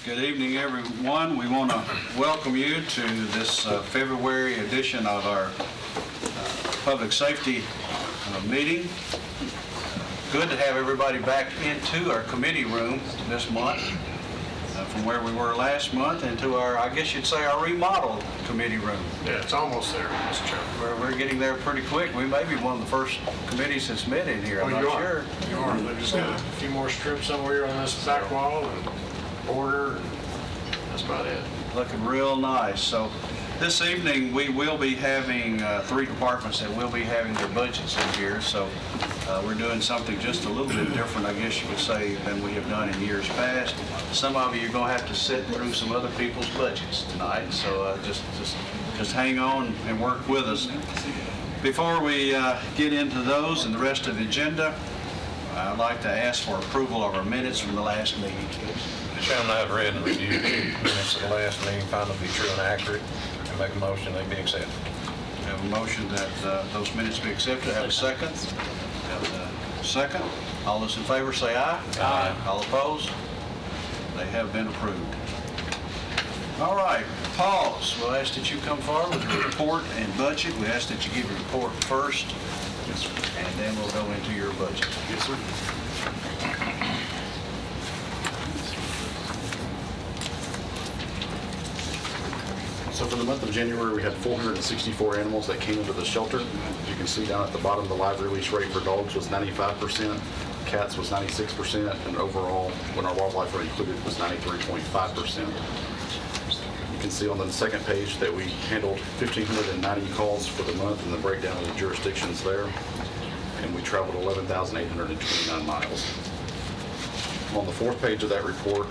Good evening, everyone. We want to welcome you to this February edition of our public safety meeting. Good to have everybody back into our committee room this month from where we were last month into our, I guess you'd say, our remodeled committee room. Yeah, it's almost there, Mr. Chairman. We're getting there pretty quick. We may be one of the first committees that's met in here. I'm not sure. You are. They just got a few more strips somewhere on this back wall and border, and that's about it. Looking real nice. So this evening, we will be having three departments that will be having their budgets in here. So we're doing something just a little bit different, I guess you could say, than we have done in years past. Some of you are going to have to sit through some other people's budgets tonight. So just hang on and work with us. Before we get into those and the rest of the agenda, I'd like to ask for approval of our minutes from the last meeting. Chairman, I've read and reviewed the minutes of the last meeting, found them to be true and accurate, and make a motion they be accepted. We have a motion that those minutes be accepted. Have a second? Have a second. All those in favor say aye. Aye. All opposed? They have been approved. All right, Pauls, we'll ask that you come forward with your report and budget. We ask that you give your report first, and then we'll go into your budget. Yes, sir. So for the month of January, we had 464 animals that came into the shelter. As you can see down at the bottom, the live release rate for dogs was 95%, cats was 96%, and overall, when our wildlife were included, was 93.5%. You can see on the second page that we handled 1,590 calls for the month and the breakdown of the jurisdictions there, and we traveled 11,829 miles. On the fourth page of that report,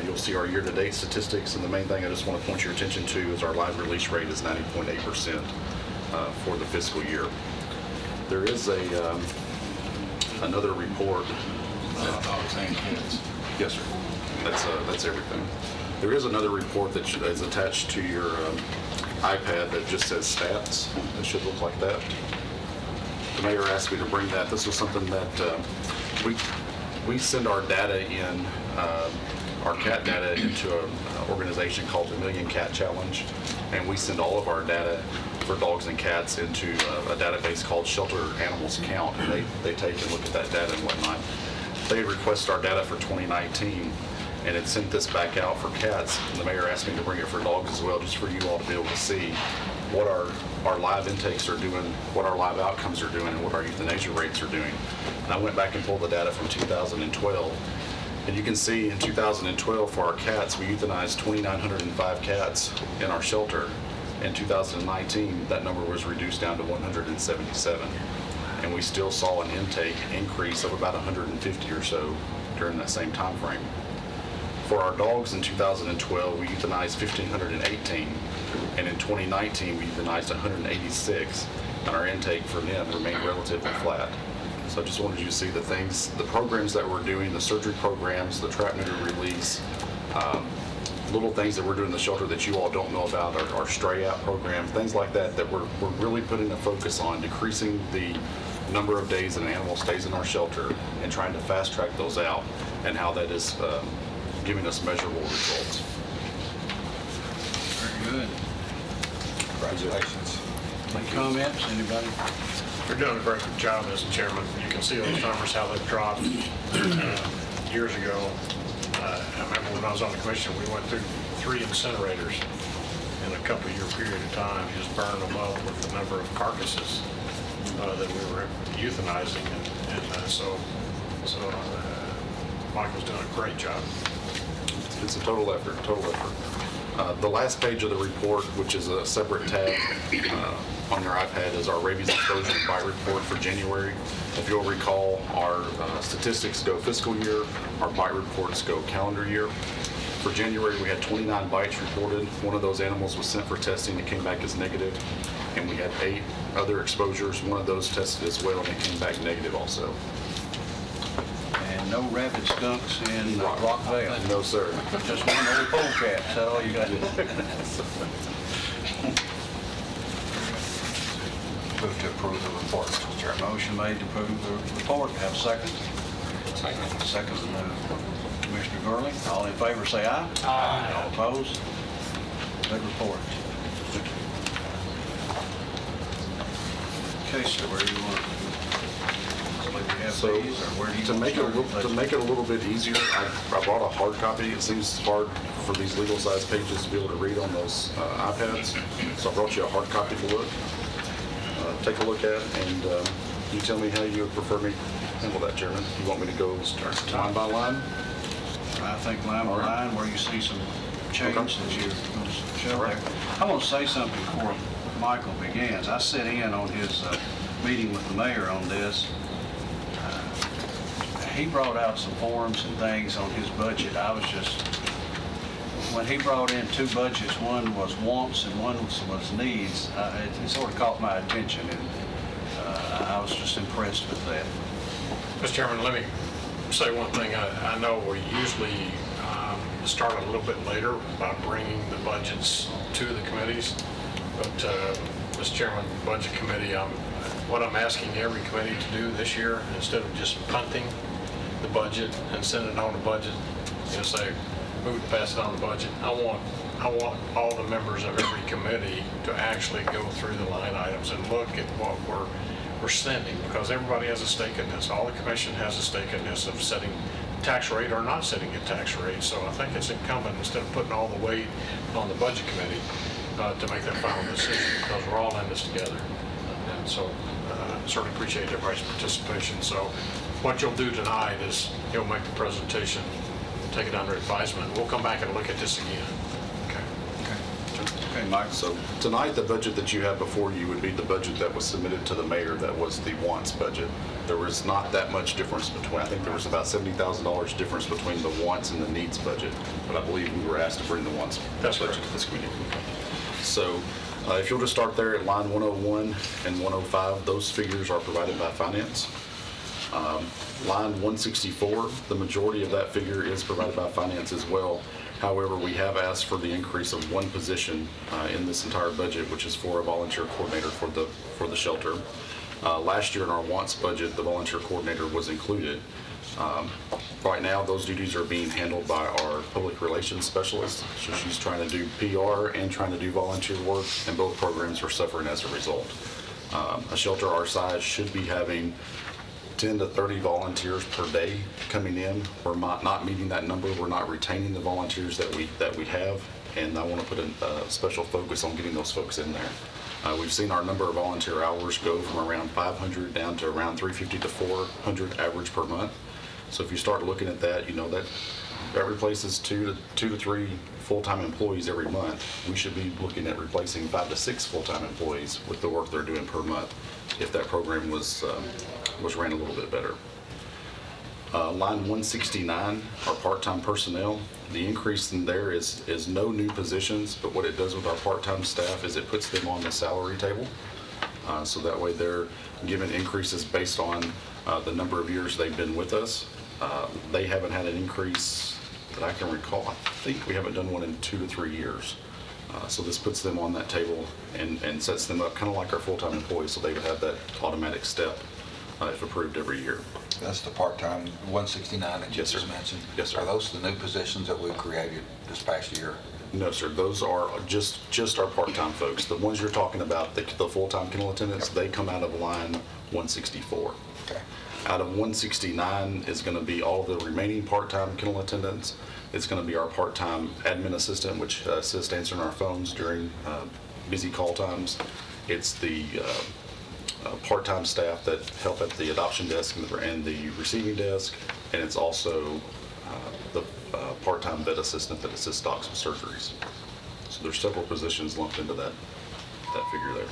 you'll see our year-to-date statistics, and the main thing I just want to point your attention to is our live release rate is 90.8% for the fiscal year. There is another report. Dogs and kids. Yes, sir. That's everything. There is another report that is attached to your iPad that just says stats. It should look like that. The mayor asked me to bring that. This was something that we send our data in, our cat data into an organization called the Million Cat Challenge, and we send all of our data for dogs and cats into a database called Shelter Animals Count, and they take and look at that data and whatnot. They requested our data for 2019, and it sent this back out for cats, and the mayor asked me to bring it for dogs as well, just for you all to be able to see what our live intakes are doing, what our live outcomes are doing, and what our euthanasia rates are doing. And I went back and pulled the data from 2012, and you can see in 2012 for our cats, we euthanized 2,905 cats in our shelter. In 2019, that number was reduced down to 177, and we still saw an intake increase of about 150 or so during that same time frame. For our dogs in 2012, we euthanized 1,518, and in 2019, we euthanized 186, and our intake for them remained relatively flat. So I just wanted you to see the things, the programs that we're doing, the surgery programs, the trap neuter release, little things that we're doing in the shelter that you all don't know about, our stray out program, things like that, that we're really putting a focus on decreasing the number of days an animal stays in our shelter and trying to fast track those out, and how that is giving us measurable results. Very good. Congratulations. Any comments, anybody? You're doing a very good job, Mr. Chairman. You can see those numbers, how they've dropped years ago. I remember when I was on the commission, we went through 3 incinerators in a couple-year period of time, just burning them up with the number of carcasses that we were euthanizing, and so Michael's doing a great job. It's a total effort. The last page of the report, which is a separate tab on your iPad, is our rabies exposure and bite report for January. If you'll recall, our statistics go fiscal year, our bite reports go calendar year. For January, we had 29 bites reported. One of those animals was sent for testing. It came back as negative. And we had 8 other exposures. One of those tested as well, and it came back negative also. And no rabid skunks in Rockvale? No, sir. Just one old polecat, is that all you got? Move to approve the report, Mr. Chairman. Motion made to approve the report. Have a second? Second. Second. Commissioner Gurley. All in favor, say aye. Aye. All opposed? Good report. Okay, sir, where do you want? We have So these, or where do you to want make it start? to make it a little bit easier, I brought a hard copy. It seems hard for these legal size pages to be able to read on those iPads. So I brought you a hard copy to look. Take a look at, and you tell me how you would prefer me handle that, Chairman. You want me to go line by line? I think line by All right. line, where you see some change Okay. that you're going to show All right. there. I want to say something before Michael begins. I sit in on his meeting with the mayor on this. He brought out some forms and things on his budget. I was just, when he brought in two budgets, one was wants and one was needs, it sort of caught my attention, and I was just impressed with that. Mr. Chairman, let me say one thing. I know we usually start a little bit later by bringing the budgets to the committees, but Mr. Chairman, Budget Committee, what I'm asking every committee to do this year, instead of just punting the budget and sending it on the budget, say, move to pass it on the budget, I want all the members of every committee to actually go through the line items and look at what we're sending, because everybody has a stake in this. All the commission has a stake in this of setting tax rate or not setting a tax rate. So I think it's incumbent, instead of putting all the weight on the budget committee, to make that final decision, because we're all in this together. And so certainly appreciate everybody's participation. So what you'll do tonight is you'll make the presentation, take it under advisement. We'll come back and look at this again. Okay, Mike. So tonight, the budget that you have before you would be the budget that was submitted to the mayor. That was the wants budget. There was not that much difference between, I think there was about $70,000 difference between the wants and the needs budget. But I believe we were asked to bring the wants That's budget correct. to this committee. So if you'll just start there at line 101 and 105, those figures are provided by finance. Line 164, the majority of that figure is provided by finance as well. However, we have asked for the increase of one position in this entire budget, which is for a volunteer coordinator for the shelter. Last year in our wants budget, the volunteer coordinator was included. Right now, those duties are being handled by our public relations specialist. So she's trying to do PR and trying to do volunteer work, and both programs are suffering as a result. A shelter our size should be having 10 to 30 volunteers per day coming in. We're not meeting that number. We're not retaining the volunteers that we have, and I want to put a special focus on getting those folks in there. We've seen our number of volunteer hours go from around 500 down to around 350 to 400 average per month. So if you start looking at that, that replaces two to three full-time employees every month. We should be looking at replacing 5 to 6 full-time employees with the work they're doing per month if that program was ran a little bit better. Line 169, our part-time personnel, the increase in there is no new positions, but what it does with our part-time staff is it puts them on the salary table. So that way they're given increases based on the number of years they've been with us. They haven't had an increase that I can recall. I think we haven't done one in 2 to 3 years. So this puts them on that table and sets them up kind of like our full-time employees, so they would have that automatic step if approved every year. That's the part-time 169 that you Yes, sir. just mentioned? Yes, sir. Are those the new positions that we created this past year? No, sir. Those are just our part-time folks. The ones you're talking about, the full-time kennel attendants, they come out of line 164. Okay. Out of 169 is going to be all the remaining part-time kennel attendants. It's going to be our part-time admin assistant, which assists answering our phones during busy call times. It's the part-time staff that help at the adoption desk and the receiving desk, and it's also the part-time vet assistant that assists docs with surgeries. So there's several positions lumped into that figure there.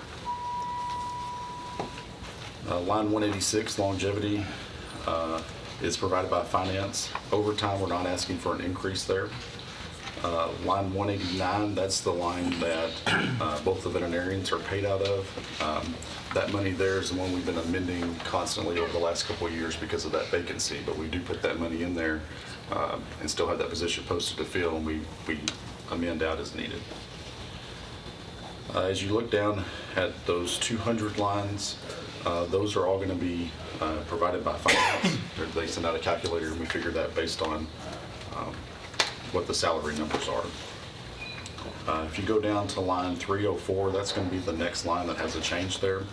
Line 186, longevity, is provided by finance. Overtime, we're not asking for an increase there. Line 189, that's the line that both the veterinarians are paid out of. That money there is the one we've been amending constantly over the last couple of years because of that vacancy, but we do put that money in there and still have that position posted to fill, and we amend out as needed. As you look down at those 200 lines, those are all going to be provided by finance. They send out a calculator, and we figure that based on what the salary numbers are. If you go down to line 304, that's going to be the next line that has a change there.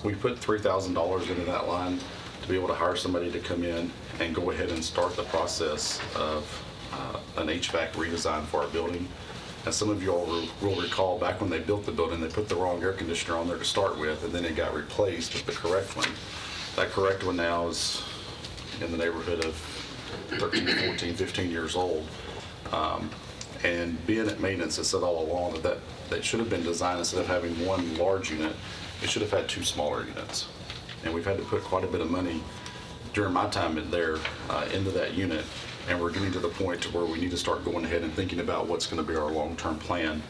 We put $3,000 into that line to be able to hire somebody to come in and go ahead and start the process of an HVAC redesign for our building. As some of you all will recall, back when they built the building, they put the wrong air conditioner on there to start with, and then it got replaced with the correct one. That correct one now is in the neighborhood of 13, 14, 15 years old. And being at maintenance, it said all along that should have been designed, instead of having one large unit, it should have had two smaller units. And we've had to put quite a bit of money during my time in there into that unit. And we're getting to the point to where we need to start going ahead and thinking about what's going to be our long-term plan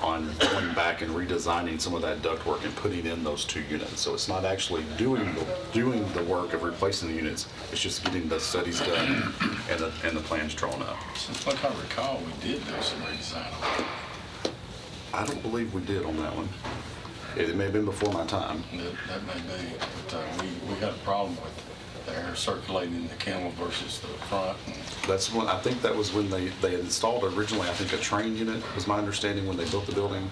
on going back and redesigning some of that ductwork and putting in those two units. So it's not actually doing the work of replacing the units, it's just getting the studies done and the plans drawn up. Since what I recall, we did do some redesign on I don't believe we did on that one. It may have been before my time. it. That may be, but we had a problem with the air circulating in the kennel versus the front. That's when, I think that was when they had installed originally, I think a train unit was my understanding when they built the building.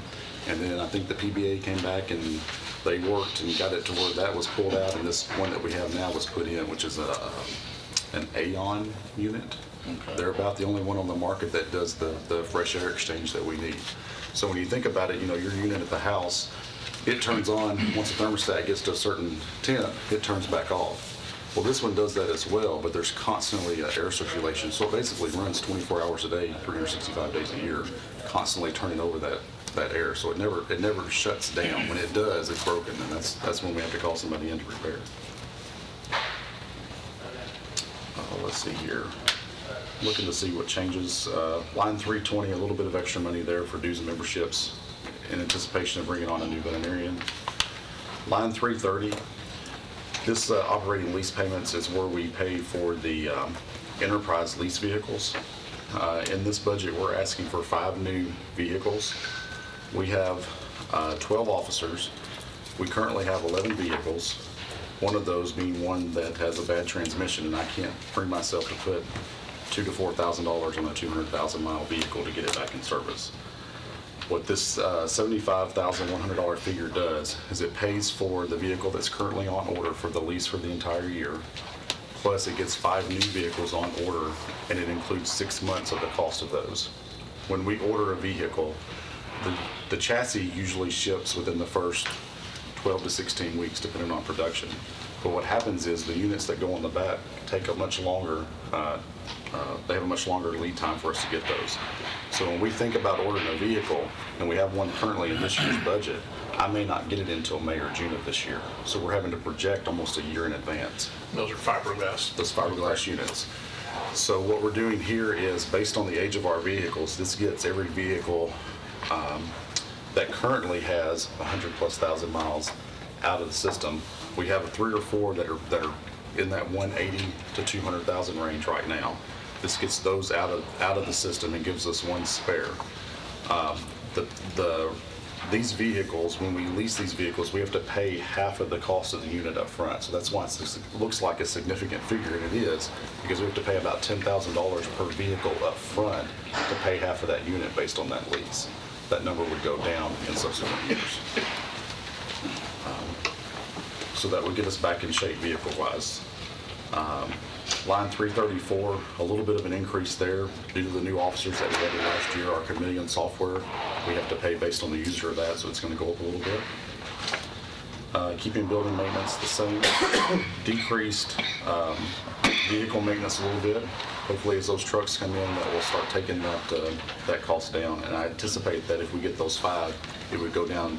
And then I think the PBA came back and they worked and got it to where that was pulled out, and this one that we have now was put in, which is an Aeon unit. Okay. They're about the only one on the market that does the fresh air exchange that we need. So when you think about it, your unit at the house, it turns on, once the thermostat gets to a certain temp, it turns back off. Well, this one does that as well, but there's constantly air circulation. So it basically runs 24 hours a day, 365 days a year, constantly turning over that air. So it never shuts down. When it does, it's broken, and that's when we have to call somebody in to repair. Let's see here. Looking to see what changes. Line 320, a little bit of extra money there for dues and memberships in anticipation of bringing on a new veterinarian. Line 330, this operating lease payments is where we pay for the enterprise lease vehicles. In this budget, we're asking for 5 new vehicles. We have 12 officers. We currently have 11 vehicles, one of those being one that has a bad transmission, and I can't bring myself to put $2,000 to $4,000 on a 200,000 mile vehicle to get it back in service. What this $75,100 figure does is it pays for the vehicle that's currently on order for the lease for the entire year, plus it gets 5 new vehicles on order, and it includes 6 months of the cost of those. When we order a vehicle, the chassis usually ships within the first 12 to 16 weeks, depending on production. But what happens is the units that go on the back take a much longer, they have a much longer lead time for us to get those. So when we think about ordering a vehicle, and we have one currently in this year's budget, I may not get it until May or June of this year. So we're having to project almost a year in advance, Those are fiberglass. those fiberglass units. So what we're doing here is, based on the age of our vehicles, this gets every vehicle that currently has 100,000+ miles out of the system. We have 3 or 4 that are in that 180 to 200,000 range right now. This gets those out of the system and gives us one spare. These vehicles, when we lease these vehicles, we have to pay half of the cost of the unit up front. So that's why it looks like a significant figure, and it is, because we have to pay about $10,000 per vehicle up front to pay half of that unit based on that lease. That number would go down in subsequent years. So that would get us back in shape vehicle-wise. Line 334, a little bit of an increase there due to the new officers that we added last year. Our Chameleon software, we have to pay based on the user of that, so it's going to go up a little bit. Keeping building maintenance the same. Decreased vehicle maintenance a little bit. Hopefully as those trucks come in, that will start taking that cost down. And I anticipate that if we get those 5, it would go down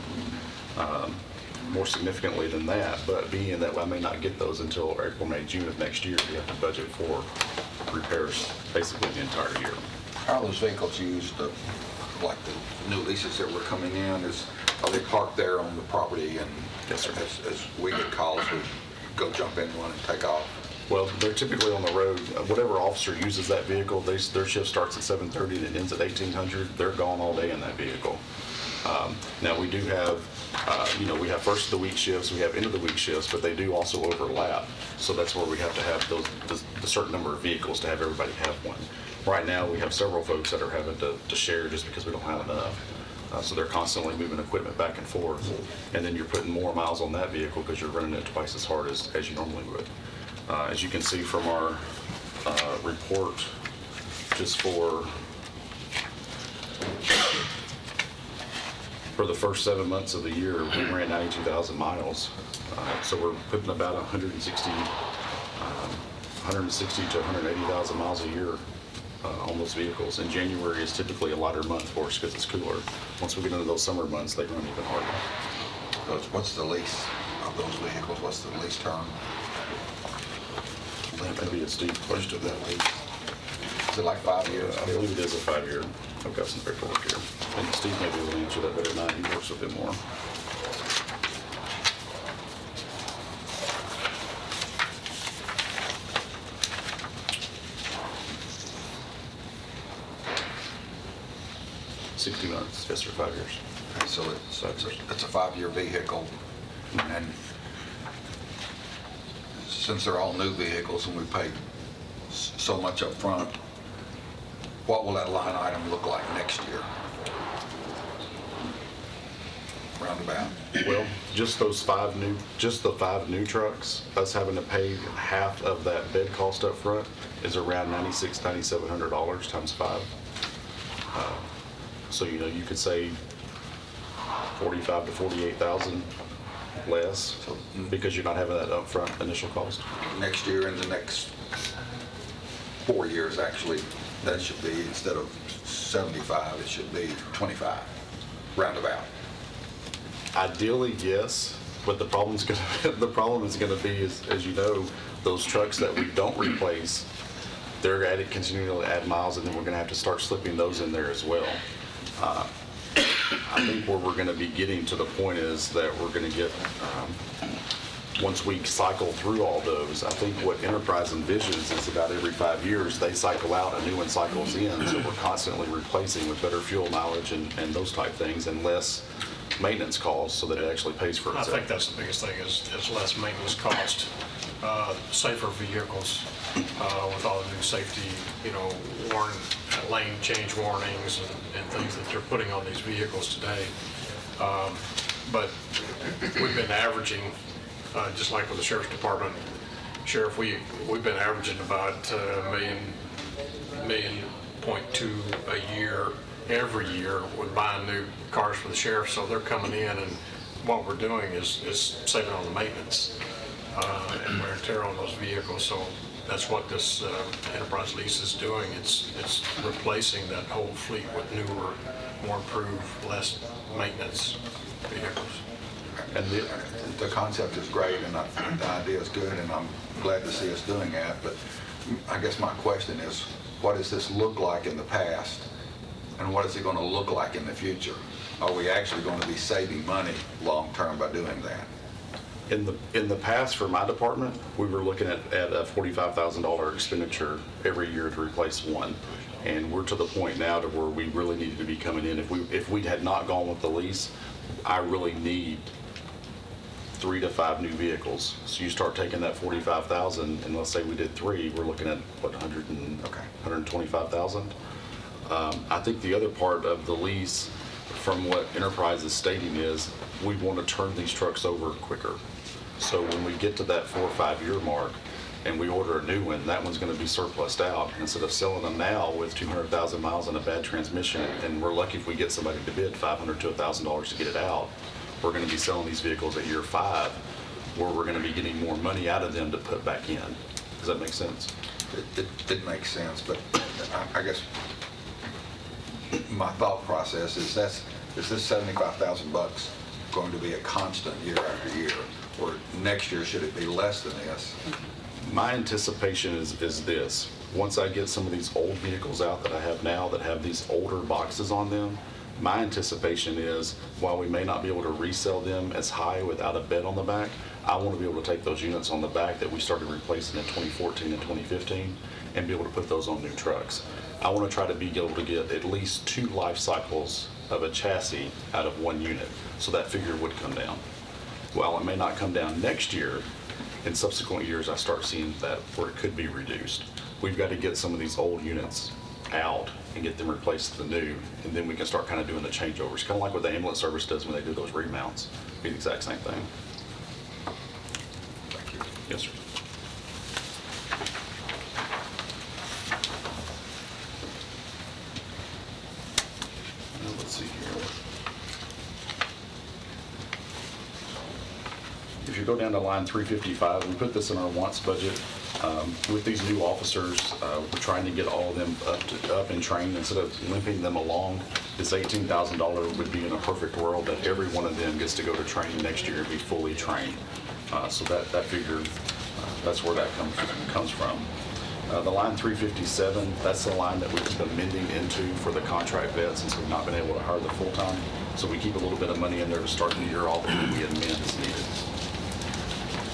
more significantly than that, but being that I may not get those until April, May, June of next year, we have to budget for repairs basically the entire year. How are those vehicles used, like the new leases that were coming in, are they parked there on the property, and Yes, sir. as we get calls, we go jump in one and take off? Well, they're typically on the road. Whatever officer uses that vehicle, their shift starts at 7:30 and it ends at 1800. They're gone all day in that vehicle. Now, we do have, we have first of the week shifts, we have end of the week shifts, but they do also overlap. So that's where we have to have the certain number of vehicles to have everybody have one. Right now, we have several folks that are having to share just because we don't have enough. So they're constantly moving equipment back and forth. And then you're putting more miles on that vehicle because you're running it twice as hard as you normally would. As you can see from our report, just for the first 7 months of the year, we ran 92,000 miles. So we're putting about 160 to 180,000 miles a year on those vehicles. And January is typically a lighter month for us because it's cooler. Once we get into those summer months, they run even harder. What's the lease of those vehicles? What's the lease term? Maybe a steep Most question. of that lease. Is it like 5 years? I believe it is a 5-year. I've got some paperwork here. And Steve may be able to answer that better than I. He works with it more. $60 months, yes, sir, 5 years. Okay, so it's a 5-year vehicle, and since they're all new vehicles and we paid so much up front, what will that line item look like next year? Roundabout. Well, just the 5 new trucks, us having to pay half of that bed cost up front is around $9,600, $9,700 times 5. So, you could say 45 to 48,000 less because you're not having that upfront initial cost. Next year and the next 4 years, actually, that should be, instead of 75, it should be 25, roundabout. Ideally, yes, but the problem is going to be, is, as you know, those trucks that we don't replace, they're continuing to add miles, and then we're going to have to start slipping those in there as well. I think where we're going to be getting to the point is that we're going to get, once we cycle through all those, I think what Enterprise envisions is about every 5 years, they cycle out, a new one cycles in, so we're constantly replacing with better fuel mileage and those type things, and less maintenance costs, so that it actually pays for I itself. think that's the biggest thing is less maintenance cost, safer vehicles with all the new safety, lane change warnings and things that they're putting on these vehicles today. But we've been averaging, just like with the Sheriff's Department, Sheriff, we've been averaging about $1.2 million a year, every year, with buying new cars for the sheriff. So they're coming in, and what we're doing is saving on the maintenance and wear and tear on those vehicles. So that's what this Enterprise lease is doing. It's replacing that whole fleet with newer, more improved, less maintenance vehicles. And The concept is great, and the idea is good, and I'm glad to see us doing that, but I guess my question is, what does this look like in the past, and what is it going to look like in the future? Are we actually going to be saving money long-term by doing that? In the past, for my department, we were looking at a $45,000 expenditure every year to replace one. And we're to the point now to where we really needed to be coming in. If we had not gone with the lease, I really need 3 to 5 new vehicles. So you start taking that 45,000, and let's say we did 3, we're looking at what, 125,000. I think the other part of the lease, from what Enterprise is stating, is we want to turn these trucks over quicker. So when we get to that 4 or 5 year mark and we order a new one, that one's going to be surplused out. Instead of selling them now with 200,000 miles and a bad transmission, and we're lucky if we get somebody to bid $500 to $1,000 to get it out, we're going to be selling these vehicles at year 5, where we're going to be getting more money out of them to put back in. Does that make sense? It makes sense, but I guess my thought process is this $75,000 going to be a constant year after year, or next year should it be less than this? My anticipation is this. Once I get some of these old vehicles out that I have now that have these older boxes on them, My anticipation is, while we may not be able to resell them as high without a bed on the back, I want to be able to take those units on the back that we started replacing in 2014 and 2015 and be able to put those on new trucks. I want to try to be able to get at least 2 life cycles of a chassis out of 1 unit, so that figure would come down. While it may not come down next year, in subsequent years I start seeing that where it could be reduced. We've got to get some of these old units out and get them replaced with the new, and then we can start kind of doing the changeovers. Kind of like what the ambulance service does when they do those remounts. Be the exact same thing. Thank you. Yes, sir. Let's see here. If you go down to line 355, we put this in our wants budget. With these new officers, we're trying to get all of them up and trained instead of limping them along. This $18,000 would be in a perfect world that every one of them gets to go to training next year and be fully trained. So that figure, that's where that comes from. The line 357, that's the line that we keep amending into for the contract vets since we've not been able to hire the full-time. So we keep a little bit of money in there to start the year off and we amend as needed.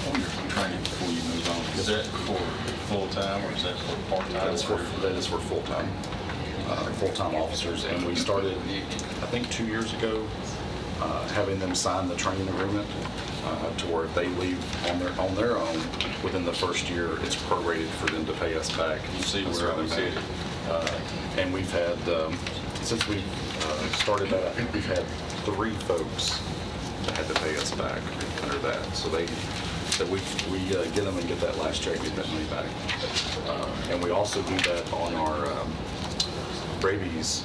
On your training before you move on, is that for full-time or is that for part-time? That is for full-time officers, and we started, I think 2 years ago, having them sign the training agreement to where if they leave on their own within the first year, it's prorated for them to pay us back. You see where I was headed. And we've had, since we started that, I think we've had 3 folks that had to pay us back under that. So we get them and get that last check, get that money back. And we also do that on our rabies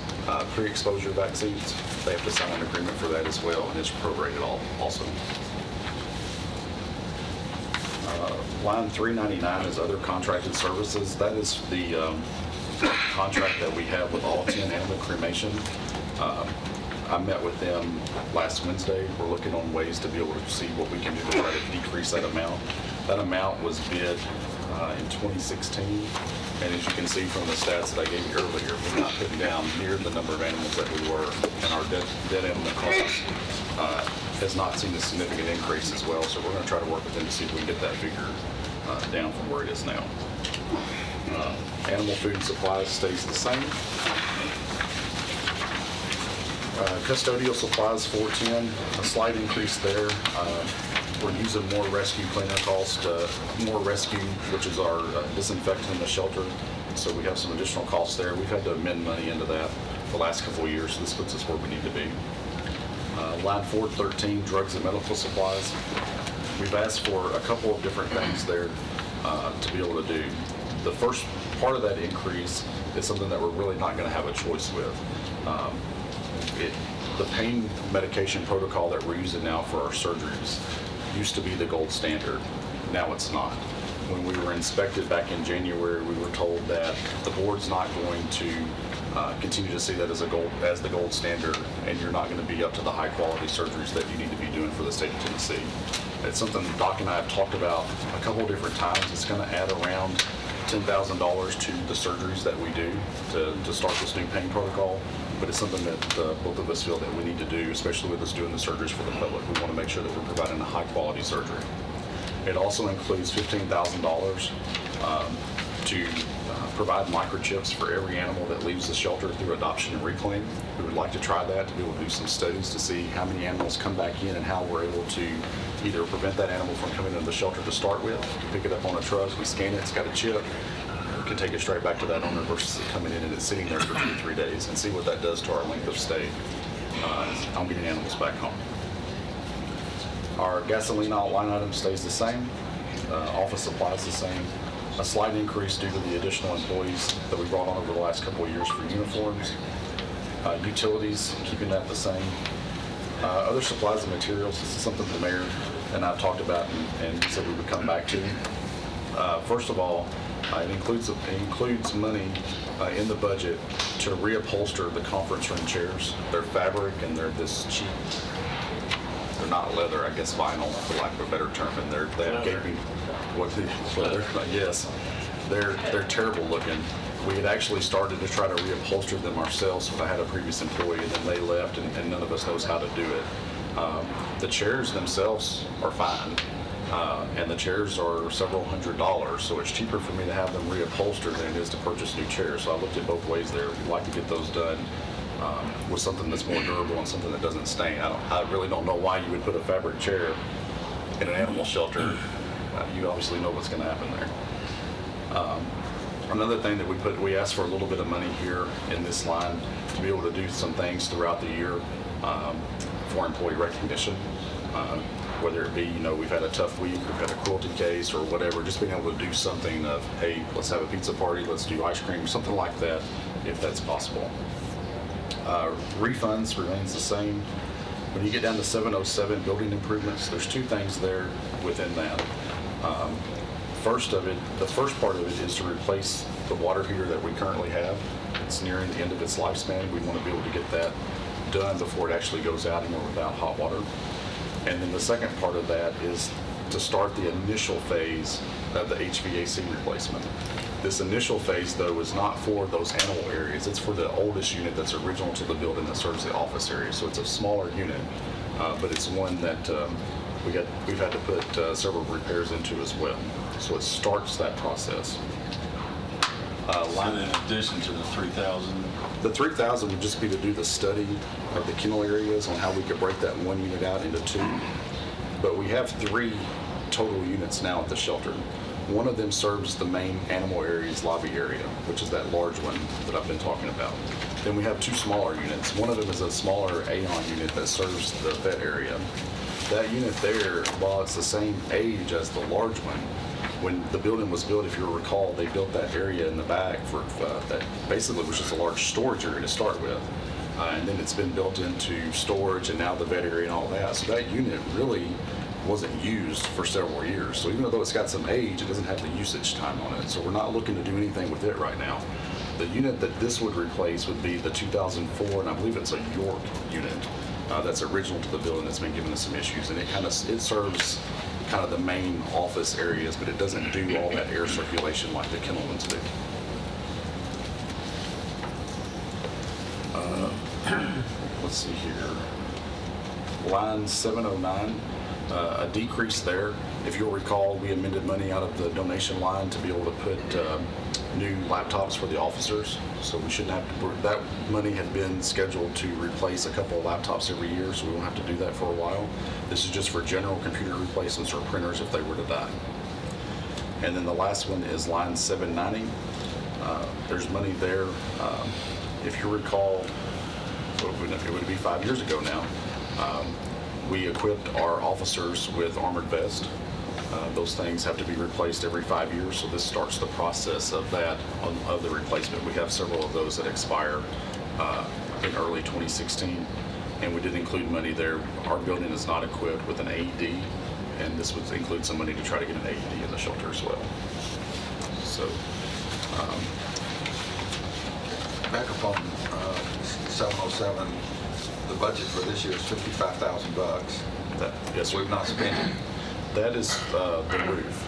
pre-exposure vaccines. They have to sign an agreement for that as well, and it's prorated also. Line 399 is other contracted services. That is the contract that we have with all 10 animal cremation. I met with them last Wednesday. We're looking on ways to be able to see what we can do to try to decrease that amount. That amount was bid in 2016, and as you can see from the stats that I gave you earlier, we're not putting down near the number of animals that we were, and our dead animal cost has not seen a significant increase as well, so we're going to try to work with them to see if we can get that figure down from where it is now. Animal food and supplies stays the same. Custodial supplies, 410, a slight increase there. We're using more rescue cleaner cost, more rescue, which is our disinfectant in the shelter. So we have some additional costs there. We've had to amend money into that the last couple of years, so this puts us where we need to be. Line 413, drugs and medical supplies. We've asked for a couple of different things there to be able to do. The first part of that increase is something that we're really not going to have a choice with. The pain medication protocol that we're using now for our surgeries used to be the gold standard. Now it's not. When we were inspected back in January, we were told that the board's not going to continue to see that as the gold standard, and you're not going to be up to the high quality surgeries that you need to be doing for the state of Tennessee. It's something Doc and I have talked about a couple of different times. It's going to add around $10,000 to the surgeries that we do to start this new pain protocol. But it's something that both of us feel that we need to do, especially with us doing the surgeries for the public. We want to make sure that we're providing a high-quality surgery. It also includes $15,000 to provide microchips for every animal that leaves the shelter through adoption and reclaim. We would like to try that, to be able to do some studies to see how many animals come back in and how we're able to either prevent that animal from coming into the shelter to start with. We pick it up on a truck, we scan it, it's got a chip. Can take it straight back to that owner versus it coming in and it's sitting there for 2 or 3 days, and see what that does to our length of stay on getting animals back home. Our gasoline line item stays the same. Office supplies the same. A slight increase due to the additional employees that we brought on over the last couple of years for uniforms. Utilities, keeping that the same. Other supplies and materials, this is something the mayor and I've talked about and said we would come back to. First of all, it includes money in the budget to reupholster the conference room chairs. They're fabric and they're this cheap. They're not leather, I guess vinyl, for lack of a better term. And they have gaping. What leather? Yes, they're terrible looking. We had actually started to try to reupholster them ourselves when I had a previous employee, and then they left, and none of us knows how to do it. The chairs themselves are fine, and the chairs are several $100s, so it's cheaper for me to have them reupholstered than it is to purchase new chairs. So I looked at both ways there. We'd like to get those done with something that's more durable and something that doesn't stain. I really don't know why you would put a fabric chair in an animal shelter. You obviously know what's going to happen there. Another thing that we asked for a little bit of money here in this line to be able to do some things throughout the year for employee recognition. Whether it be, we've had a tough week, we've had a cruelty case or whatever, just being able to do something of, hey, let's have a pizza party, let's do ice cream, something like that, if that's possible. Refunds remains the same. When you get down to 707 building improvements, there's two things there within that. The first part of it is to replace the water heater that we currently have. It's nearing the end of its lifespan. We want to be able to get that done before it actually goes out anymore without hot water. And then the second part of that is to start the initial phase of the HVAC replacement. This initial phase, though, is not for those animal areas. It's for the oldest unit that's original to the building that serves the office area. So it's a smaller unit, but it's one that we've had to put several repairs into as well. So it starts that process. And in addition to the 3,000, The 3,000 would just be to do the study of the kennel areas on how we could break that one unit out into two. But we have 3 total units now at the shelter. One of them serves the main animal areas lobby area, which is that large one that I've been talking about. Then we have 2 smaller units. One of them is a smaller AON unit that serves the vet area. That unit there, while it's the same age as the large one, when the building was built, if you recall, they built that area in the back for that basically was just a large storage area to start with. And then it's been built into storage and now the vet area and all that. So that unit really wasn't used for several years. So even though it's got some age, it doesn't have the usage time on it. So we're not looking to do anything with it right now. The unit that this would replace would be the 2004, and I believe it's a York unit that's original to the building that's been giving us some issues. And it serves kind of the main office areas, but it doesn't do all that air circulation like the kennel ones do. Let's see here. Line 709, a decrease there. If you'll recall, we amended money out of the donation line to be able to put new laptops for the officers. So we shouldn't have to, that money had been scheduled to replace a couple of laptops every year, so we won't have to do that for a while. This is just for general computer replacements or printers if they were to die. And then the last one is line 790. There's money there. If you recall, it would be 5 years ago now, we equipped our officers with armored vests. Those things have to be replaced every 5 years, so this starts the process of that, of the replacement. We have several of those that expire in early 2016, and we did include money there. Our building is not equipped with an AED, and this would include some money to try to get an AED in the shelter as well. So, Back up on 707, the budget for this year is $55,000. yes, sir. We've not spent it. That is the roof.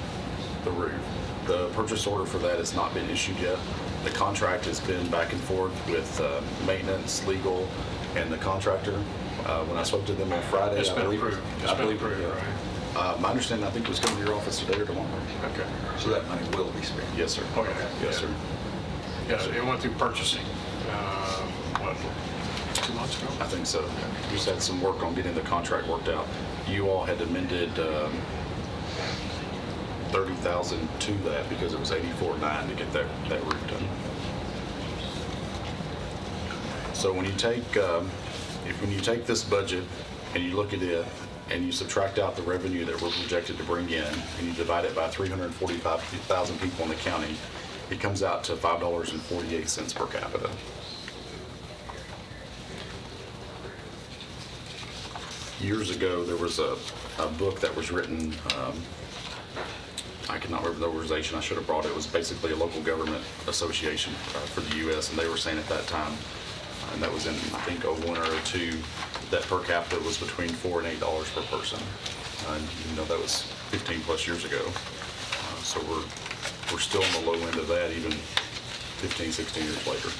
The roof. The purchase order for that has not been issued yet. The contract has been back and forth with maintenance, legal, and the contractor. When I spoke to them on Friday, It's been approved. It's been approved, right? My understanding, I think, was coming to your office today or tomorrow. Okay. So that money will be spent. Yes, sir. Okay. Yes, sir. Yeah, it went through purchasing, what, 2 months ago? I think so. We just had some work on getting the contract worked out. You all had amended 30,000 to that because it was 84.9 to get that roof done. So when you take this budget and you look at it and you subtract out the revenue that we're projected to bring in and you divide it by 345,000 people in the county, it comes out to $5.48 per capita. Years ago, there was a book that was written, I cannot remember the organization, I should have brought it. It was basically a local government association for the U.S., and they were saying at that time, and that was in, I think, 01 or 02, that per capita was between $4 and $8 per person. And that was 15 plus years ago. So we're still on the low end of that, even 15, 16 years later.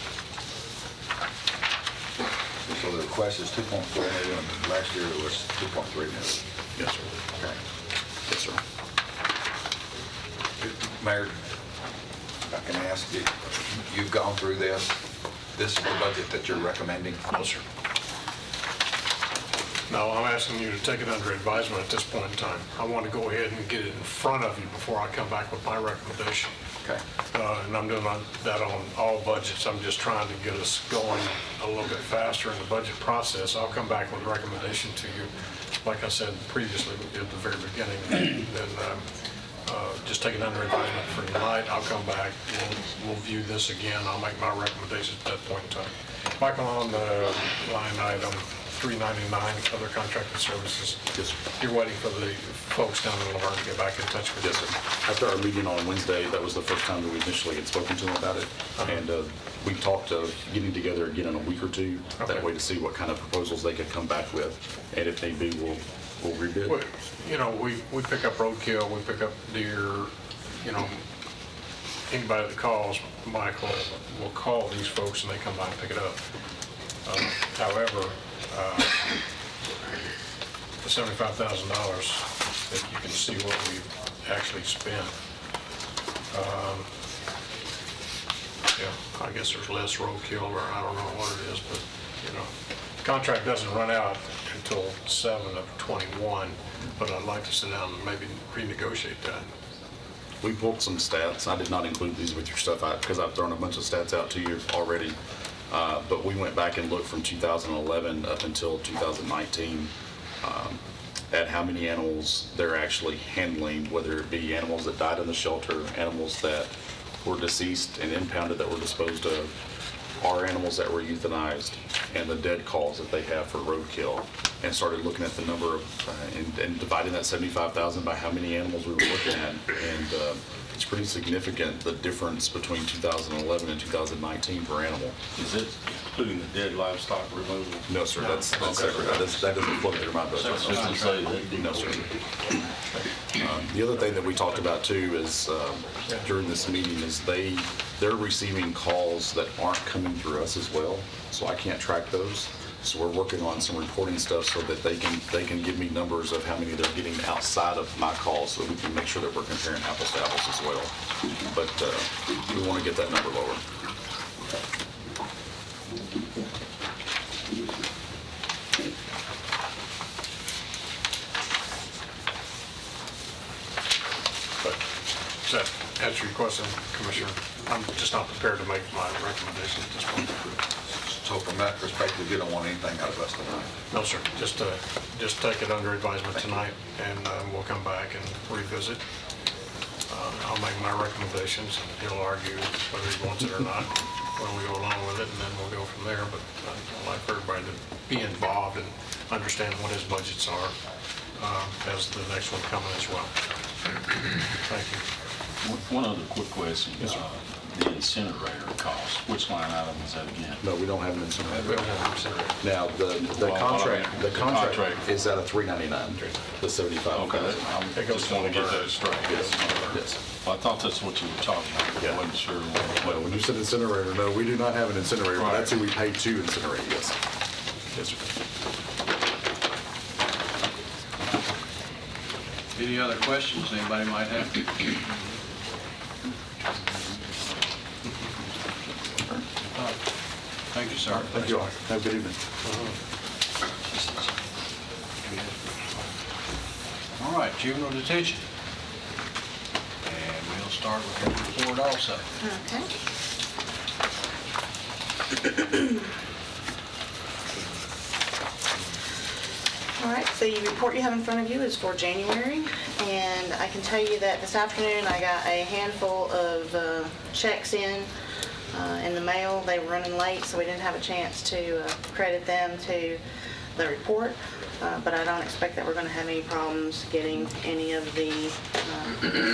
So the request is 2.4 million, and last year it was 2.3 million. Yes, sir. Okay. Yes, sir. Mayor, if I can ask you, you've gone through this. This is the budget that you're recommending? No, sir. No, I'm asking you to take it under advisement at this point in time. I want to go ahead and get it in front of you before I come back with my recommendation. Okay. And I'm doing that on all budgets. I'm just trying to get us going a little bit faster in the budget process. I'll come back with a recommendation to you, like I said previously at the very beginning. Then just take it under advisement for tonight. I'll come back, we'll view this again. I'll make my recommendations at that point in time. Michael, on the line item 399, other contracted services. Yes, sir. You're waiting for the folks down in Laverne to get back in touch with you. Yes, sir. After our meeting on Wednesday, that was the first time that we initially had spoken to them about it. And we talked of getting together again in a week or two, that Okay. way to see what kind of proposals they could come back with. And if need be, we'll rebid. Well, you know, we pick up roadkill, we pick up deer, you know, anybody that calls, Michael will call these folks and they come by and pick it up. However, the $75,000, if you can see what we've actually spent, yeah, I guess there's less roadkill, or I don't know what it is, but, you know, the contract doesn't run out until 7/21, but I'd like to sit down and maybe renegotiate that. We pulled some stats. I did not include these with your stuff because I've thrown a bunch of stats out to you already. But we went back and looked from 2011 up until 2019 at how many animals they're actually handling, whether it be animals that died in the shelter, animals that were deceased and impounded that were disposed of, or animals that were euthanized, and the dead calls that they have for roadkill, and started looking at the number of, and dividing that 75,000 by how many animals we were looking at. And it's pretty significant, the difference between 2011 and 2019 per animal. Is it including the dead livestock removal? No, sir, that's separate. That doesn't flow through my budget. Just to say that. No, sir. The other thing that we talked about too is during this meeting is they're receiving calls that aren't coming through us as well, so I can't track those. So we're working on some reporting stuff so that they can give me numbers of how many they're getting outside of my calls, so that we can make sure that we're comparing apples to apples as well. But we want to get that number lower. But does that answer your question, Commissioner? I'm just not prepared to make my recommendation at this point. So from that perspective, you don't want anything out of us tonight? No, sir. Just take it under advisement tonight, and we'll come back and revisit. I'll make my recommendations, and he'll argue whether he wants it or not when we go along with it, and then we'll go from there. But I'd like for everybody to be involved and understand what his budgets are as the next one coming as well. Thank you. One other quick question. Yes, sir. The incinerator cost, which line item is that again? No, we don't have an We incinerator. don't have to consider it. Now, the Well, contract, I mean, the the contract contract- is at a $399, the 75. Okay, I It goes just want to to get the- that straight. Yes. Well, I thought that's what you were talking about. Yeah. I wasn't sure. Well, when you said incinerator, no, we do not have an incinerator, but Right. that's who we pay to incinerate, yes. Yes, sir. Any other questions anybody might have? Thank you, sir. Thank you all. Have a good evening. All right, juvenile detention. And we'll start with your report also. Okay. All right, so the report you have in front of you is for January, and I can tell you that this afternoon I got a handful of checks in the mail. They were running late, so we didn't have a chance to credit them to the report, but I don't expect that we're going to have any problems getting any of the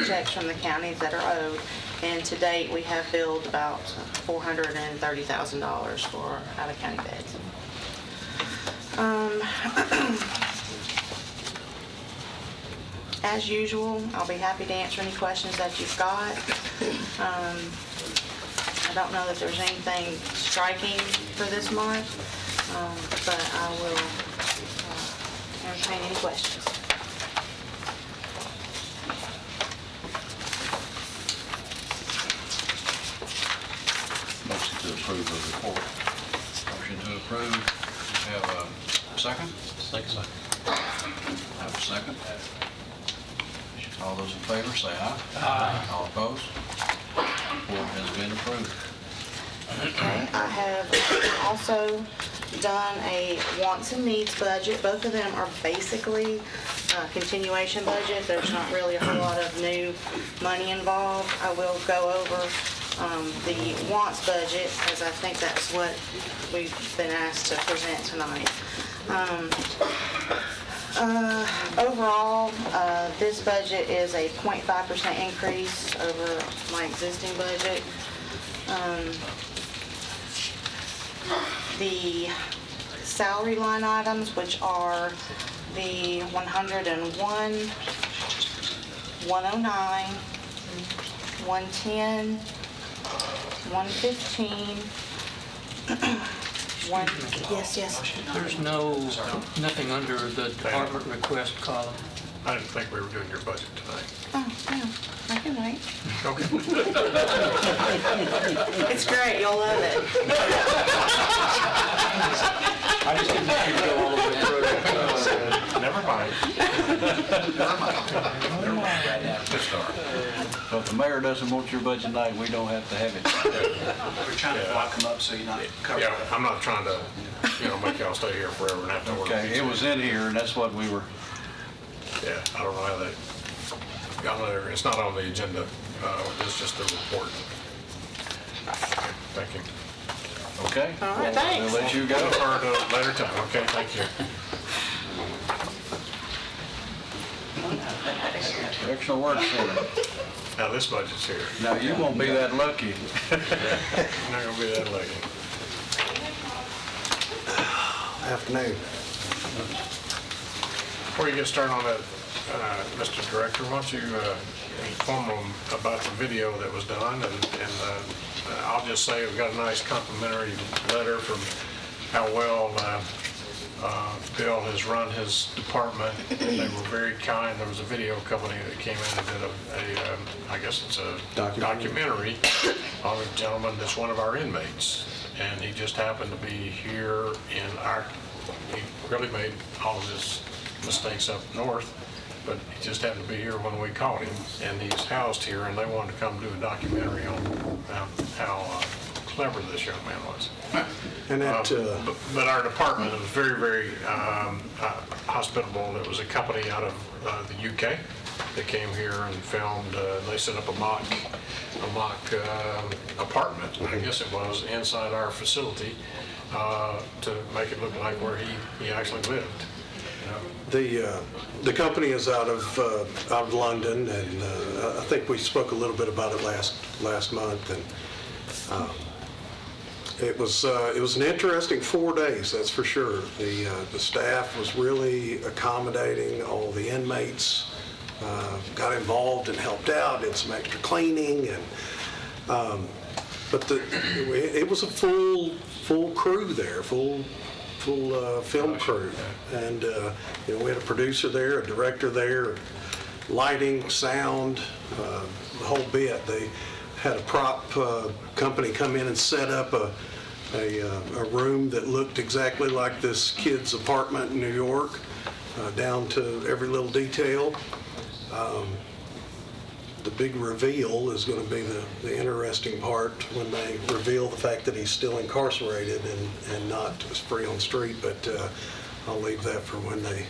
checks from the counties that are owed. And to date, we have billed about $430,000 for out-of-county beds. As usual, I'll be happy to answer any questions that you've got. I don't know that there's anything striking for this month, but I will entertain any questions. Motion to approve the report. Motion to approve. Have a second? Second. Have a second. All those in favor, say aye. Aye. All opposed? Report has been approved. I have also done a wants and needs budget. Both of them are basically continuation budget. There's not really a whole lot of new money involved. I will go over the wants budget, as I think that's what we've been asked to present tonight. Overall, this budget is a 0.5% increase over my existing budget. The salary line items, which are the 101, 109, 110, 115, yes. There's nothing under the department request column. I didn't think we were doing your budget tonight. Oh, no, I can wait. Okay. It's great, you'll love it. I just didn't think you'd go all the way through. Never mind. Good start. So if the mayor doesn't want your budget tonight, we don't have to have it. We're trying to lock them up so you're not covered. Yeah, I'm not trying to, make y'all stay here forever and have to work. Okay, it was in here, and that's what we were, Yeah, I don't know how that got there. It's not on the agenda. It's just a report. Thank you. okay? All right, thanks. We'll let you go. For a later time. Okay, thank you. Correctional Work Center. Now this budget's here. Now, you won't be that lucky. You're not gonna be that lucky. Afternoon. Before you get started on that, Mr. Director, why don't you inform them about the video that was done, and I'll just say we got a nice complimentary letter from how well Bill has run his department. They were very kind. There was a video company that came in and did I guess it's a documentary on a gentleman that's one of our inmates, and he just happened to be here he really made all of his mistakes up north, but he just happened to be here when we caught him, and he's housed here, and they wanted to come do a documentary on how clever this young man was. And that, But our department was very, very hospitable. It was a company out of the UK that came here and filmed. They set up a mock apartment, I guess it was, inside our facility to make it look like where he actually lived. the company is out of London, and I think we spoke a little bit about it last month, and it was an interesting 4 days, that's for sure. The staff was really accommodating. All the inmates got involved and helped out, did some extra cleaning, and but it was a full crew there, full film crew, and we had a producer there, a director there, lighting, sound, the whole bit. They had a prop company come in and set up a room that looked exactly like this kid's apartment in New York, down to every little detail. The big reveal is going to be the interesting part when they reveal the fact that he's still incarcerated and not free on the street, but I'll leave that for when they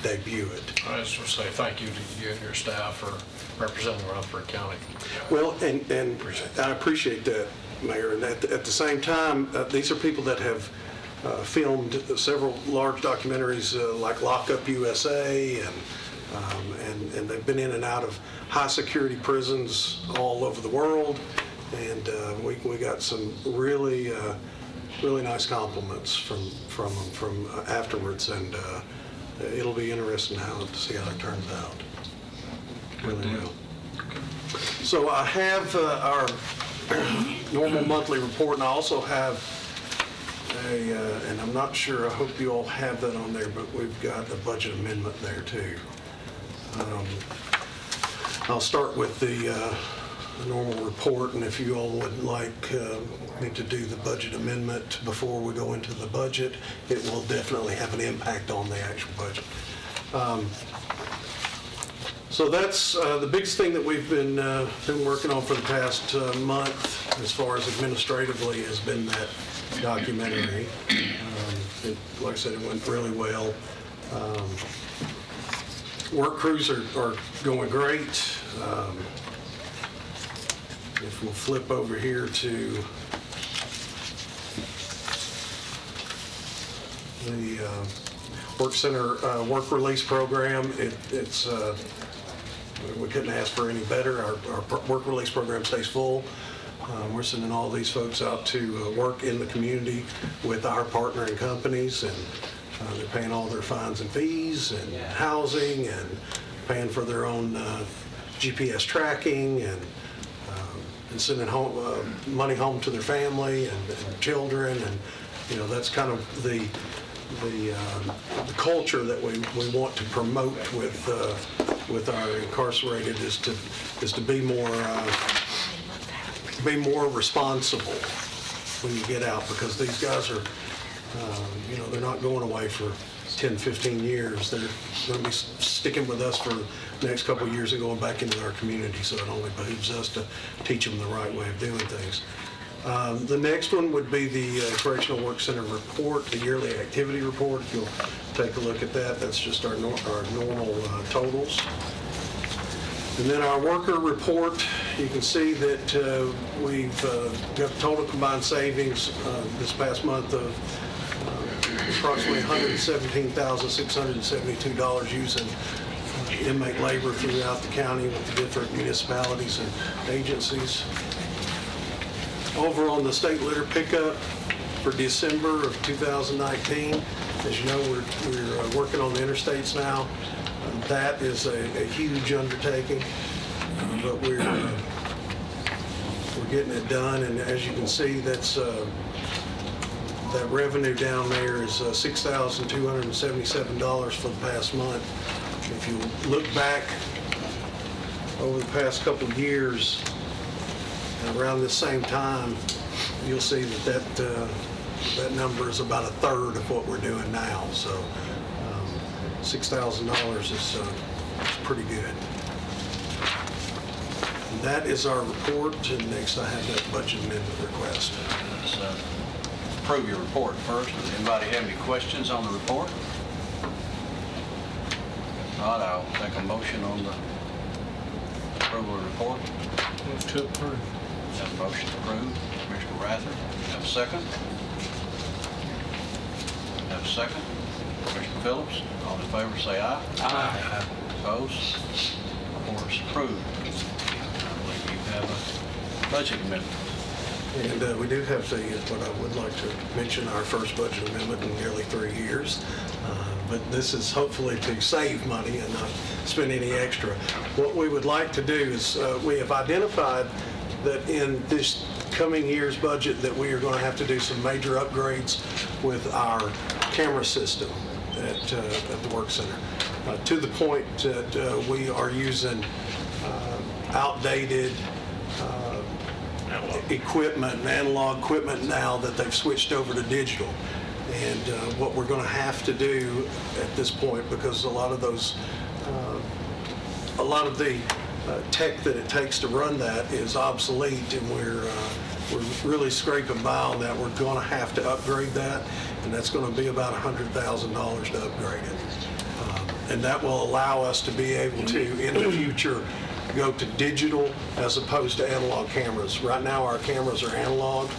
debut it. I just want to say thank you to you and your staff for representing Rutherford County. Well, and I appreciate that, Mayor. And at the same time, these are people that have filmed several large documentaries like Lock Up USA, and they've been in and out of high security prisons all over the world. And we got some really nice compliments from afterwards, and it'll be interesting to see how it turns out. Really will. So I have our normal monthly report, and I also have and I'm not sure, I hope you all have that on there, but we've got a budget amendment there too. I'll start with the normal report, and if you all would like me to do the budget amendment before we go into the budget, it will definitely have an impact on the actual budget. So that's the biggest thing that we've been working on for the past month, as far as administratively, has been that documentary. Like I said, it went really well. Work crews are going great. If we'll flip over here to the Work Center work release program, it's we couldn't ask for any better. Our work release program stays full. We're sending all these folks out to work in the community with our partnering companies, and they're paying all their fines and fees and housing and paying for their own GPS tracking and sending home money home to their family and children, and that's kind of the culture that we want to promote with our incarcerated is to be more responsible when you get out, because these guys are they're not going away for 10, 15 years. They're going to be sticking with us for the next couple of years and going back into our community, so it only behooves us to teach them the right way of doing things. The next one would be the Correctional Work Center report, the yearly activity report. If you'll take a look at that, that's just our normal totals. And then our worker report, you can see that we've got total combined savings this past month of approximately $117,672 using inmate labor throughout the county with the different municipalities and agencies. Over on the state litter pickup for December of 2019, as you know, we're working on the interstates now. That is a huge undertaking, but we're getting it done, and as you can see, that's that revenue down there is $6,277 for the past month. If you look back over the past couple of years, around the same time, you'll see that number is about a third of what we're doing now. So $6,000 is pretty good. And that is our report, and next I have that budget amendment request. Let's approve your report first. Does anybody have any questions on the report? If not, I'll take a motion on the approval of the report. Move to approve. Have a motion approved. Commissioner Rather, have a second? Have a second? Commissioner Phillips, all in favor say aye. Aye. Opposed? Report is approved. I believe you have a budget amendment. And we do have what I would like to mention, our first budget amendment in nearly 3 years. But this is hopefully to save money and not spend any extra. What we would like to do is we have identified that in this coming year's budget that we are going to have to do some major upgrades with our camera system at the work center, to the point that we are using outdated equipment and analog equipment now that they've switched over to digital. And what we're going to have to do at this point, because a lot of the tech that it takes to run that is obsolete, and we're really scraping by on that. We're going to have to upgrade that, and that's going to be about $100,000 to upgrade it. And that will allow us to be able to, in the future, go to digital as opposed to analog cameras. Right now, our cameras are analog,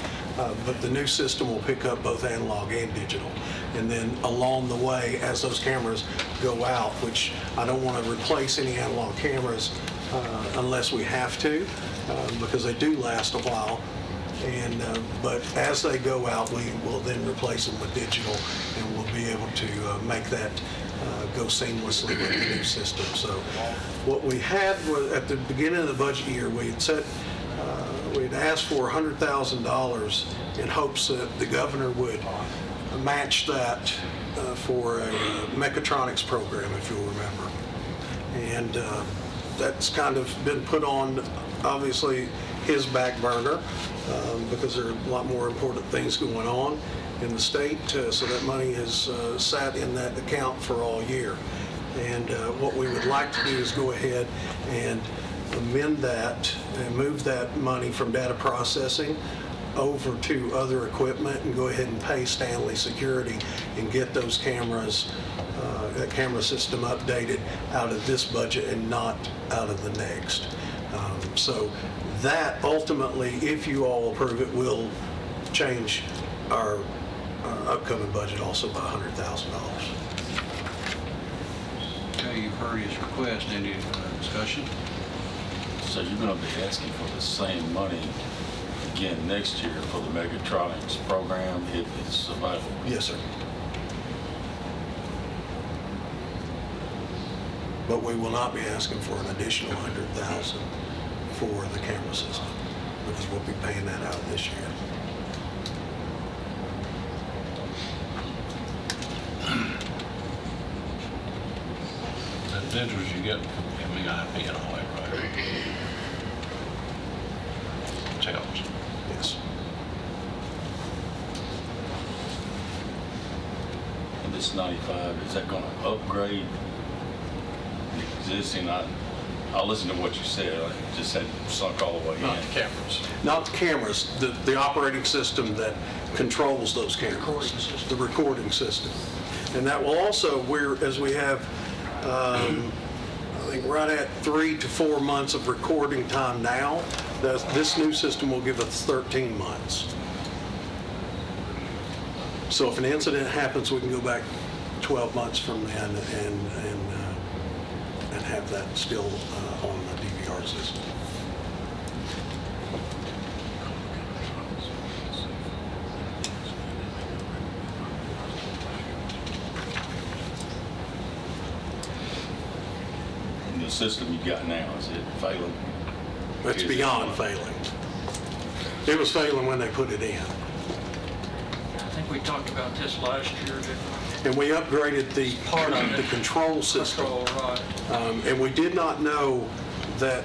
but the new system will pick up both analog and digital. And then along the way, as those cameras go out, which I don't want to replace any analog cameras unless we have to, because they do last a while. And but as they go out, we will then replace them with digital, and we'll be able to make that go seamlessly with the new system. So what we had was, at the beginning of the budget year, we had set we'd asked for $100,000 in hopes that the governor would match that for a mechatronics program, if you'll remember. And that's kind of been put on, obviously, his back burner because there are a lot more important things going on in the state. So that money has sat in that account for all year. And what we would like to do is go ahead and amend that and move that money from data processing over to other equipment and go ahead and pay Stanley Security and get those cameras, that camera system updated out of this budget and not out of the next. So that ultimately, if you all approve it, will change our upcoming budget also by $100,000. Okay, you've heard his request. Any discussion? So you're gonna be asking for the same money again next year for the mechatronics program if it's available? Yes, sir. But we will not be asking for an additional $100,000 for the camera system because we'll be paying that out this year. The vendors you get from MIP and all that, right? Tells. Yes. And this 95, is that gonna upgrade the existing? I'll listen to what you said, I just had sunk all the way in. Not the cameras. Not the cameras, the operating system that controls those cameras. The recording system. And that will also, as we have, I think right at 3 to 4 months of recording time now, this new system will give us 13 months. So if an incident happens, we can go back 12 months from then and have that still on the DVR system. And the system you got now, is it failing? It's beyond failing. It was failing when they put it in. I think we talked about this last year, didn't we? And we upgraded the control system. Control, right. And we did not know that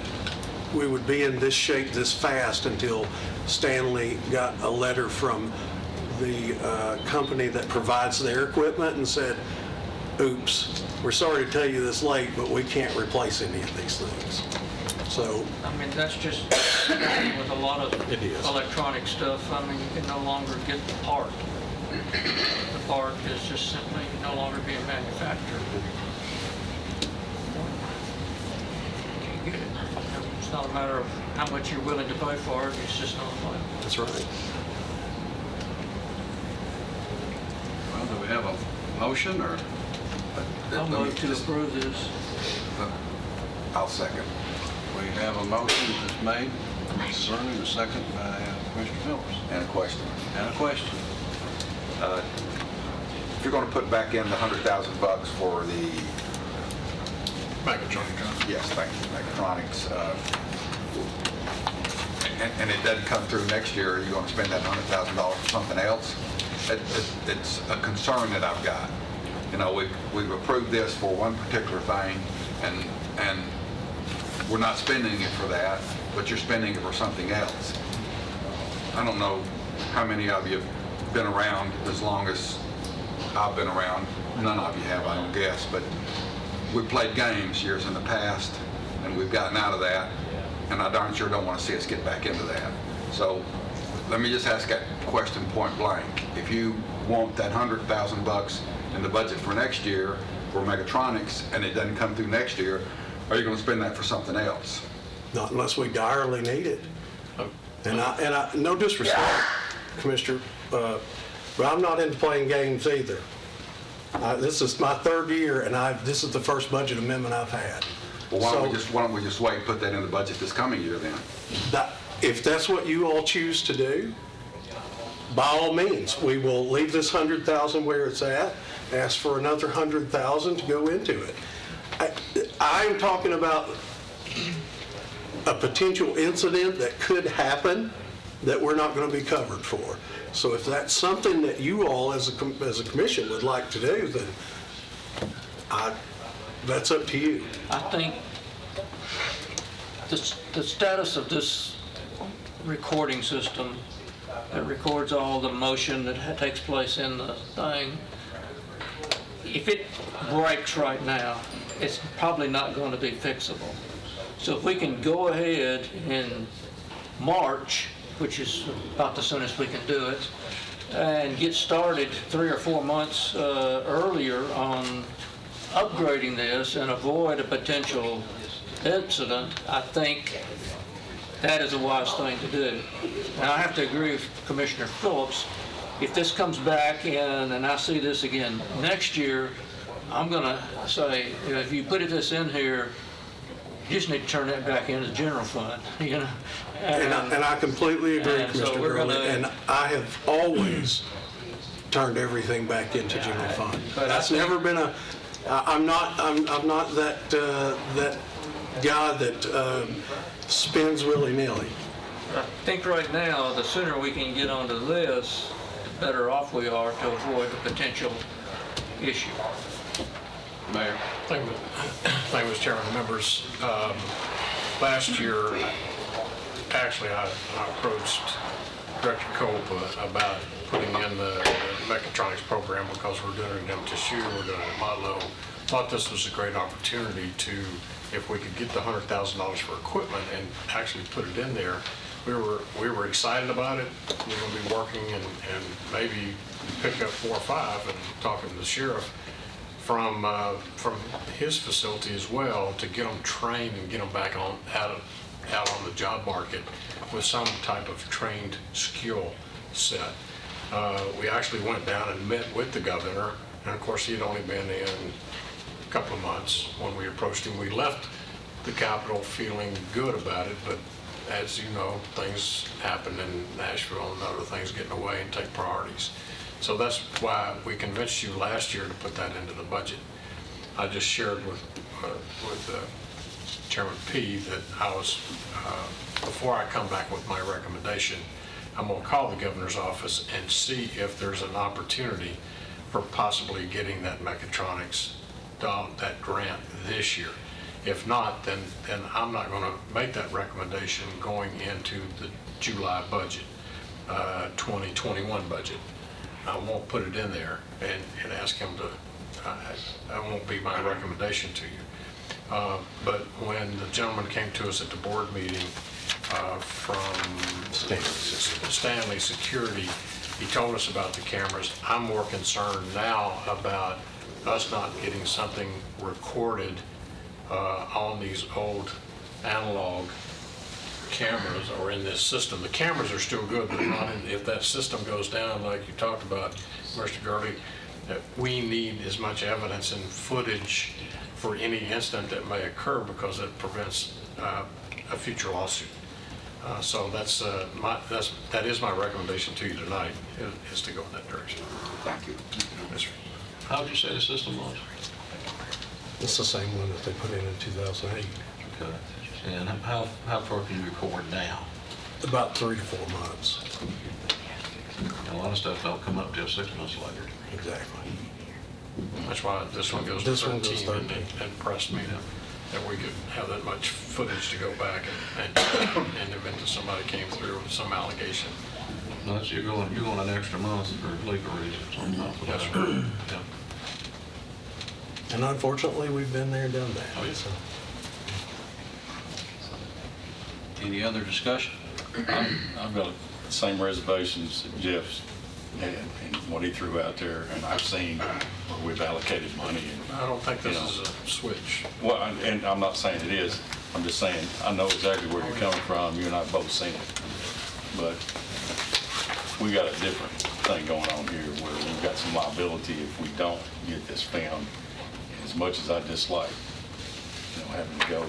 we would be in this shape this fast until Stanley got a letter from the company that provides their equipment and said, oops, we're sorry to tell you this late, but we can't replace any of these things. So, I mean, that's just with a lot of It is. electronic stuff. I mean, you can no longer get the part. The part is just simply no longer being manufactured. Can't get it. It's not a matter of how much you're willing to pay for it, it's just not available. that's right. Well, do we have a motion or? I'll move to approve this. I'll second. We have a motion that's made, Mr. Vernon, a second by Commissioner Phillips. And a question. And a question. If you're going to put back in the $100,000 for the, Mechatronics. yes, thank you, mechatronics, and it doesn't come through next year, are you going to spend that $100,000 for something else? It's a concern that I've got. You know, we've approved this for one particular thing, and we're not spending it for that, but you're spending it for something else. I don't know how many of you have been around as long as I've been around. None of you have, I don't guess, but we played games years in the past, and we've gotten out of that, and I darn sure don't want to see us get back into that. So let me just ask that question point blank. If you want that $100,000 in the budget for next year for mechatronics, and it doesn't come through next year, are you going to spend that for something else? Not unless we direly need it. And I, no disrespect, Commissioner, but I'm not into playing games either. This is my third year, and this is the first budget amendment I've had. Well, why don't we just wait and put that in the budget this coming year then? If that's what you all choose to do, by all means, we will leave this $100,000 where it's at, ask for another $100,000 to go into it. I'm talking about a potential incident that could happen that we're not going to be covered for. So if that's something that you all as a commission would like to do, then that's up to you. I think the status of this recording system that records all the motion that takes place in the thing, if it breaks right now, it's probably not going to be fixable. So if we can go ahead in March, which is about the soonest we can do it, and get started 3 or 4 months earlier on upgrading this and avoid a potential incident, I think that is a wise thing to do. And I have to agree with Commissioner Phillips. If this comes back in, and I see this again next year, I'm going to say, if you put this in here, you just need to turn that back into the general fund, you know? And I completely agree, and so Mr. we're Gurley, gonna- and I have always turned everything back into general fund. But I That's think- never been I'm not that, that guy that spins willy-nilly. I think right now, the sooner we can get onto this, the better off we are to avoid the potential issue. Mayor? Thank you, Mr. Chairman, members. Last year, actually, I approached Director Cope about putting in the mechatronics program because we're doing it in Tissue, we're doing it in Modelo. Thought this was a great opportunity to, if we could get the $100,000 for equipment and actually put it in there. We were excited about it. We're going to be working and maybe pick up 4 or 5 and talking to the sheriff from his facility as well to get them trained and get them back out on the job market with some type of trained skill set. We actually went down and met with the governor, and of course he had only been in a couple of months when we approached him. We left the Capitol feeling good about it, but as you know, things happen in Nashville and other things get in the way and take priorities. So that's why we convinced you last year to put that into the budget. I just shared with Chairman P that I was, before I come back with my recommendation, I'm going to call the governor's office and see if there's an opportunity for possibly getting that mechatronics, that grant this year. If not, then I'm not going to make that recommendation going into the July budget, 2021 budget. I won't put it in there and ask him to, that won't be my recommendation to you. But when the gentleman came to us at the board meeting from Stanley Security, he told us about the cameras. I'm more concerned now about us not getting something recorded on these old analog cameras or in this system. The cameras are still good, but not in, if that system goes down, like you talked about, Mr. Gurley, that we need as much evidence and footage for any incident that may occur because it prevents a future lawsuit. So that is my recommendation to you tonight, is to go in that direction. Thank you. Yes, sir. How would you say the system was? It's the same one that they put in 2008. Okay. And how far can you record now? About 3 to 4 months. A lot of stuff don't come up till 6 months later. Exactly. That's why this one goes to This one goes 13 and 13. impressed me that we could have that much footage to go back and in the event that somebody came through with some allegation. No, that's, you're going an extra month for legal reasons on top of that. Yes, sir. Yeah. And unfortunately, we've been there, done that. Oh, yeah. So, Any other discussion? I've got the same reservations that Jeff's had and what he threw out there, and I've seen where we've allocated money. And, I don't think this you know, is a switch. well, and I'm not saying it is. I'm just saying I know exactly where you're coming from. You and I both seen it, but we got a different thing going on here where we've got some liability if we don't get this found. As much as I dislike, having to go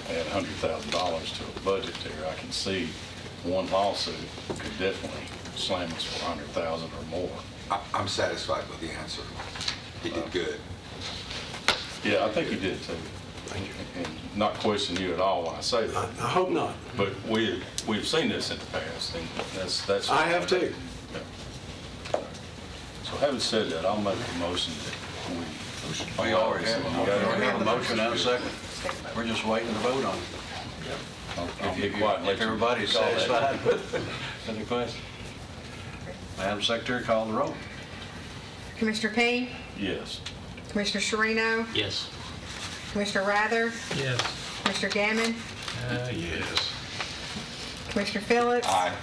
add $100,000 to a budget there, I can see one lawsuit could definitely slam us for $100,000 or more. I'm satisfied with the answer. He did good. Yeah, I think he did too. Thank you. And not question you at all when I say that, I hope not. but we've seen this in the past, and that's. I have too. Yeah. So having said that, I'll make a motion that we. We already have, You got it? we have a motion and a second. We're just waiting to vote on it. I'll be quiet and let If you everybody's call that. satisfied with the question. Madam Secretary, call the roll. Commissioner Payne, Yes. Commissioner Sharino, Yes. Commissioner Rather, Yes. Commissioner Gammon, Yes. Commissioner Phillips. Aye.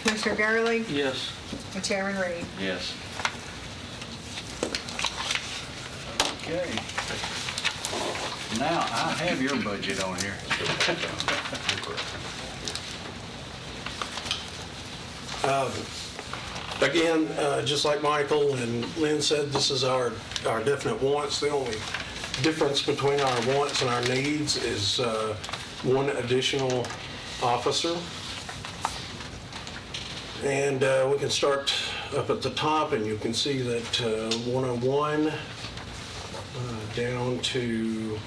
Commissioner Gurley, Yes. and Chairman Reed. Yes. Okay. Now, I have your budget on here. Again, just like Michael and Lynn said, this is our definite wants. The only difference between our wants and our needs is one additional officer. And we can start up at the top, and you can see that 101 down to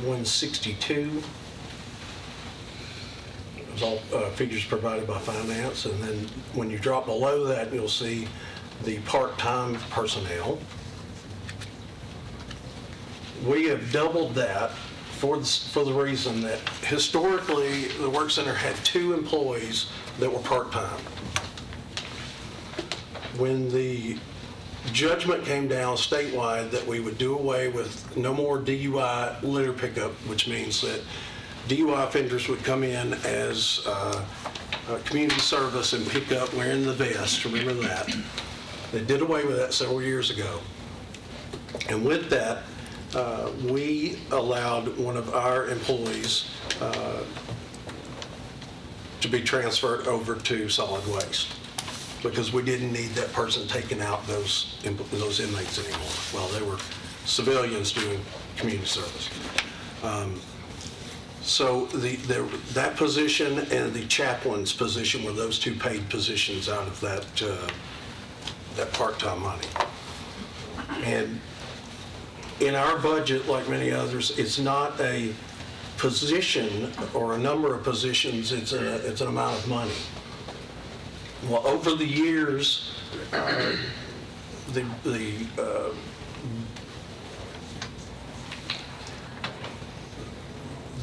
162. It's all figures provided by finance. And then when you drop below that, you'll see the part-time personnel. We have doubled that for the reason that historically, the work center had 2 employees that were part-time. When the judgment came down statewide that we would do away with no more DUI litter pickup, which means that DUI offenders would come in as community service and pick up wearing the vest, remember that. They did away with that several years ago. And with that, we allowed one of our employees to be transferred over to solid waste because we didn't need that person taking out those inmates anymore while they were civilians doing community service. So that position and the chaplain's position were those 2 paid positions out of that part-time money. And in our budget, like many others, it's not a position or a number of positions, it's an amount of money. Well, over the years,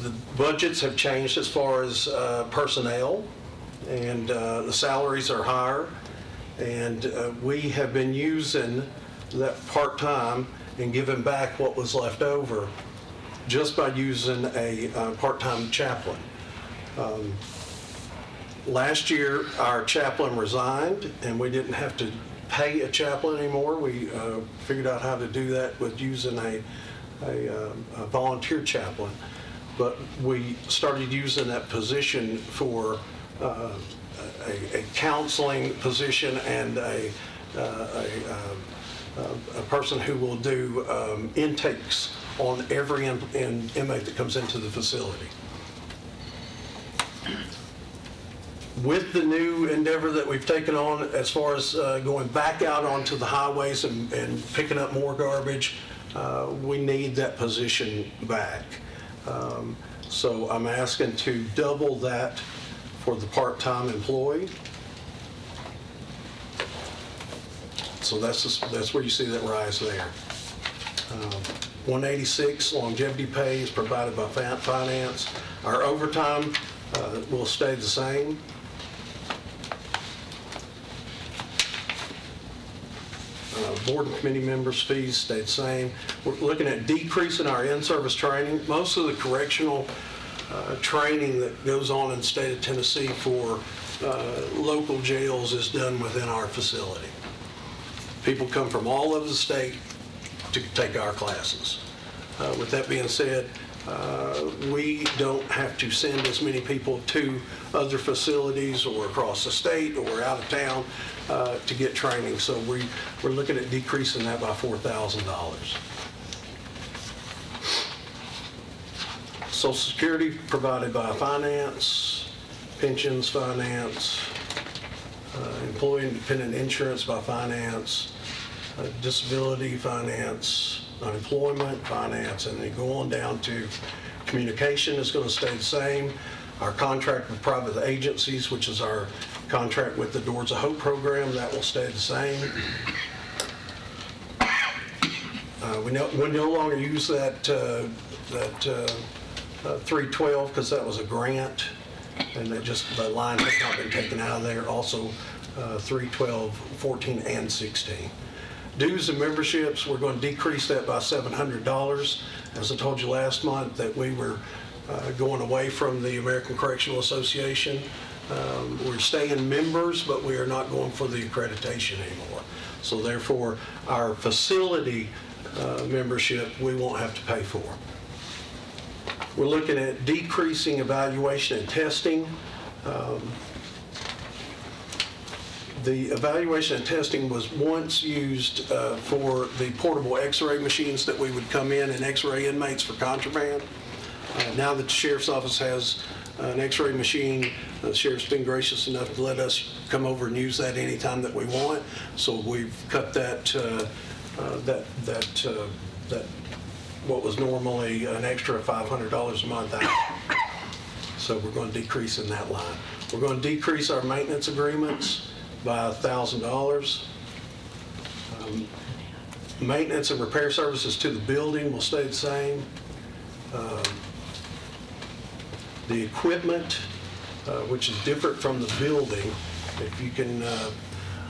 the budgets have changed as far as personnel, and the salaries are higher, and we have been using that part-time and giving back what was left over just by using a part-time chaplain. Last year, our chaplain resigned, and we didn't have to pay a chaplain anymore. We figured out how to do that with using a volunteer chaplain. But we started using that position for a counseling position and a person who will do intakes on every inmate that comes into the facility. With the new endeavor that we've taken on as far as going back out onto the highways and picking up more garbage, we need that position back. So I'm asking to double that for the part-time employee. So that's where you see that rise there. 186 longevity pay is provided by finance. Our overtime will stay the same. Board and committee members' fees stayed the same. We're looking at decreasing our in-service training. Most of the correctional training that goes on in the state of Tennessee for local jails is done within our facility. People come from all over the state to take our classes. With that being said, we don't have to send as many people to other facilities or across the state or out of town to get training. So we're looking at decreasing that by $4,000. Social Security provided by finance, pensions finance, employee independent insurance by finance, disability finance, unemployment finance, and then go on down to communication is going to stay the same. Our contract with private agencies, which is our contract with the Doors of Hope program, that will stay the same. We no longer use that 312 because that was a grant, and the line has not been taken out of there. Also, 312, 14, and 16. Dues and memberships, we're going to decrease that by $700. As I told you last month, that we were going away from the American Correctional Association. We're staying members, but we are not going for the accreditation anymore. So therefore, our facility membership, we won't have to pay for. We're looking at decreasing evaluation and testing. The evaluation and testing was once used for the portable x-ray machines that we would come in and x-ray inmates for contraband. Now that the Sheriff's Office has an x-ray machine, the Sheriff's been gracious enough to let us come over and use that anytime that we want. So we've cut that what was normally an extra $500 a month out. So we're going to decrease in that line. We're going to decrease our maintenance agreements by $1,000. Maintenance and repair services to the building will stay the same. The equipment, which is different from the building, if you can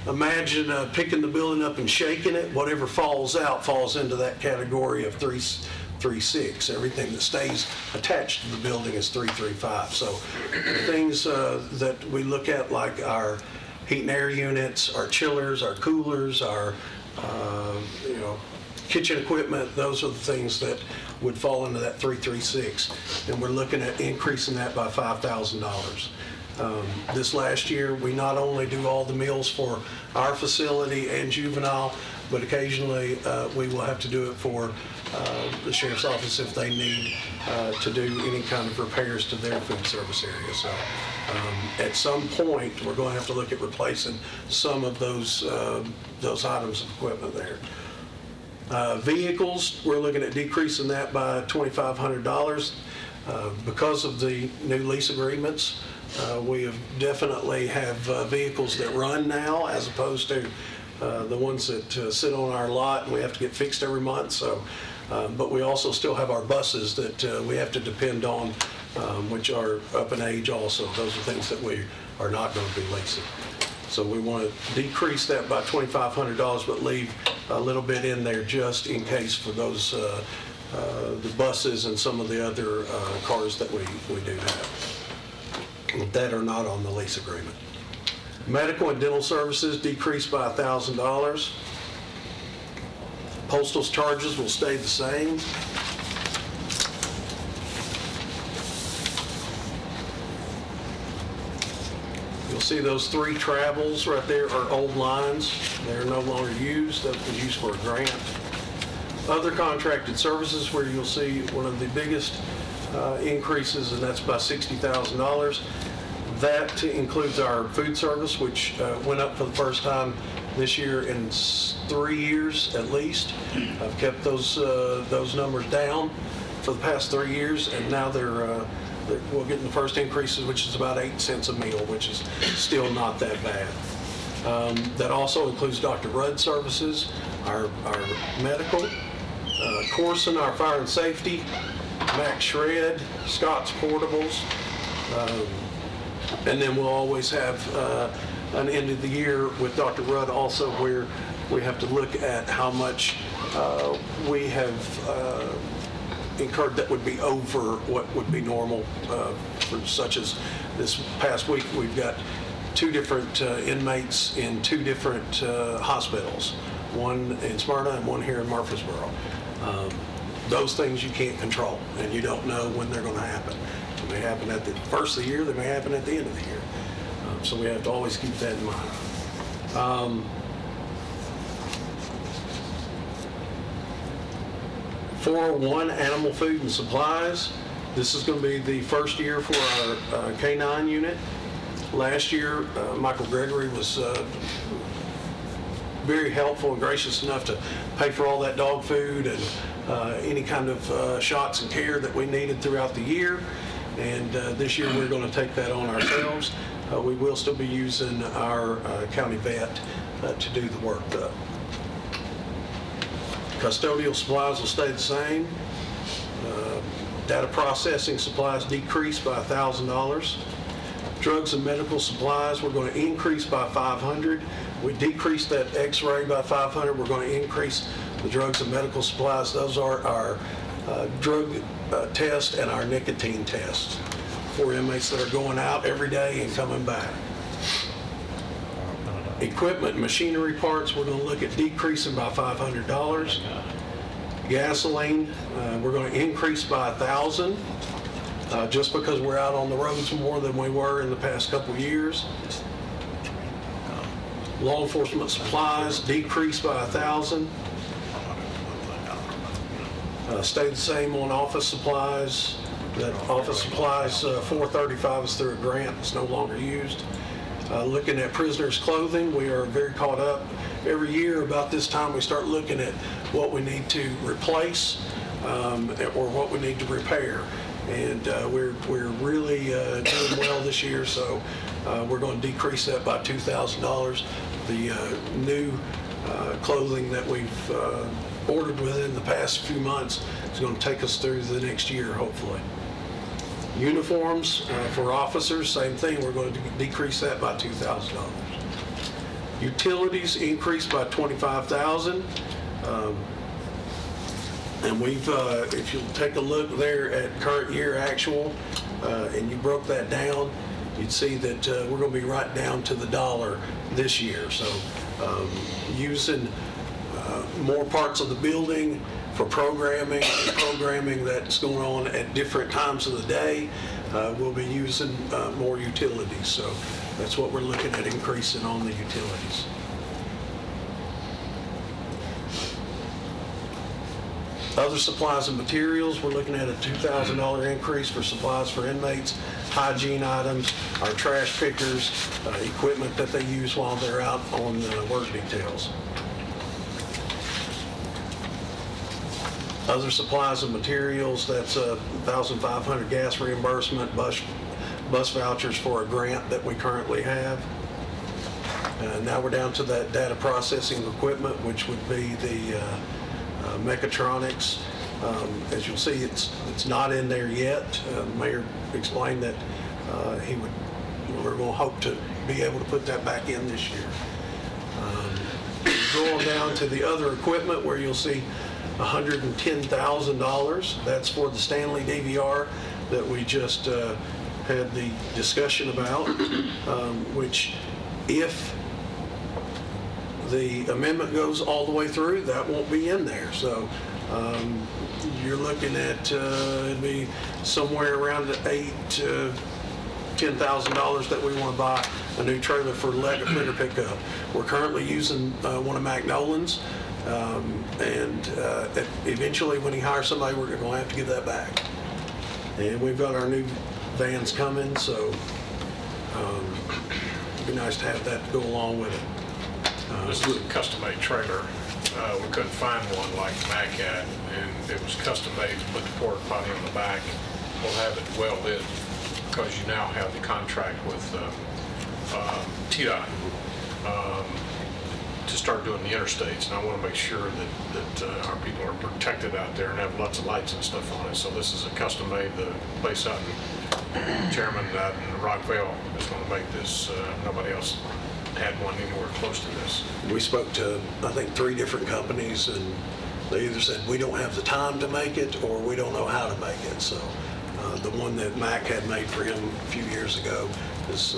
imagine picking the building up and shaking it, whatever falls out falls into that category of 336. Everything that stays attached to the building is 335. So the things that we look at, like our heat and air units, our chillers, our coolers, our kitchen equipment, those are the things that would fall into that 336. And we're looking at increasing that by $5,000. This last year, we not only do all the meals for our facility and juvenile, but occasionally we will have to do it for the Sheriff's Office if they need to do any kind of repairs to their food service area. So at some point, we're going to have to look at replacing some of those items of equipment there. Vehicles, we're looking at decreasing that by $2,500 because of the new lease agreements. We have definitely have vehicles that run now as opposed to the ones that sit on our lot and we have to get fixed every month. So, but we also still have our buses that we have to depend on, which are up in age also. Those are things that we are not going to be leasing. So we want to decrease that by $2,500, but leave a little bit in there just in case for those the buses and some of the other cars that we do have that are not on the lease agreement. Medical and dental services decreased by $1,000. Postal charges will stay the same. You'll see those 3 travels right there are old lines. They're no longer used. That was used for a grant. Other contracted services where you'll see one of the biggest increases, and that's by $60,000. That includes our food service, which went up for the first time this year in 3 years at least. I've kept those numbers down for the past 3 years, and now we're getting the first increases, which is about 8 cents a meal, which is still not that bad. That also includes Dr. Rudd services, our medical, Corson, our fire and safety, Max Shred, Scott's Portables, and then we'll always have an end of the year with Dr. Rudd also where we have to look at how much we have incurred that would be over what would be normal, such as this past week we've got 2 different inmates in 2 different hospitals, one in Smyrna and one here in Murfreesboro. Those things you can't control, and you don't know when they're going to happen. They may happen at the first of the year, they may happen at the end of the year. So we have to always keep that in mind. 401 animal food and supplies. This is going to be the first year for our K-9 unit. Last year, Michael Gregory was very helpful and gracious enough to pay for all that dog food and any kind of shots and care that we needed throughout the year. And this year, we're going to take that on ourselves. We will still be using our county vet to do the work, though. Custodial supplies will stay the same. Data processing supplies decreased by $1,000. Drugs and medical supplies, we're going to increase by $500. We decreased that X-ray by $500. We're going to increase the drugs and medical supplies. Those are our drug test and our nicotine test for inmates that are going out every day and coming back. Equipment and machinery parts, we're going to look at decreasing by $500. Gasoline, we're going to increase by $1,000, just because we're out on the roads more than we were in the past couple of years. Law enforcement supplies decreased by $1,000. Stayed the same on office supplies. That office supplies 435 is through a grant. It's no longer used. Looking at prisoners' clothing, we are very caught up. Every year about this time, we start looking at what we need to replace or what we need to repair. And we're really doing well this year, so we're going to decrease that by $2,000. The new clothing that we've ordered within the past few months is going to take us through the next year, hopefully. Uniforms for officers, same thing. We're going to decrease that by $2,000. Utilities increased by $25,000. And we've, if you'll take a look there at current year actual, and you broke that down, you'd see that we're going to be right down to the dollar this year. So using more parts of the building for programming that's going on at different times of the day, we'll be using more utilities. So that's what we're looking at increasing on the utilities. Other supplies and materials, we're looking at a $2,000 increase for supplies for inmates, hygiene items, our trash pickers, equipment that they use while they're out on work details. Other supplies and materials, that's $1,500 gas reimbursement, bus vouchers for a grant that we currently have. Now we're down to that data processing equipment, which would be the mechatronics. As you'll see, it's not in there yet. The mayor explained that we're going to hope to be able to put that back in this year. Going down to the other equipment where you'll see $110,000. That's for the Stanley DVR that we just had the discussion about, which if the amendment goes all the way through, that won't be in there. So you're looking at it'd be somewhere around $8,000 to $10,000 that we want to buy a new trailer for litter pickup. We're currently using one of Mac Nolan's, and eventually when he hires somebody, we're going to have to give that back. And we've got our new vans coming, so it'd be nice to have that to go along with it. This is a custom-made trailer. We couldn't find one like Mac had, and it was custom-made to put the porta potty on the back. We'll have it well lit because you now have the contract with TDOT to start doing the interstates. And I want to make sure that our people are protected out there and have lots of lights and stuff on it. So this is a custom-made. The place out in Chairman out in Rockville is going to make this. Nobody else had one anywhere close to this. We spoke to, I think, 3 different companies, and they either said, we don't have the time to make it, or we don't know how to make it. So the one that Mac had made for him a few years ago is,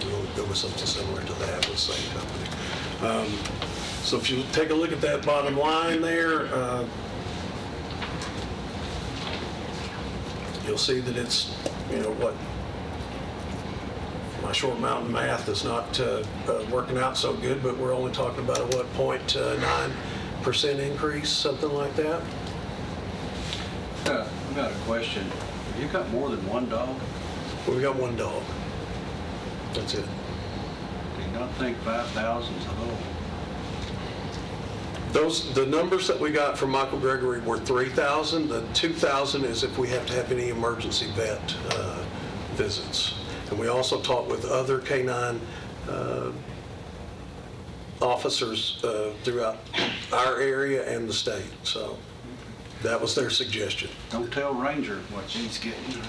we'll go with something similar to that with the same company. So if you take a look at that bottom line there, you'll see that it's, what, my short mountain math is not working out so good, but we're only talking about a, 0.9% increase, something like that. I've got a question. Have you got more than one dog? We've got one dog. That's it. Do you not think 5,000 is a little The numbers that we got from Michael Gregory were 3,000. The 2,000 is if we have to have any emergency vet visits. And we also talked with other K-9 officers throughout our area and the state. So that was their suggestion. Don't tell Ranger what she's getting.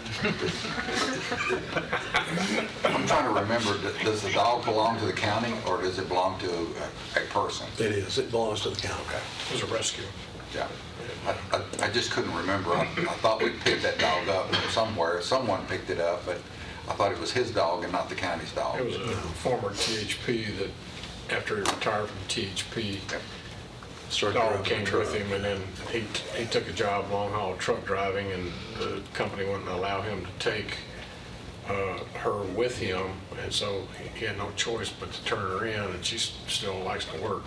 I'm trying to remember, does the dog belong to the county or does it belong to a person? It is. It belongs to the county. It was a rescue. Yeah. I just couldn't remember. I thought we picked that dog up somewhere. Someone picked it up, but I thought it was his dog and not the county's dog. It was a former THP that, after he retired from THP, dog came with him, and then he took a job long haul truck driving, and the company wouldn't allow him to take her with him, and so he had no choice but to turn her in, and she still likes to work.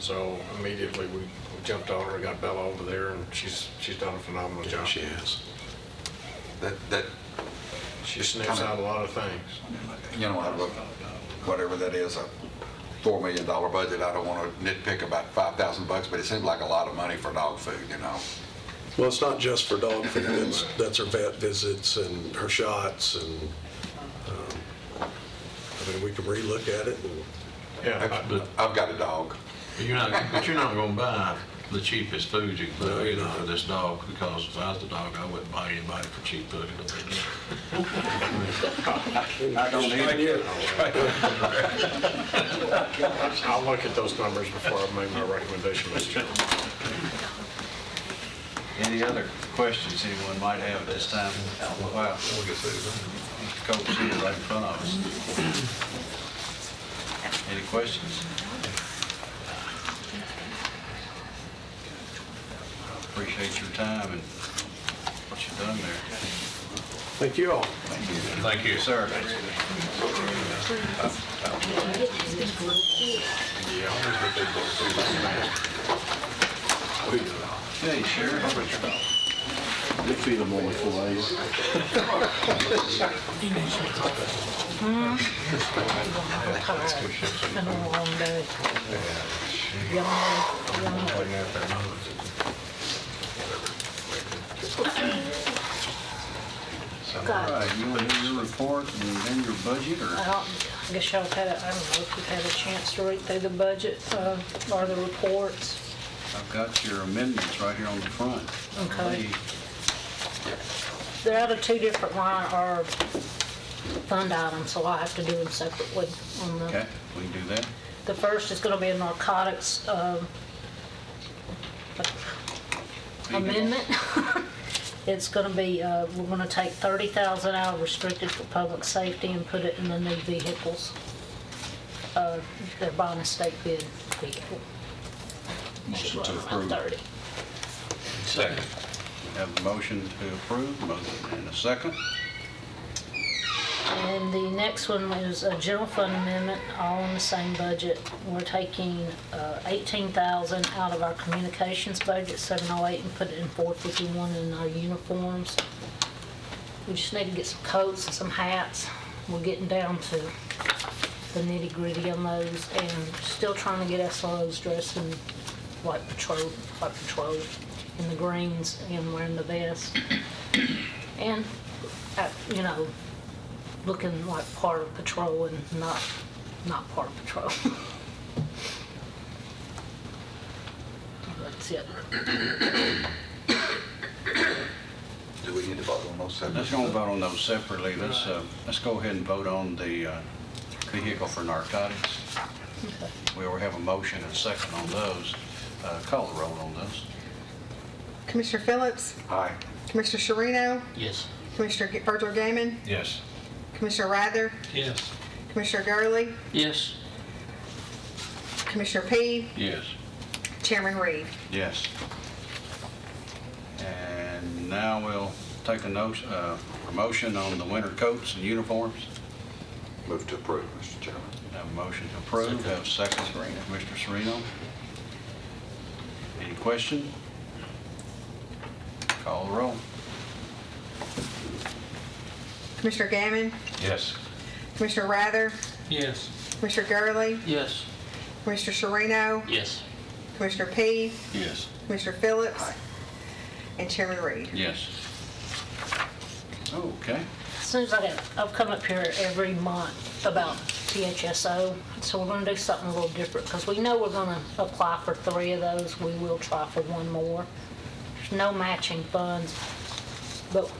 So immediately we jumped on her, got Bella over there, and she's done a phenomenal job. She has. She sniffs out a lot of things. You know, whatever that is, a $4 million budget, I don't want to nitpick about $5,000, but it seems like a lot of money for dog food, you know. Well, it's not just for dog food. That's her vet visits and her shots, and I mean, we can relook at it. And Yeah, I've got a dog. But you're not gonna buy the cheapest food you can put in for this dog, because if I was the dog, I wouldn't buy anybody for cheap food. I don't either. I'll look at those numbers before I make my recommendation, Mr. Chairman. Any other questions anyone might have at this time? Wow. Mr. Coates is right in front of us. Any questions? Appreciate your time and what you've done there. thank you all. Thank you. Sir. Hey, Sheriff. They feed them only 4 days. Been a long day. All right, you want to do your report and then your budget, or? I guess y'all had, I don't know if you've had a chance to read through the budget or the reports. I've got your amendments right here on the front. Okay. They're out of two different line or fund items, so I have to do them separately. On the, Okay, we can do that. The first is going to be a narcotics amendment. It's going to be, we're going to take $30,000 out of restricted for public safety and put it in the new vehicles. They're buying a state bid vehicle. Motion to Around approve. 30. Second. We have a motion to approve, motion and a second. And the next one is a general fund amendment, all in the same budget. We're taking $18,000 out of our communications budget, 708, and put it in 451 in our uniforms. We just need to get some coats and some hats. We're getting down to the nitty-gritty on those, and still trying to get SROs dressed in white patrol in the greens and wearing the vest. And, you know, looking like part of patrol and not part of patrol. That's it. Do we need to vote on those separately? Let's go vote on those separately. Let's go ahead and vote on the vehicle for narcotics. Okay. We will have a motion and a second on those. Call the roll on those. Commissioner Phillips, Aye. Commissioner Sharino, Yes. Commissioner Virgil Gammon, Yes. Commissioner Rather, Yes. Commissioner Gurley, Yes. Commissioner Peay, Yes. Chairman Reed. Yes. And now we'll take a motion on the winter coats and uniforms. Move to approve, Mr. Chairman. Have a motion to approve, have a second. Mr. Sereno. Any question? Call the roll. Commissioner Gammon, Yes. Commissioner Rather, Yes. Commissioner Gurley, Yes. Commissioner Sharino, Yes. Commissioner Pease, Yes. Commissioner Phillips, and Chairman Reed. Yes. Okay. As soon as I'll come up here every month about THSO, so we're gonna do something a little different, because we know we're gonna apply for 3 of those. We will try for 1 more. There's no matching funds. But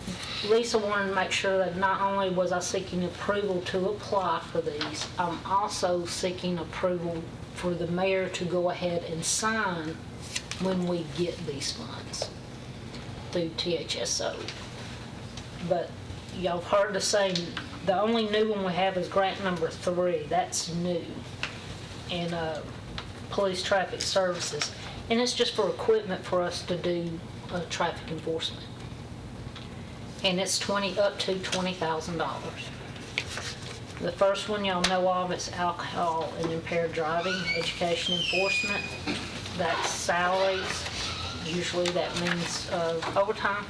Lisa wanted to make sure that not only was I seeking approval to apply for these, I'm also seeking approval for the mayor to go ahead and sign when we get these funds through THSO. But y'all have heard the saying, the only new one we have is grant number 3. That's new. And police traffic services. And it's just for equipment for us to do traffic enforcement. And it's up to $20,000. The first one y'all know of is alcohol and impaired driving, education enforcement. That's salaries. Usually that means overtime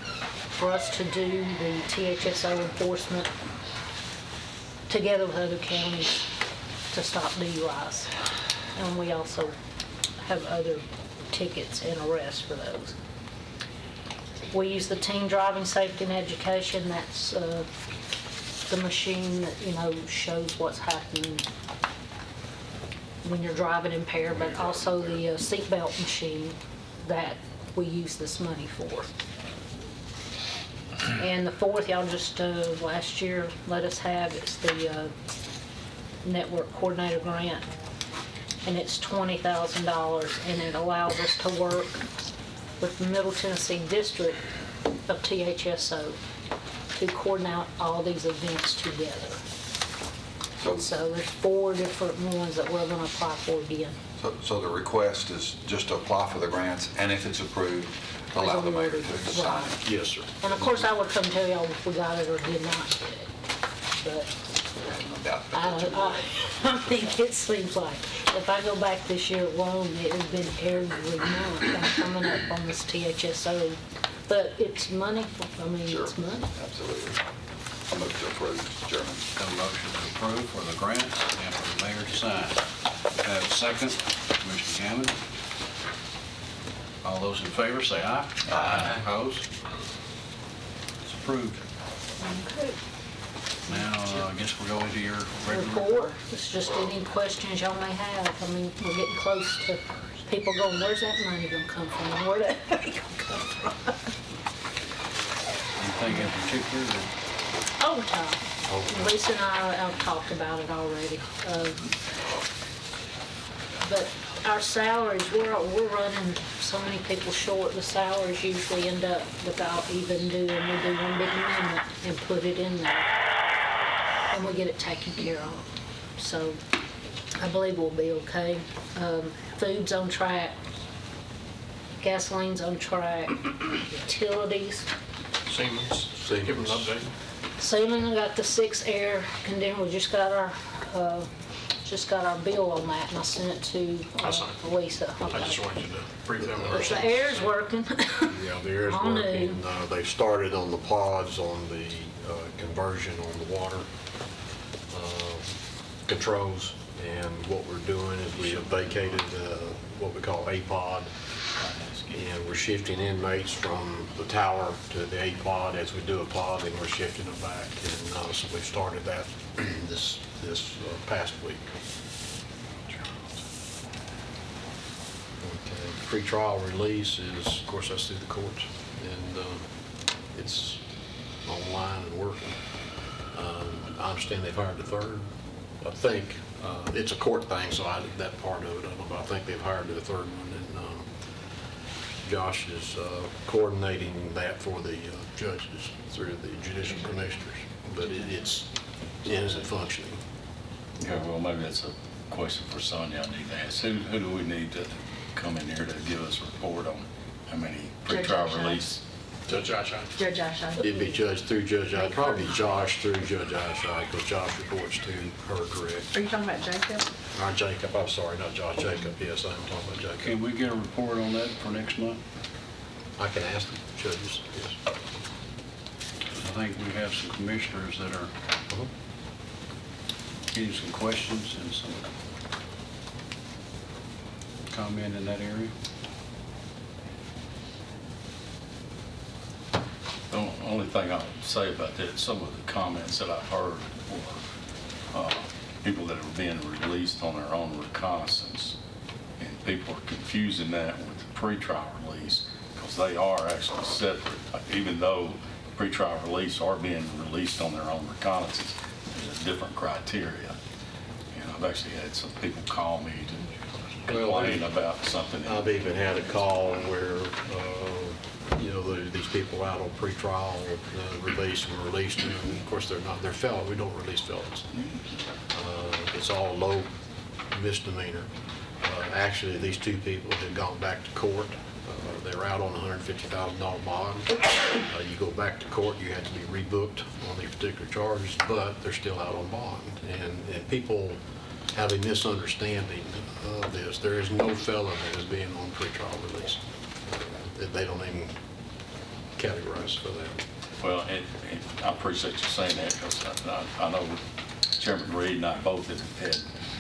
for us to do the THSO enforcement together with other counties to stop DUIs. And we also have other tickets and arrests for those. We use the Teen Driving Safety and Education. That's the machine that, shows what's happening when you're driving impaired, but also the seatbelt machine that we use this money for. And the 4th, y'all just last year let us have, it's the Network Coordinator Grant, and it's $20,000, and it allows us to work with the Middle Tennessee District of THSO to coordinate all these events together. So there's 4 different ones that we're going to apply for again. So the request is just to apply for the grants, and if it's approved, allow the mayor to sign it. Right. Yes, sir. And of course, I would come tell y'all if we got it or did not get it. But No doubt that you will. I think it seems like, if I go back this year alone, it has been every month I'm coming up on this THSO. But it's money, it's money. Absolutely. I move to approve, Mr. Chairman. Have a motion to approve for the grants and for the mayor to sign. Have a second, Commissioner Gammon. All those in favor say aye. Aye. Opposed? It's approved. Okay. Now, I guess we'll go into your regular Report, it's just any questions y'all may have. We're getting close to people going, where's that money gonna come from? And where's that money gonna come from? Anything in particular that Overtime. Lisa and I have talked about it already. But our salaries, we're running so many people short. The salaries usually end up without even doing, we do one big amendment and put it in there. And we get it taken care of. So I believe we'll be okay. Food's on track. Gasoline's on track. Utilities. Siemens, give them an update. Seaman got the 6 air condemned. We just got our bill on that, and I sent it to I saw it. Lisa. I just wanted you to brief them. But the air's working. Yeah, the air's All new. working. They've started on the pods on the conversion on the water controls. And what we're doing is we have vacated what we call a pod. And we're shifting inmates from the tower to the A pod as we do a pod, and we're shifting them back. And so we've started that this past week. Okay. Pre-trial release is, of course, that's through the courts, and it's online and working. I understand they've hired the 3rd. I think it's a court thing, so that part of it, I don't know, but I think they've hired the 3rd one. Josh is coordinating that for the judges through the judicial commissioners, but it isn't functioning. Okay, well, maybe that's a question for Sonia I need to ask. Who do we need to come in here to give us a report on how many pretrial release? Judge Ashai. Judge Ashai. It'd be through Judge Ishai, probably Josh through Judge Ishai, because Josh reports to her, correct? Are you talking about Jacob? Or Jacob, I'm sorry, not Josh, Jacob, yes, I'm talking about Jacob. Can we get a report on that for next month? I can ask the judges, yes. I think we have some commissioners that are getting some questions and some comment in that area? The only thing I'll say about that, some of the comments that I've heard were people that are being released on their own reconnaissance, and people are confusing that with the pretrial release, because they are actually separate. Like, even though pretrial release are being released on their own reconnaissance, there's a different criteria. And I've actually had some people call me to complain about something. I've even had a call where, these people out on pretrial release were released, and of course they're felons. We don't release felons. It's all low misdemeanor. Actually, these two people had gone back to court. They were out on a $150,000 bond. You go back to court, you have to be rebooked on these particular charges, but they're still out on bond. And people have a misunderstanding of this. There is no felon that is being on pretrial release. They don't even categorize for that. Well, and I appreciate you saying that, because I know Chairman Reed and I both have had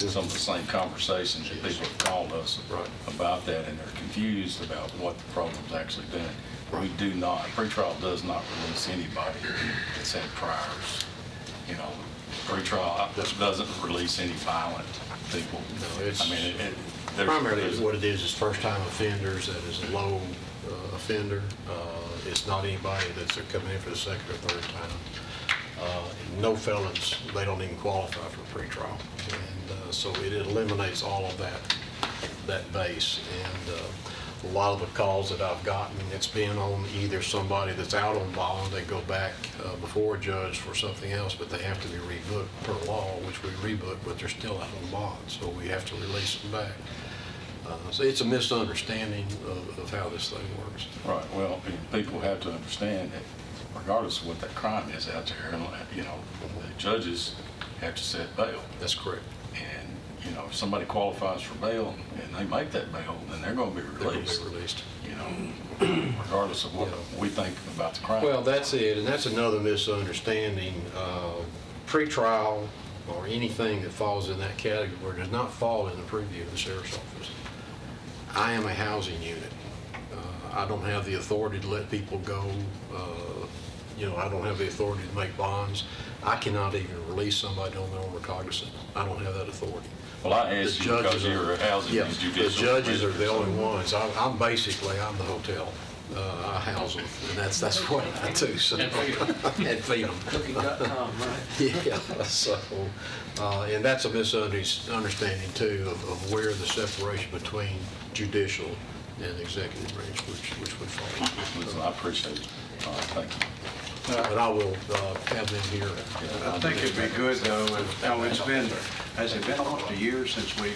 some of the same conversations that people have called us about that, and they're confused about what the program's actually been. We do not, pretrial does not release anybody that's had priors. Pretrial doesn't release any violent people. No, it's, I mean, primarily what it is first-time offenders. That is a low offender. It's not anybody that's coming in for the second or third time. No felons, they don't even qualify for pretrial. And so it eliminates all of that base. And a lot of the calls that I've gotten, it's been on either somebody that's out on bond, they go back before a judge for something else, but they have to be rebooked per law, which we rebook, but they're still out on bond, so we have to release them back. So it's a misunderstanding of how this thing works. Right. Well, people have to understand that regardless of what that crime is out there, the judges have to set bail. That's correct. And, if somebody qualifies for bail and they make that bail, then they're going to be released. They're going to be released. Regardless of what we think about the crime. Well, that's it, and that's another misunderstanding. Pretrial or anything that falls in that category does not fall in the purview of the sheriff's office. I am a housing unit. I don't have the authority to let people go. I don't have the authority to make bonds. I cannot even release somebody on their own recognizance. I don't have that authority. Well, I asked you because you're a housing judicial. The judges are the only ones. I'm the hotel. I house them, and that's what I do. So, and feed them. Cooking.com, right? Yeah. So, and that's a misunderstanding too of where the separation between judicial and executive branch, which would fall. Listen, I appreciate it. Thank you. But I will have them here. I think it'd be good, though, has it been almost a year since we're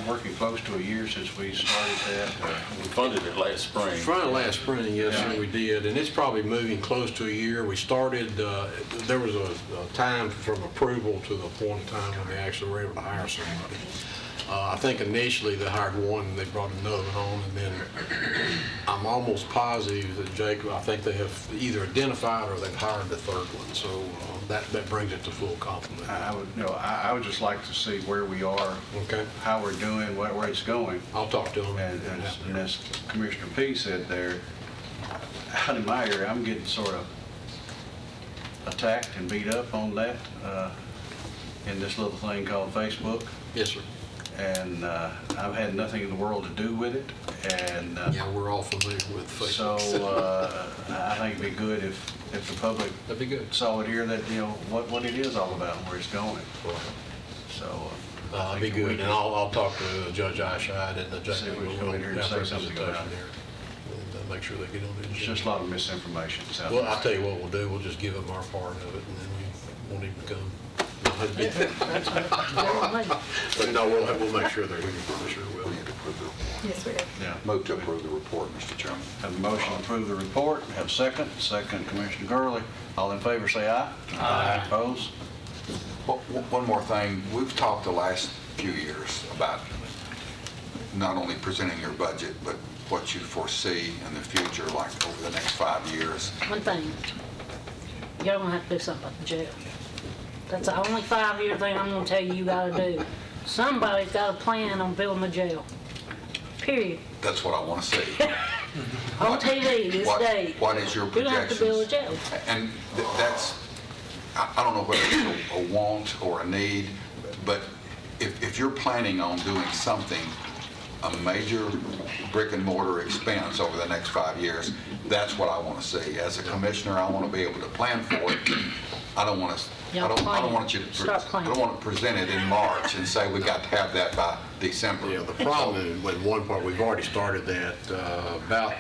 working close to a year since we started that? We funded it last spring. Last spring, yes, sir, we did, and it's probably moving close to a year. We started, there was a time from approval to the point in time when they actually were able to hire somebody. I think initially they hired one and they brought another one on, and then I'm almost positive that Jacob, I think they have either identified or they've hired the third one, so that brings it to full complement. I would just like to see where we are, Okay. how we're doing, where it's going. I'll talk to them. And as Commissioner P said there, out in my area, I'm getting sort of attacked and beat up on that in this little thing called Facebook. Yes, sir. And I've had nothing in the world to do with it. And Yeah, we're all familiar with Facebook. so I think it'd be good if the public That'd be good. saw it here, that what it is all about and where it's going. So It'd be good, and I'll talk to Judge Eyeshide and Judge. See if we can go in here and say something about it. And make sure they get on the It's agenda. just a lot of misinformation. Well, I'll tell you what we'll do, we'll just give them our part of it, and then we won't even come. But no, we'll make sure they're here, for sure will. Yes, we do. Yeah. Move to approve the report, Mr. Chairman. Have a motion to approve the report. Have a second. Second, Commissioner Gurley. All in favor, say aye. Aye. Opposed? One more thing. We've talked the last few years about not only presenting your budget, but what you foresee in the future, like over the next 5 years. One thing, you're gonna have to do something about the jail. That's the only 5-year thing I'm gonna tell you gotta do. Somebody's got a plan on building a jail. Period. That's what I want to see. On TV this What- day. What is your We're gonna have to build a jail. projections? And that's, I don't know whether it's a want or a need, but if you're planning on doing something, a major brick and mortar expense over the next 5 years, that's what I want to see. As a commissioner, I want to be able to plan for it. I don't want to, I don't want you to, Start I planning. don't want to present it in March and say we got to have that by December. Yeah, the problem with one part, we've already started that. About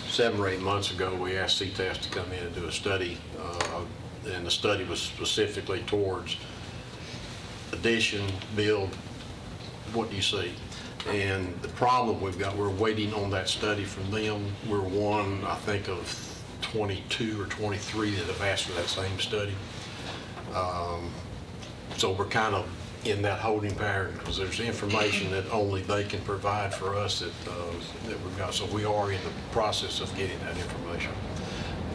7 or 8 months ago, we asked CTAS to come in and do a study, and the study was specifically towards addition, build, what do you see? And the problem we've got, we're waiting on that study from them. We're one, I think, of 22 or 23 that have asked for that same study. So we're kind of in that holding pattern because there's information that only they can provide for us that we've got. So we are in the process of getting that information.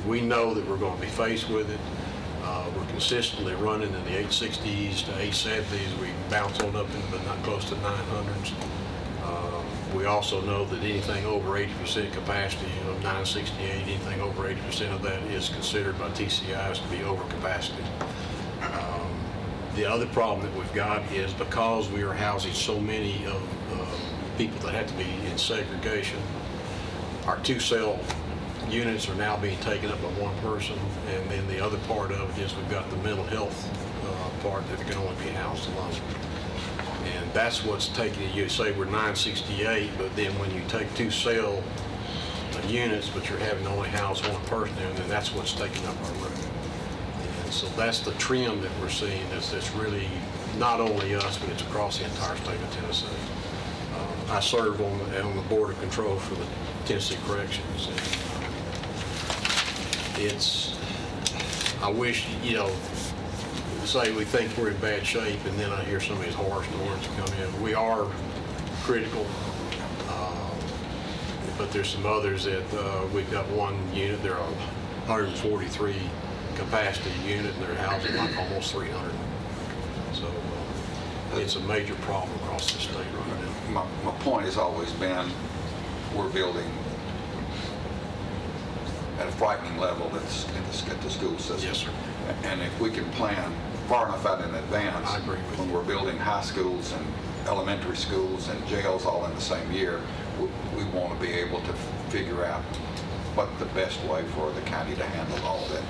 We know that we're going to be faced with it. We're consistently running in the 860s to 870s. We bounce on up into the not close to 900s. We also know that anything over 80% capacity of 968, anything over 80% of that is considered by TCIs to be over capacity. The other problem that we've got is because we are housing so many of people that have to be in segregation, our 2-cell units are now being taken up by one person, and then the other part of it is we've got the mental health part that can only be housed alone. And that's what's taking it. You say we're 968, but then when you take 2-cell units, but you're having to only house one person there, then that's what's taking up our room. And so that's the trend that we're seeing. That's really not only us, but it's across the entire state of Tennessee. I serve on the Board of Control for the Tennessee Corrections. And I wish, say we think we're in bad shape, and then I hear some of these horror stories come in. We are critical, but there's some others that we've got one unit. They're a 143 capacity unit, and they're housing like almost 300. So it's a major problem across the state right now. My point has always been, we're building at a frightening level at the school system. Yes, sir. And if we can plan far enough out in advance, I agree with when you. we're building high schools and elementary schools and jails all in the same year, we want to be able to figure out what the best way for the county to handle all that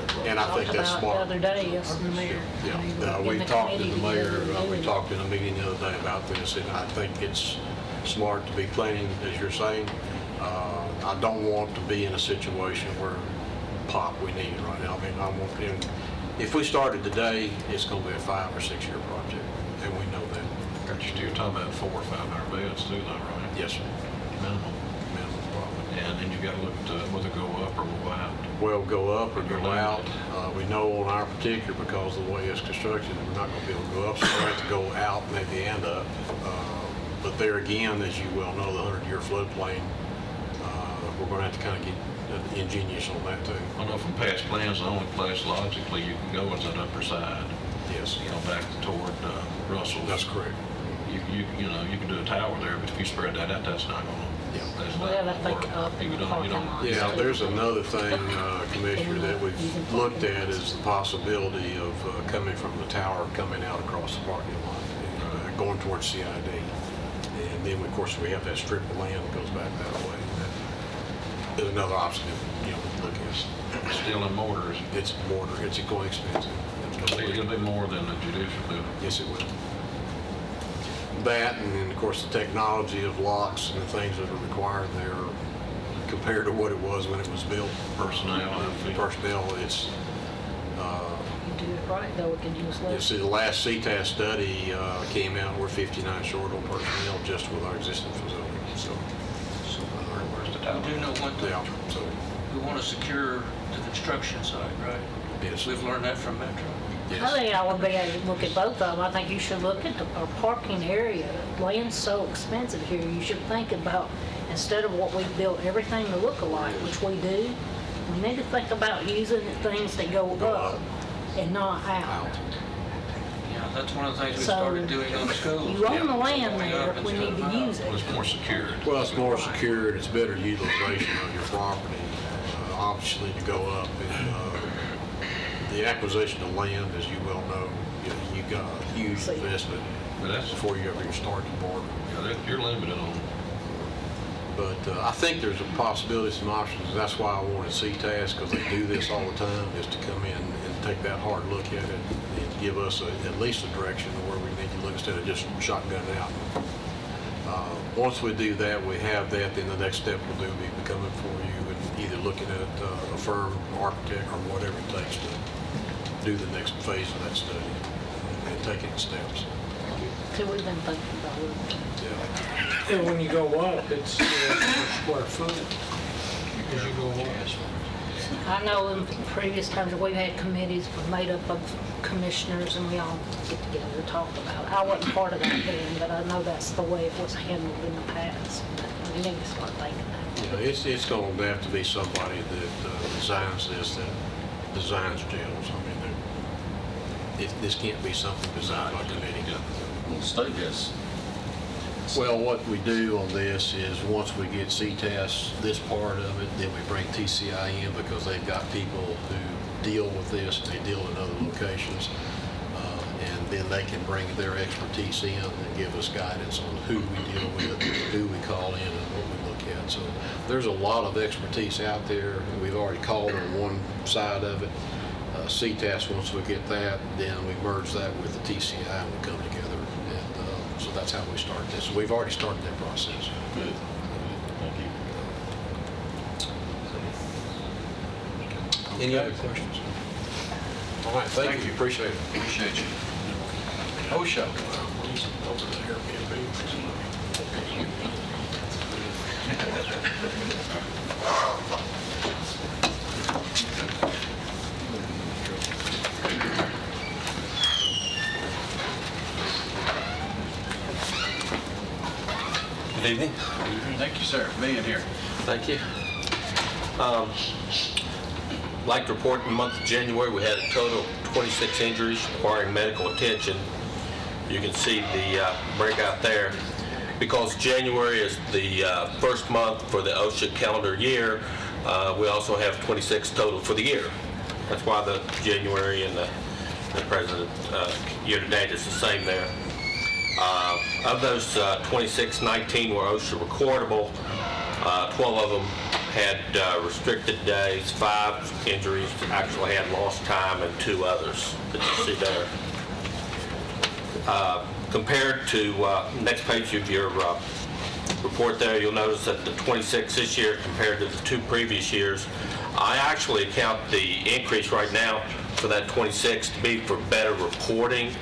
growth. And I think that's Talked smart. about the other day, yes, the mayor. Yeah, we talked to the mayor, we talked in a meeting the other day about this, and I think it's smart to be planning, as you're saying. I don't want to be in a situation where pop we need right now. I mean, if we started today, it's going to be a 5 or 6 year project, and we know that. Got you still talking about 400 or 500 beds too, though, right? Yes, sir. Minimum. Minimum probably. And then you got to look at whether go up or go out. Well, go up or go Go out. down. We know on our particular, because of the way it's constructed, that we're not going to be able to go up, so we'll have to go out maybe and up. But there again, as you well know, the 100-year floodplain, we're going to have to kind of get ingenious on that too. I know from past plans, the only place logically you can go is that upper side, Yes, back toward Russell's. that's correct. You can do a tower there, but if you spread that out, that's not gonna. Yeah. That's not Well, I gonna think work. up in You the don't- parking you don't- lot. Yeah, there's another thing, Commissioner, that we've looked at is the possibility of coming from the tower, coming out across the parking lot, and going towards CID. And then, of course, we have that strip of land that goes back that way. There's another option that, we look at. Steel and mortars, It's border, it's going expensive. it'll be more than a judicial building. Yes, it will. That, and then, of course, the technology of locks and the things that are required there compared to what it was when it was built. Personnel, I think. Personnel, it's, You do it right, though, we can use you less. see, the last CTAS study came out, we're 59 short on personnel just with our existing facility, so. Where's the We tower? do know one thing, Yeah, so, we want to secure the construction site, right? yes. We've learned that from Metro. Yes. I think I would be able to look at both of them. I think you should look at our parking area. Land's so expensive here. You should think about, instead of what we built everything to look alike, which we do, we need to think about using things that go up and not out. Out. That's one of the things we So, started doing on schools. You own the land Going there, up we instead need of to out. use it. It's more secure. Well, it's more secured, it's better utilization of your property, obviously to go up. And the acquisition of land, as you well know, you got a huge investment But that's, before you ever even start the board. you're limited on. But I think there's a possibility, some options. That's why I wanted CTAS, because they do this all the time, is to come in and take that hard look at it and give us at least a direction of where we need to look instead of just shotgunning out. Once we do that, we have that, then the next step we'll do will be coming for you and either looking at a firm, architect, or whatever it takes to do the next phase of that study and taking the steps. So we've been thinking about it. Yeah. And when you go up, it's per square foot as you go up. I know in previous times we've had committees made up of commissioners and we all get together and talk about it. I wasn't part of that then, but I know that's the way it was handled in the past. We need to start thinking that. You know, it's going to have to be somebody that designs this, that designs jails. I mean, this can't be something designed by committee. Well, the state has. Well, what we do on this is, once we get CTAS, this part of it, then we bring TCI in because they've got people who deal with this, and they deal in other locations. And then they can bring their expertise in and give us guidance on who we deal with, who we call in, and what we look at. So there's a lot of expertise out there. We've already called on one side of it. CTAS, once we get that, then we merge that with the TCI and we come together. And so that's how we start this. We've already started that process. Good. Thank you. Any other questions? All right, thank you. Appreciate it. Appreciate you. OSHA. Over to Airbnb. Good evening. Thank you, sir, for being here. Thank you. Like to report, in the month of January, we had a total of 26 injuries requiring medical attention. You can see the breakout there. Because January is the first month for the OSHA calendar year, we also have 26 total for the year. That's why the January and the present year-to-date is the same there. Of those 26, 19 were OSHA recordable. 12 of them had restricted days. 5 injuries actually had lost time, and 2 others that you see there. Compared to next page of your report there, you'll notice that the 26 this year compared to the 2 previous years, I actually count the increase right now for that 26 to be for better reporting,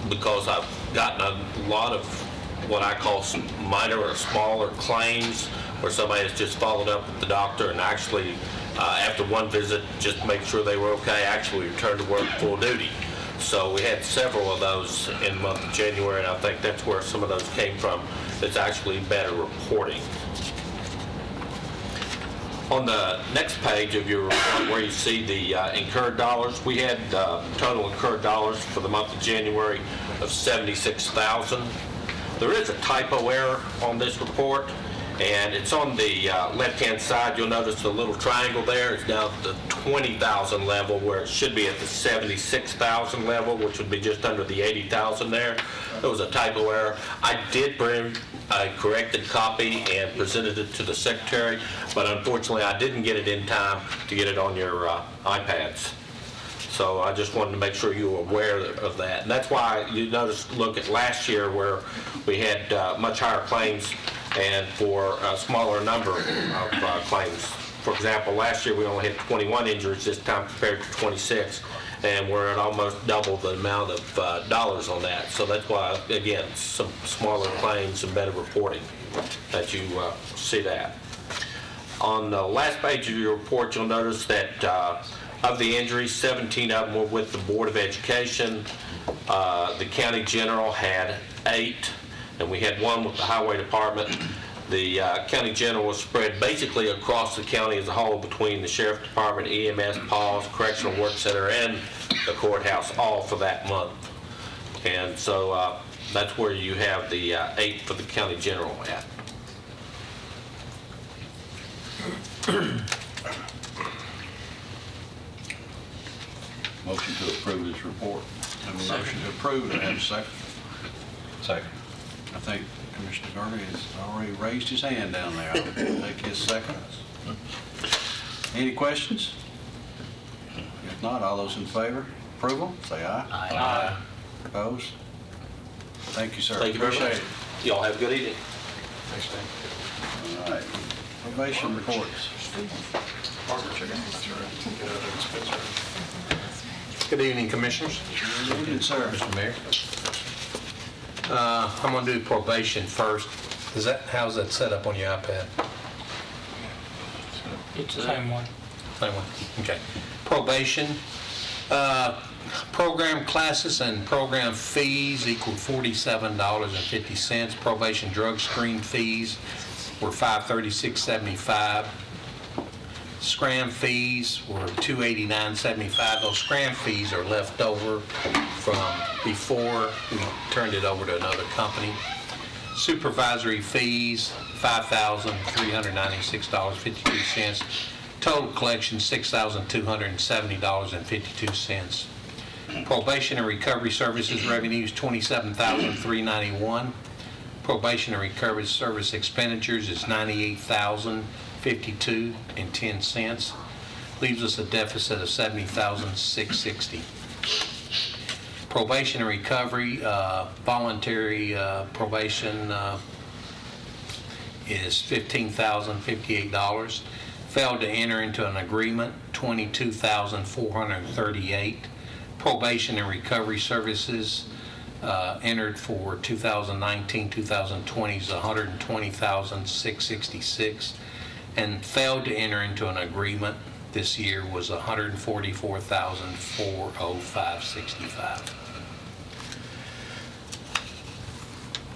because I've gotten a lot of what I call minor or smaller claims where somebody has just followed up with the doctor and actually, after one visit, just to make sure they were okay, actually returned to work full duty. So we had several of those in the month of January, and I think that's where some of those came from. It's actually better reporting. On the next page of your report where you see the incurred dollars, we had total incurred dollars for the month of January of $76,000. There is a typo error on this report, and it's on the left-hand side. You'll notice the little triangle there is now at the 20,000 level, where it should be at the 76,000 level, which would be just under the 80,000 there. There was a typo error. I did bring a corrected copy and presented it to the secretary, but unfortunately I didn't get it in time to get it on your iPads. So I just wanted to make sure you were aware of that. And that's why you notice, look at last year where we had much higher claims and for a smaller number of claims. For example, last year we only had 21 injuries this time compared to 26, and we're at almost double the amount of dollars on that. So that's why, again, some smaller claims and better reporting that you see that. On the last page of your report, you'll notice that of the injuries, 17 of them were with the Board of Education. The County General had 8, and we had 1 with the Highway Department. The County General was spread basically across the county as a whole between the Sheriff Department, EMS, PAWS, Correctional Work Center, and the courthouse, all for that month. And so that's where you have the 8 for the county general at. Motion to approve this report. Have a motion to approve, and have a second. Second. I think Commissioner Garvey has already raised his hand down there. I'll take his second. Any questions? If not, all those in favor, approval, say aye. Aye. Opposed? Thank you, sir. Thank you very much. Appreciate it. Y'all have a good evening. Thanks, Dan. All right, probation reports. Good evening, Commissioners. Good evening, sir. Mr. Mayor. I'm going to do probation first. How's that set up on your iPad? It's the same one. Same one. Okay. Probation. Program classes and program fees equaled $47.50. Probation drug screen fees were $536.75. Scram fees were $289.75. Those scram fees are left over from before we turned it over to another company. Supervisory fees, $5,396.52. Total collection, $6,270.52. Probation and recovery services revenues, $27,391. Probation and recovery service expenditures is $98,052.10. Leaves us a deficit of $70,660. Probation and recovery, voluntary probation is $15,058. Failed to enter into an agreement, $22,438. Probation and recovery services entered for 2019-2020 is $120,666, and failed to enter into an agreement this year was $144,405.65.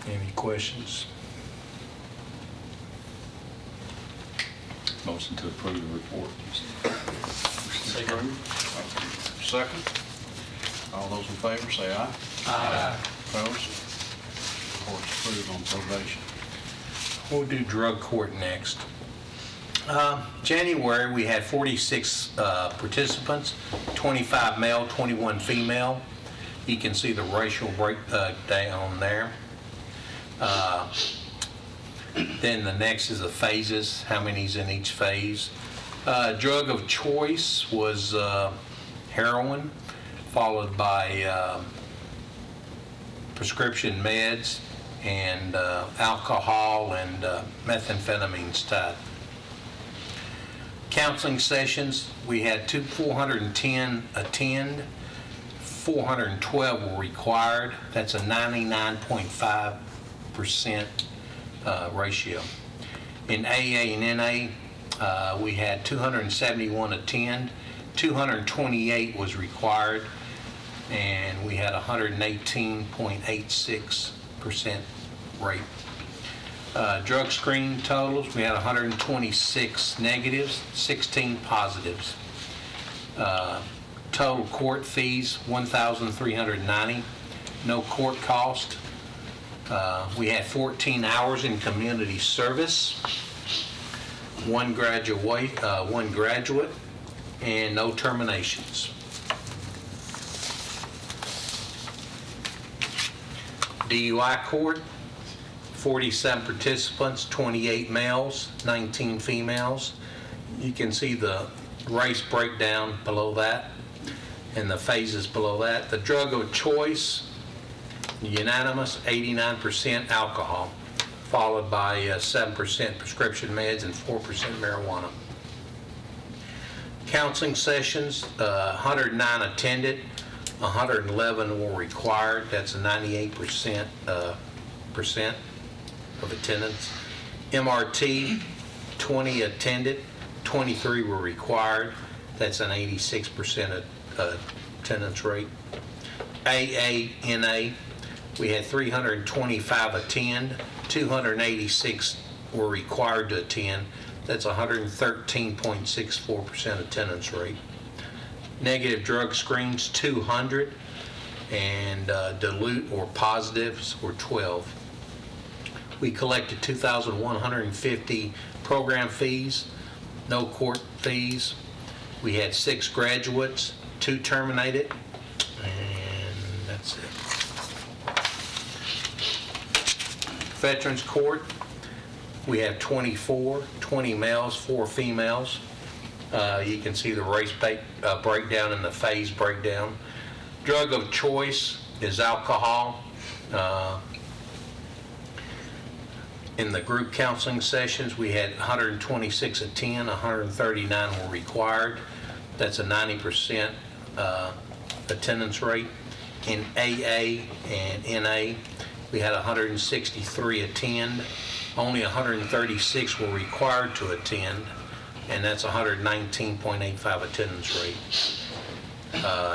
Any questions? Motion to approve the report. Second. All those in favor, say aye. Aye. Opposed? Report's approved on probation. We'll do drug court next. January, we had 46 participants, 25 male, 21 female. You can see the racial breakdown there. Then the next is the phases, how many's in each phase. Drug of choice was heroin, followed by prescription meds and alcohol and methamphetamine stud. Counseling sessions, we had 410 attend, 412 were required. That's a 99.5% ratio. In AA and NA, we had 271 attend, 228 was required, and we had 118.86% rate. Drug screen totals, we had 126 negatives, 16 positives. Total court fees, $1,390. No court cost. We had 14 hours in community service, one graduate, and no terminations. DUI court, 47 participants, 28 males, 19 females. You can see the race breakdown below that and the phases below that. The drug of choice, unanimous, 89% alcohol, followed by 7% prescription meds and 4% marijuana. Counseling sessions, 109 attended, 111 were required. That's a 98% of attendance. MRT, 20 attended, 23 were required. That's an 86% attendance rate. AANA, we had 325 attend, 286 were required to attend. That's 113.64% attendance rate. Negative drug screens, 200. and dilute or positives were 12. We collected 2,150 program fees, no court fees. We had 6 graduates, 2 terminated, and that's it. Veterans Court, we have 24, 20 males, 4 females. You can see the race breakdown and the phase breakdown. Drug of choice is alcohol. In the group counseling sessions, we had 126 attend, 139 were required. That's a 90% attendance rate. In AA and NA, we had 163 attend. Only 136 were required to attend, and that's 119.85 attendance rate.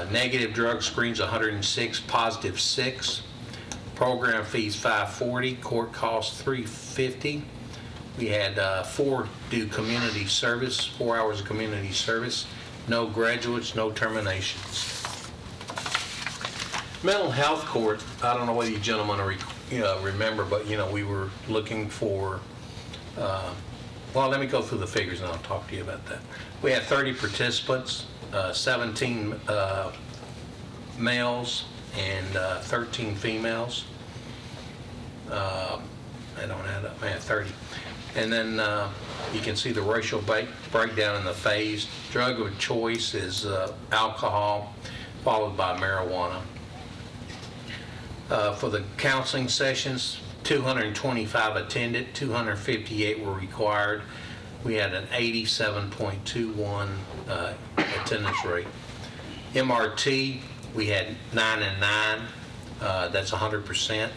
Negative drug screens, 106, positive 6. Program fees, $540, court costs $350. We had 4 do community service, 4 hours of community service. No graduates, no terminations. Mental health court, I don't know whether you gentlemen remember, but we were looking for, well, let me go through the figures and I'll talk to you about that. We had 30 participants, 17 males and 13 females. I don't add up, I had 30. And then you can see the racial breakdown in the phase. Drug of choice is alcohol, followed by marijuana. For the counseling sessions, 225 attended, 258 were required. We had an 87.21 attendance rate. MRT, we had 9 and 9, that's 100%.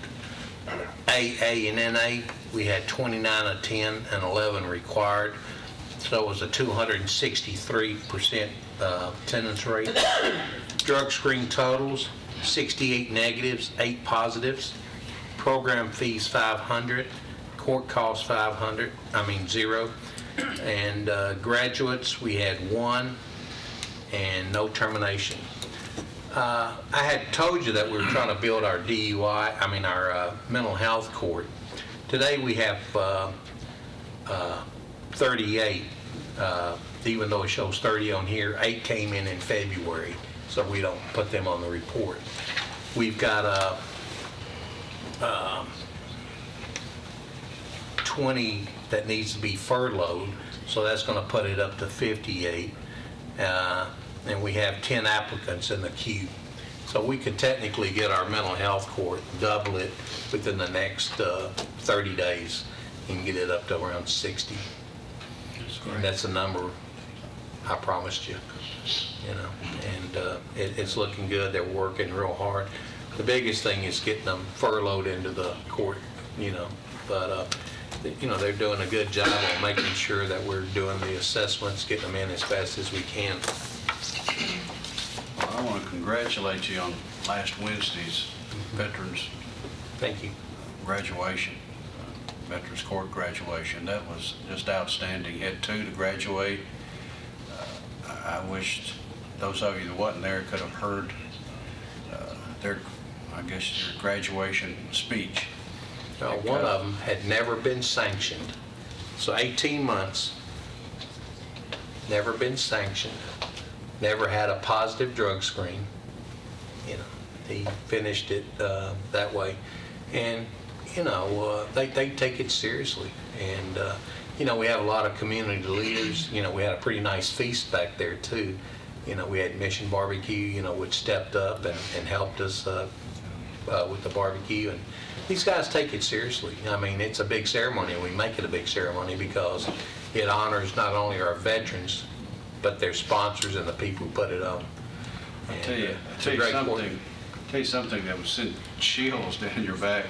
AA and NA, we had 29 attend and 11 required, so it was a 263% attendance rate. Drug screen totals, 68 negatives, 8 positives. Program fees $500, court costs $0. And graduates, we had 1 and no termination. I had told you that we were trying to build our our mental health court. Today we have 38, even though it shows 30 on here. 8 came in February, so we don't put them on the report. We've got 20 that needs to be furloughed, so that's going to put it up to 58. And we have 10 applicants in the queue. So we could technically get our mental health court, double it within the next 30 days and get it up to around 60. And that's the number I promised you, and it's looking good. They're working real hard. The biggest thing is getting them furloughed into the court, but they're doing a good job of making sure that we're doing the assessments, getting them in as fast as we can. Well, I want to congratulate you on last Wednesday's Veterans Thank you. graduation, Veterans Court graduation. That was just outstanding. You had 2 to graduate. I wished those of you that wasn't there could have heard their graduation speech. One of them had never been sanctioned, so 18 months, never been sanctioned, never had a positive drug screen. He finished it that way, and they take it seriously. And we have a lot of community leaders. We had a pretty nice feast back there too. We had Mission Barbecue, which stepped up and helped us with the barbecue. And these guys take it seriously. It's a big ceremony, and we make it a big ceremony because it honors not only our veterans, but their sponsors and the people who put it on. I'll tell you something that would send chills down your back.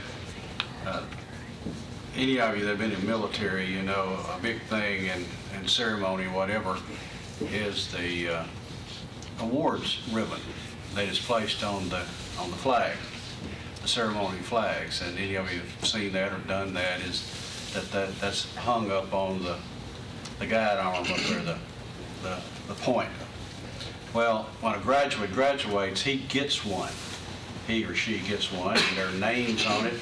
Any of you that have been in the military, a big thing in ceremony, whatever, is the awards ribbon that is placed on the flag, the ceremony flags. And any of you have seen that or done that, is that's hung up on the guide arm up there, the point. Well, when a graduate graduates, he gets one. he or she gets one, and their names on it,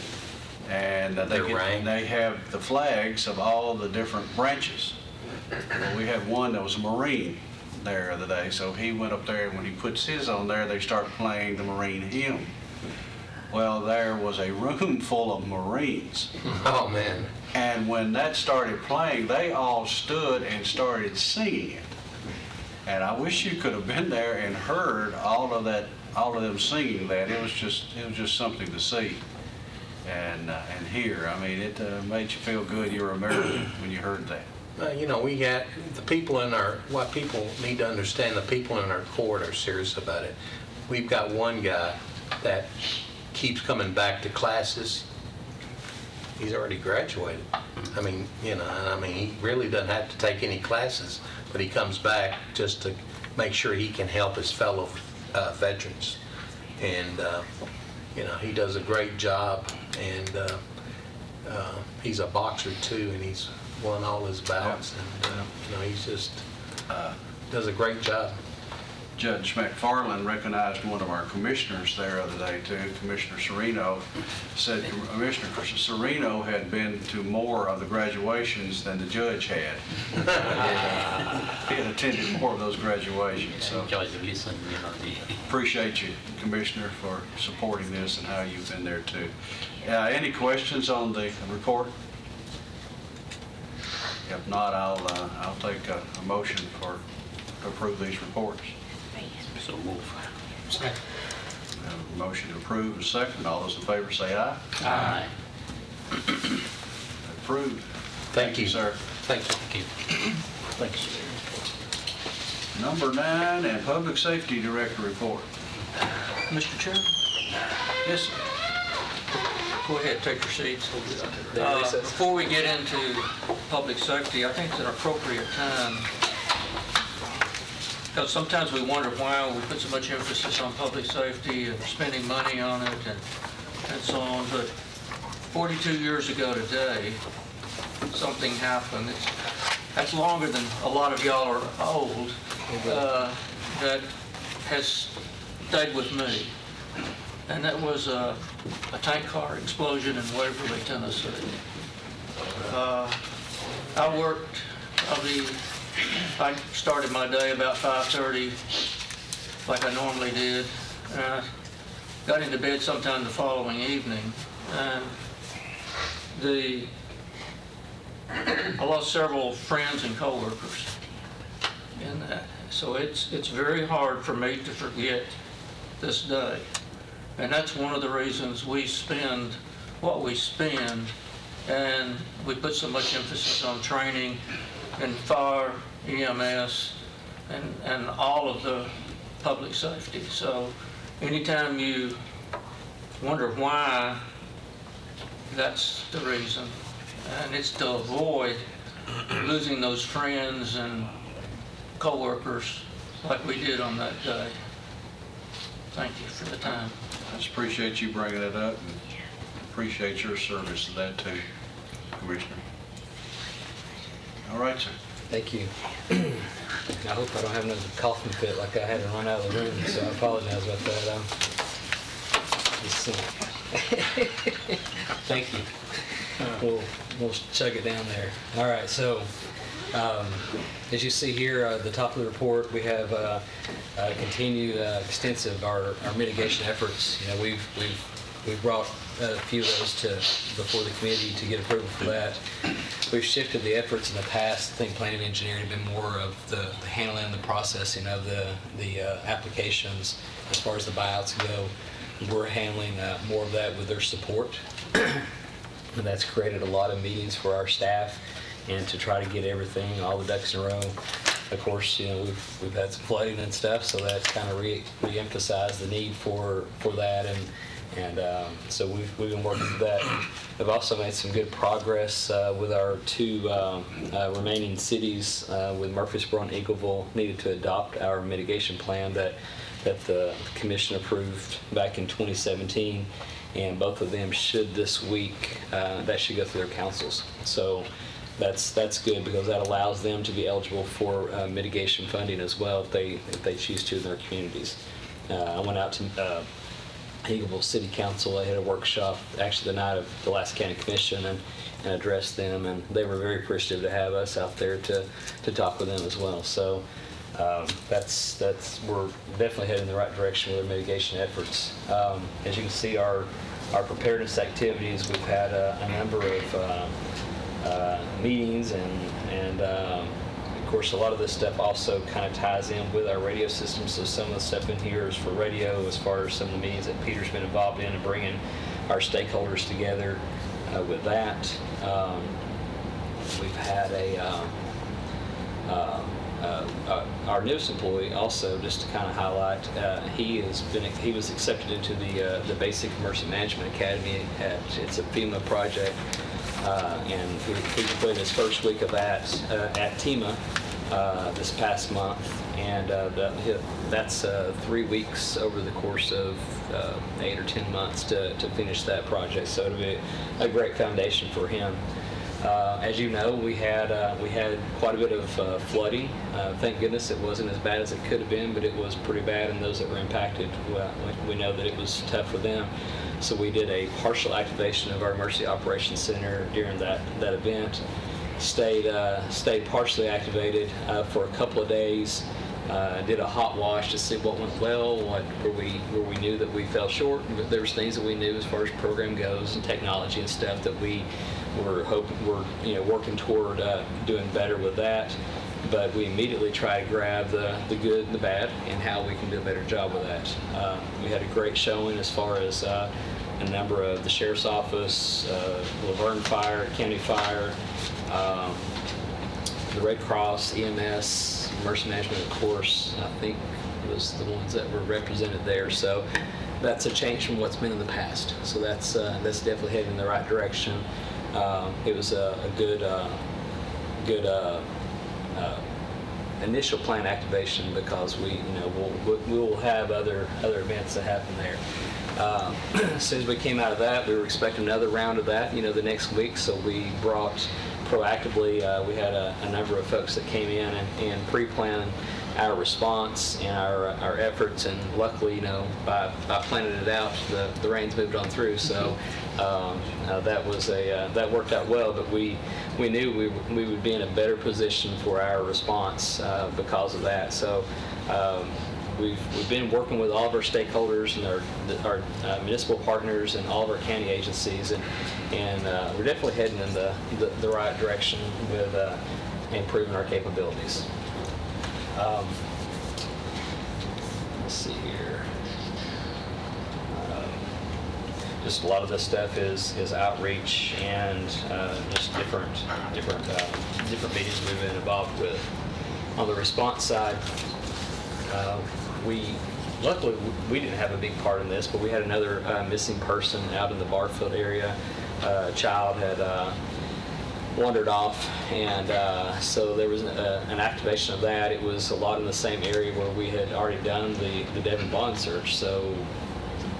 and Their rank. they have the flags of all the different branches. Well, we had one that was a Marine there the other day, so he went up there, and when he puts his on there, they start playing the Marine hymn. Well, there was a room full of Marines. Oh, man. And when that started playing, they all stood and started singing it. And I wish you could have been there and heard all of them singing that. It was just something to see and hear. I mean, it made you feel good you were American when you heard that. You know, we got the people in our, what people need to understand, the people in our court are serious about it. We've got one guy that keeps coming back to classes. He's already graduated. I mean, you know, and I mean, he really doesn't have to take any classes, but he comes back just to make sure he can help his fellow veterans. And, you know, he does a great job, and he's a boxer too, and he's won all his bouts, and, you know, he's just, does a great job. Judge McFarland recognized one of our commissioners there the other day too, Commissioner Sereno. Said Commissioner Sereno had been to more of the graduations than the judge had. He had attended more of those graduations. So appreciate you, Commissioner, for supporting this and how you've been there too. Any questions on the report? If not, I'll take a motion to approve these reports. So move. We have a motion to approve, a second. All those in favor say aye. Aye. Approved. Thank you, sir. Thank you. Thanks. Number 9, and Public Safety Director report. Mr. Chairman, Yes, sir. go ahead, take your seats. Before we get into public safety, I think it's an appropriate time, because sometimes we wonder why we put so much emphasis on public safety and spending money on it and so on, but 42 years ago today, something happened. That's longer than a lot of y'all are old, that has stayed with me. And that was a tank car explosion in Waverly, Tennessee. I started my day about 5:30, like I normally did. And I got into bed sometime the following evening, and I lost several friends and coworkers in that. So it's very hard for me to forget this day. And that's one of the reasons we spend what we spend, and we put so much emphasis on training and fire, EMS, and all of the public safety. So anytime you wonder why, that's the reason. And it's to avoid losing those friends and coworkers like we did on that day. Thank you for the time. I just appreciate you bringing it up and appreciate your service to that too, Commissioner. All right, sir. Thank you. I hope I don't have another coughing fit like I had to run out of the room, so I apologize about that. Thank you. We'll chug it down there. All right, so as you see here, at the top of the report, we have continued extensive our mitigation efforts. You know, we've brought a few of those before the committee to get approval for that. We've shifted the efforts in the past. I think planning and engineering have been more of the handling and the processing of the applications as far as the buyouts go. We're handling more of that with their support. And that's created a lot of meetings for our staff and to try to get everything, all the ducks in a row. Of course, you know, we've had some flooding and stuff, so that's kind of re-emphasized the need for that, and so we've been working with that. We've also made some good progress with our two remaining cities, with Murfreesboro and Eagleville, needed to adopt our mitigation plan that the commission approved back in 2017, and both of them should this week, that should go through their councils. So that's good, because that allows them to be eligible for mitigation funding as well if they choose to in their communities. I went out to Eagleville City Council. They had a workshop actually the night of the last county commission and addressed them, and they were very appreciative to have us out there to talk with them as well. So that's we're definitely heading in the right direction with our mitigation efforts. As you can see, our preparedness activities, we've had a number of meetings and of course, a lot of this stuff also kind of ties in with our radio system. So some of the stuff in here is for radio, as far as some of the meetings that Peter's been involved in and bringing our stakeholders together with that. We've had our newest employee also, just to kind of highlight, he was accepted into the Basic Emergency Management Academy. It's a FEMA project, and he completed his first week of that at TEMA this past month, and that's 3 weeks over the course of 8 or 10 months to finish that project. So it'll be a great foundation for him. As you know, we had quite a bit of flooding. Thank goodness it wasn't as bad as it could have been, but it was pretty bad, and those that were impacted, we know that it was tough for them. So we did a partial activation of our Emergency Operations Center during that event. Stayed partially activated for a couple of days. Did a hot wash to see what went well, where we knew that we fell short. But there was things that we knew as far as program goes and technology and stuff that we're working toward doing better with that. But we immediately try to grab the good and the bad and how we can do a better job with that. We had a great showing as far as a number of the Sheriff's Office, Laverne Fire, County Fire, the Red Cross, EMS, Emergency Management, of course, I think was the ones that were represented there. So that's a change from what's been in the past. So that's definitely heading in the right direction. It was a good initial plan activation, because we will have other events that happen there. As soon as we came out of that, we were expecting another round of that, the next week. So we brought proactively, we had a number of folks that came in and pre-planned our response and our efforts, and luckily, by planning it out, the rains moved on through. So that worked out well. But we knew we would be in a better position for our response because of that. So we've been working with all of our stakeholders and our municipal partners and all of our county agencies, and we're definitely heading in the right direction with improving our capabilities. Let's see here. Just a lot of this stuff is outreach and just different meetings we've been involved with. On the response side, luckily we didn't have a big part in this, but we had another missing person out in the Barfield area. A child had wandered off, and so there was an activation of that. It was a lot in the same area where we had already done the Devon Bond search. So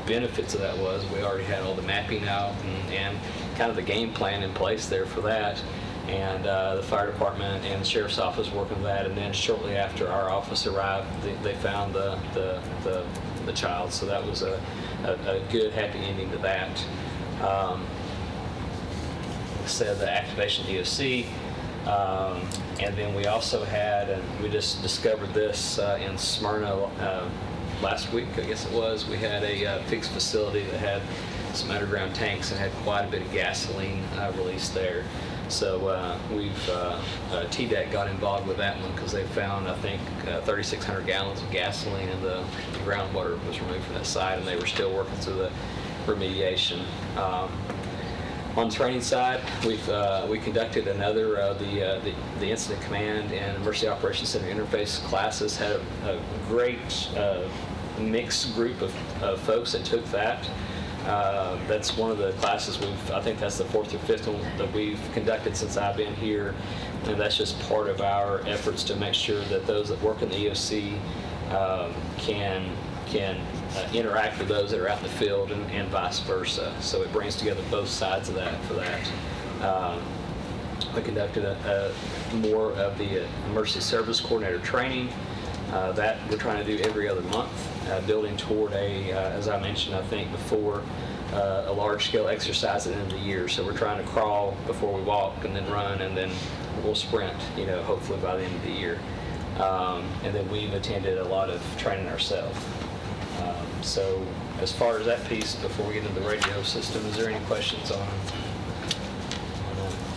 the benefits of that was we already had all the mapping out and kind of the game plan in place there for that. And the fire department and the sheriff's office working with that. And then shortly after our office arrived, they found the child. So that was a good, happy ending to that. Said the activation EOC, and then we also had, and we just discovered this in Smyrna last week, I guess it was. We had a fixed facility that had some underground tanks and had quite a bit of gasoline released there. So TDEC got involved with that one because they found, I think, 3,600 gallons of gasoline, and the groundwater was removed from that site, and they were still working through the remediation. On the training side, we conducted another the Incident Command and Emergency Operations Center interface classes. Had a great mixed group of folks that took that. That's one of the classes I think that's the 4th or 5th one that we've conducted since I've been here, and that's just part of our efforts to make sure that those that work in the EOC can interact with those that are out in the field and vice versa. So it brings together both sides of that for that. We conducted more of the emergency service coordinator training. That we're trying to do every other month, building toward as I mentioned, I think before, a large-scale exercise at the end of the year. So we're trying to crawl before we walk, and then run, and then we'll sprint, hopefully by the end of the year. And then we've attended a lot of training ourselves. So as far as that piece, before we get into the radio system, is there any questions on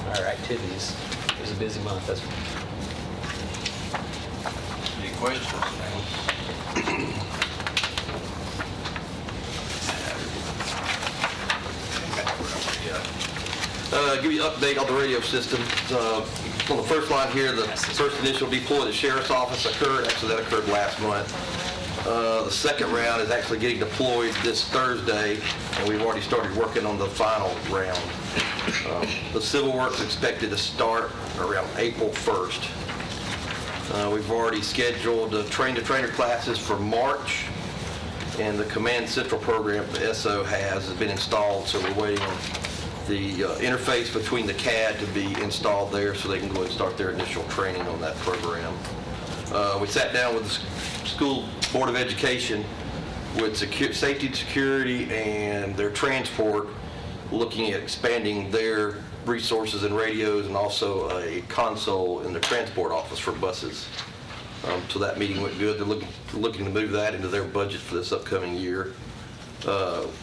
our activities? It was a busy month. Any questions? Give you an update on the radio system. On the first line here, the first initial deploy to the sheriff's office occurred. Actually, that occurred last month. The second round is actually getting deployed this Thursday, and we've already started working on the final round. The civil work's expected to start around April 1st. We've already scheduled train-to-trainer classes for March, and the Command Central program the SO has been installed, so we're waiting on the interface between the CAD to be installed there so they can go and start their initial training on that program. We sat down with the school Board of Education with safety and security and their transport, looking at expanding their resources and radios, and also a console in the transport office for buses. So that meeting went good. They're looking to move that into their budget for this upcoming year.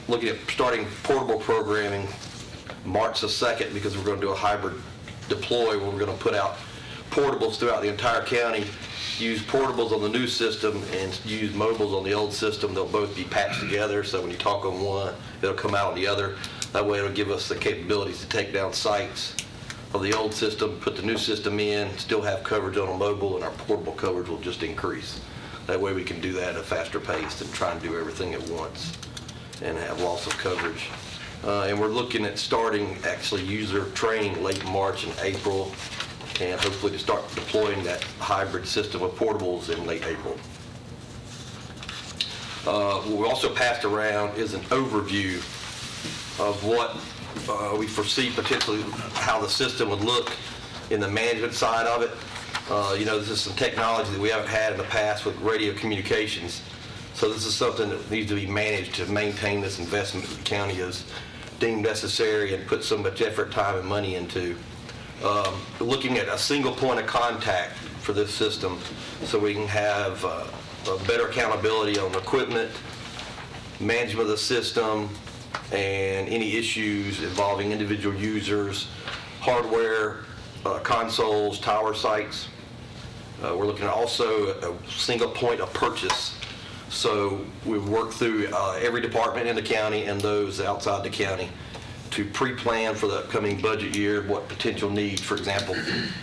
Looking at starting portable programming March the 2nd, because we're going to do a hybrid deploy where we're going to put out portables throughout the entire county, use portables on the new system and use mobiles on the old system. They'll both be patched together, so when you talk on one, it'll come out on the other. That way it'll give us the capabilities to take down sites of the old system, put the new system in, still have coverage on a mobile, and our portable coverage will just increase. That way we can do that at a faster pace than try and do everything at once and have loss of coverage. And we're looking at starting actually user training late March and April, and hopefully to start deploying that hybrid system of portables in late April. What we also passed around is an overview of what we foresee potentially how the system would look in the management side of it. This is some technology that we haven't had in the past with radio communications. So this is something that needs to be managed to maintain this investment that the county has deemed necessary and put so much effort, time, and money into. Looking at a single point of contact for this system so we can have a better accountability on equipment, management of the system, and any issues involving individual users, hardware, consoles, tower sites. We're looking at also a single point of purchase. So we've worked through every department in the county and those outside the county to pre-plan for the upcoming budget year what potential needs. For example,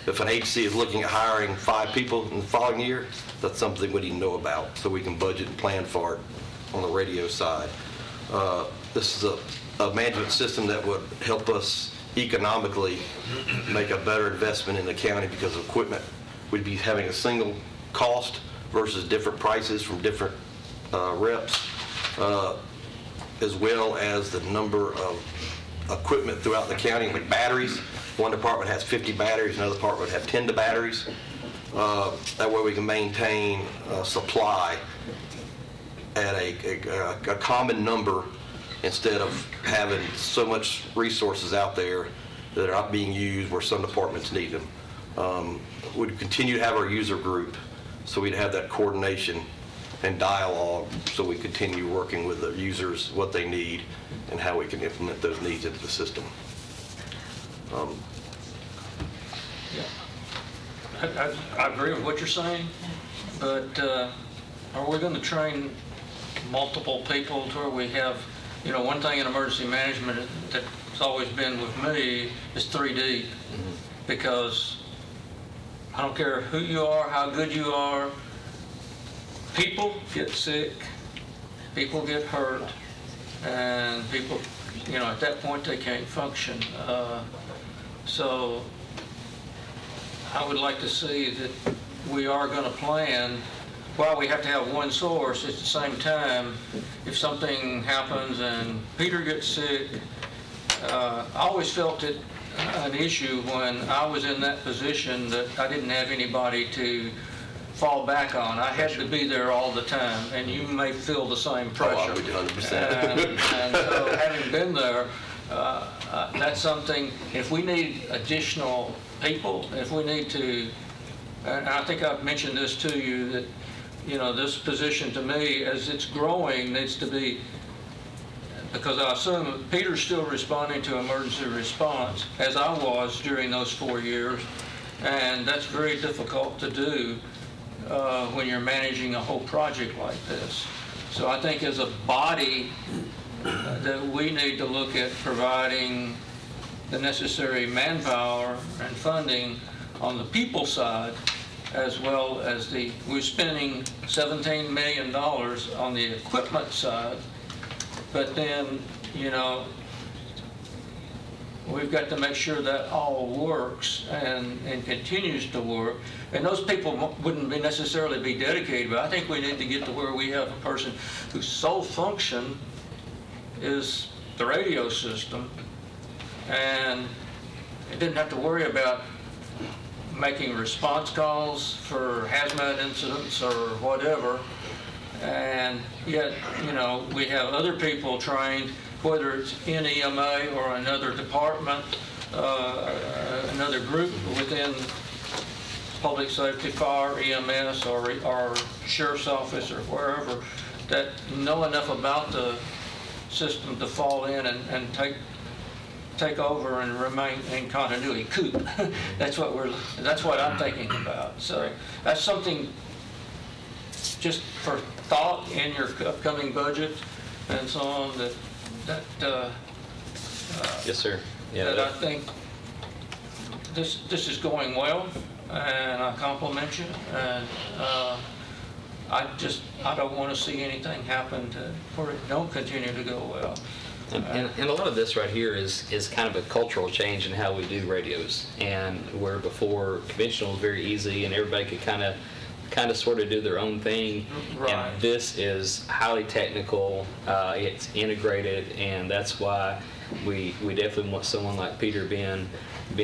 if an agency is looking at hiring 5 people in the following year, that's something we need to know about so we can budget and plan for it on the radio side. This is a management system that would help us economically make a better investment in the county because of equipment. We'd be having a single cost versus different prices from different reps, as well as the number of equipment throughout the county, like batteries. One department has 50 batteries, another department would have 10 batteries. That way we can maintain supply at a common number instead of having so much resources out there that are not being used where some departments need them. We'd continue to have our user group, so we'd have that coordination and dialogue, so we continue working with the users, what they need, and how we can implement those needs into the system. I agree with what you're saying, but are we going to train multiple people to where we have, one thing in emergency management that's always been with me is 3D, because I don't care who you are, how good you are, people get sick, people get hurt, and people, at that point they can't function. So I would like to see that we are going to plan, while we have to have one source, at the same time, if something happens and Peter gets sick, I always felt it an issue when I was in that position that I didn't have anybody to fall back on. I had to be there all the time, and you may feel the same pressure. Oh, I'm with you 100%. And so having been there, that's something, if we need additional people, if we need to, and I think I've mentioned this to you, that, you know, this position to me, as it's growing, needs to be, because I assume Peter's still responding to emergency response, as I was during those 4 years, and that's very difficult to do when you're managing a whole project like this. So I think as a body that we need to look at providing the necessary manpower and funding on the people side, as well as we're spending $17 million on the equipment side, but then, you know, we've got to make sure that all works and continues to work. And those people wouldn't necessarily be dedicated, but I think we need to get to where we have a person whose sole function is the radio system, and it didn't have to worry about making response calls for hazmat incidents or whatever. And yet, you know, we have other people trained, whether it's in EMA or another department, another group within public safety, fire, EMS, or sheriff's office, or wherever, that know enough about the system to fall in and take over and remain in continuity. COOP. That's what I'm thinking about. So that's something just for thought in your upcoming budget and so on, that Yes, sir. Yeah, that I think this is going well, and I compliment you, and I don't want to see anything happen where it don't continue to go well. And a lot of this right here is kind of a cultural change in how we do radios. And where before conventional was very easy and everybody could kind of sort of do their own thing. Right. And this is highly technical, it's integrated, and that's why we definitely want someone like Peter being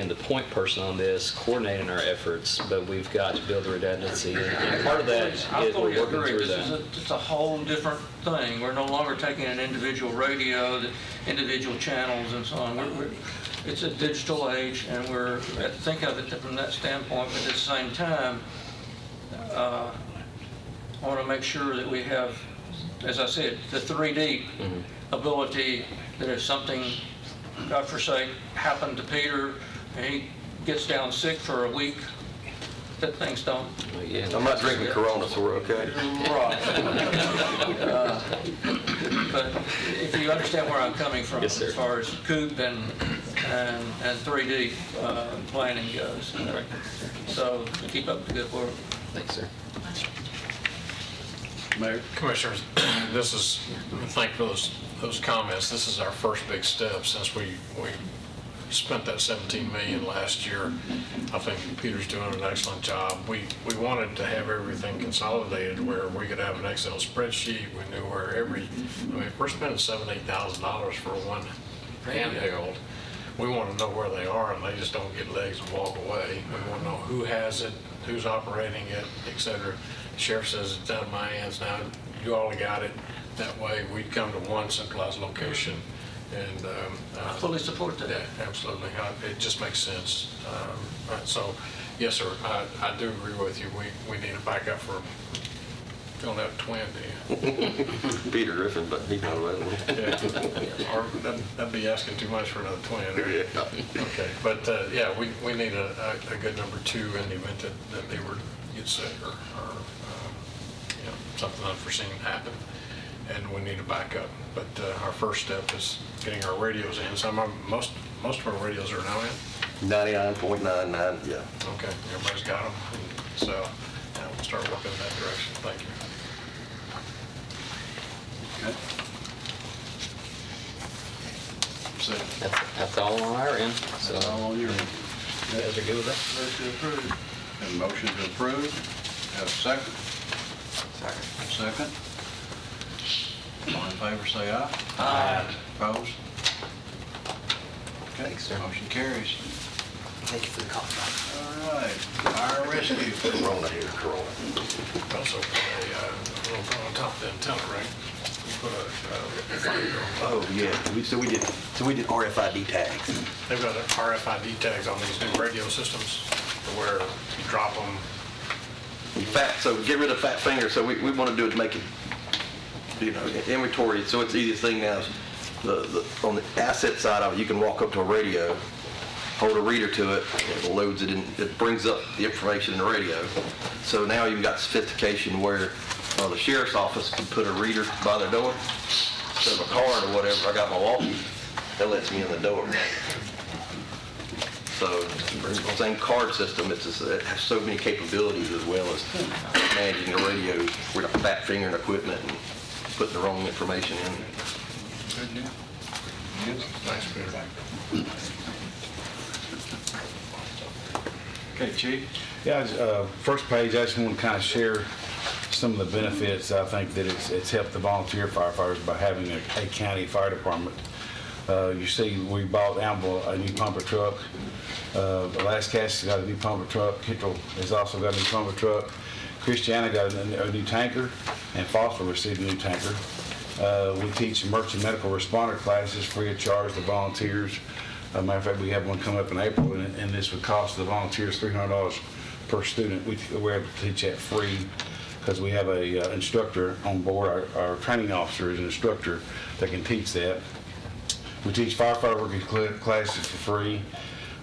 the point person on this, coordinating our efforts, but we've got to build the redundancy. And part of that is I we're fully working agree. through This that. is a whole different thing. We're no longer taking an individual radio, the individual channels and so on. It's a digital age, and we're think of it from that standpoint, but at the same time, I want to make sure that we have, as I said, the 3D ability, that if something, God forsake, happened to Peter and he gets down sick for a week, that things don't. I'm not drinking Corona, so we're okay. Right. But if you understand where I'm coming from, Yes, sir. as far as COOP and 3D planning goes. So keep up the good work. Thanks, sir. Mayor? Commissioners, thank you for those comments. This is our first big step since we spent that $17 million last year. I think Peter's doing an excellent job. We wanted to have everything consolidated where we could have an Excel spreadsheet. We knew where if we're spending $7,000, $8,000 for one handheld, we want to know where they are and they just don't get legs and walk away. We want to know who has it, who's operating it, et cetera. The sheriff says it's out of my hands now. You all got it. That way we come to one centralized location. And I fully support that. Yeah, absolutely. It just makes sense. So, yes, sir, I do agree with you. We need a backup for, you don't have a twin, do you? Peter Griffin, but he's not available. Yeah. Or that'd be asking too much for another twin. Right? Yeah. Okay, but yeah, we need a good number two in the event that they were to get sick or something unforeseen happen. And we need a backup. But our first step is getting our radios in. Most of our radios are now in. 99.99, yeah. Okay, everybody's got them. So yeah, we'll start working in that direction. Thank you. Okay. So, That's all on our end. So that's all on your end. you guys are good with that? Motion to approve. Have a motion to approve. Have a second? Second. All in favor, say aye. Aye. Opposed? Okay, motion carries. Thank you for the call. All right, fire rescue. Corona here, Corona. Also, on top of the antenna, right? We put a fire drill. Oh, yeah, so we did RFID tags. They've got RFID tags on these new radio systems where you drop them. So get rid of fat finger, so we want to do it to make it, inventory, so it's the easiest thing now is on the asset side of it, you can walk up to a radio, hold a reader to it, it loads it in, it brings up the information in the radio. So now you've got sophistication where the sheriff's office can put a reader by their door, instead of a card or whatever, I got my walkie, that lets me in the door. So, same card system, it has so many capabilities as well as managing the radio with fat fingering equipment and putting the wrong information in. Good news. Nice, Peter. Okay, Chief? Yeah, first page, I just want to kind of share some of the benefits. I think that it's helped the volunteer firefighters by having a county fire department. You see, we bought Amble a new pumper truck. Lascassas got a new pumper truck. Hitchell has also got a new pumper truck. Christiana got a new tanker, and Foster received a new tanker. We teach emergency medical responder classes free of charge to volunteers. Matter of fact, we have one coming up in April, and this would cost the volunteers $300 per student. We're able to teach that free because we have a instructor on board. Our training officer is an instructor that can teach that. We teach firefighter working classes for free.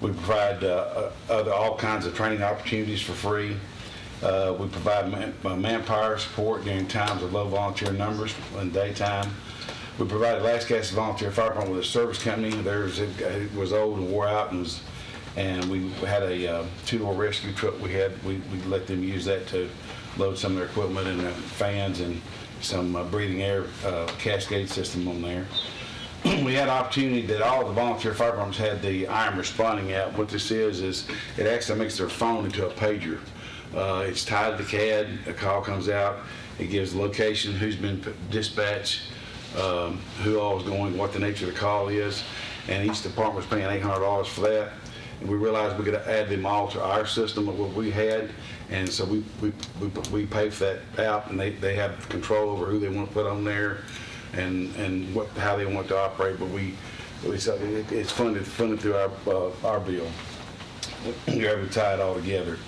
We provide all kinds of training opportunities for free. We provide manpower support during times of low volunteer numbers in daytime. We provided Lascassas Volunteer Fire Department with a service company. It was old and wore out, and we had a two-door rescue truck. We let them use that to load some of their equipment and fans and some breathing air cascade system on there. We had an opportunity that all the volunteer fire departments had the Iron Responding app. What this is it actually makes their phone into a pager. It's tied to the CAD, a call comes out, it gives the location, who's been dispatched, who all is going, what the nature of the call is, and each department was paying $800 for that. And we realized we could add them all to our system of what we had, and so we pay for that app, and they have control over who they want to put on there and how they want to operate. But it's funded through our bill. You're able to tie it all together.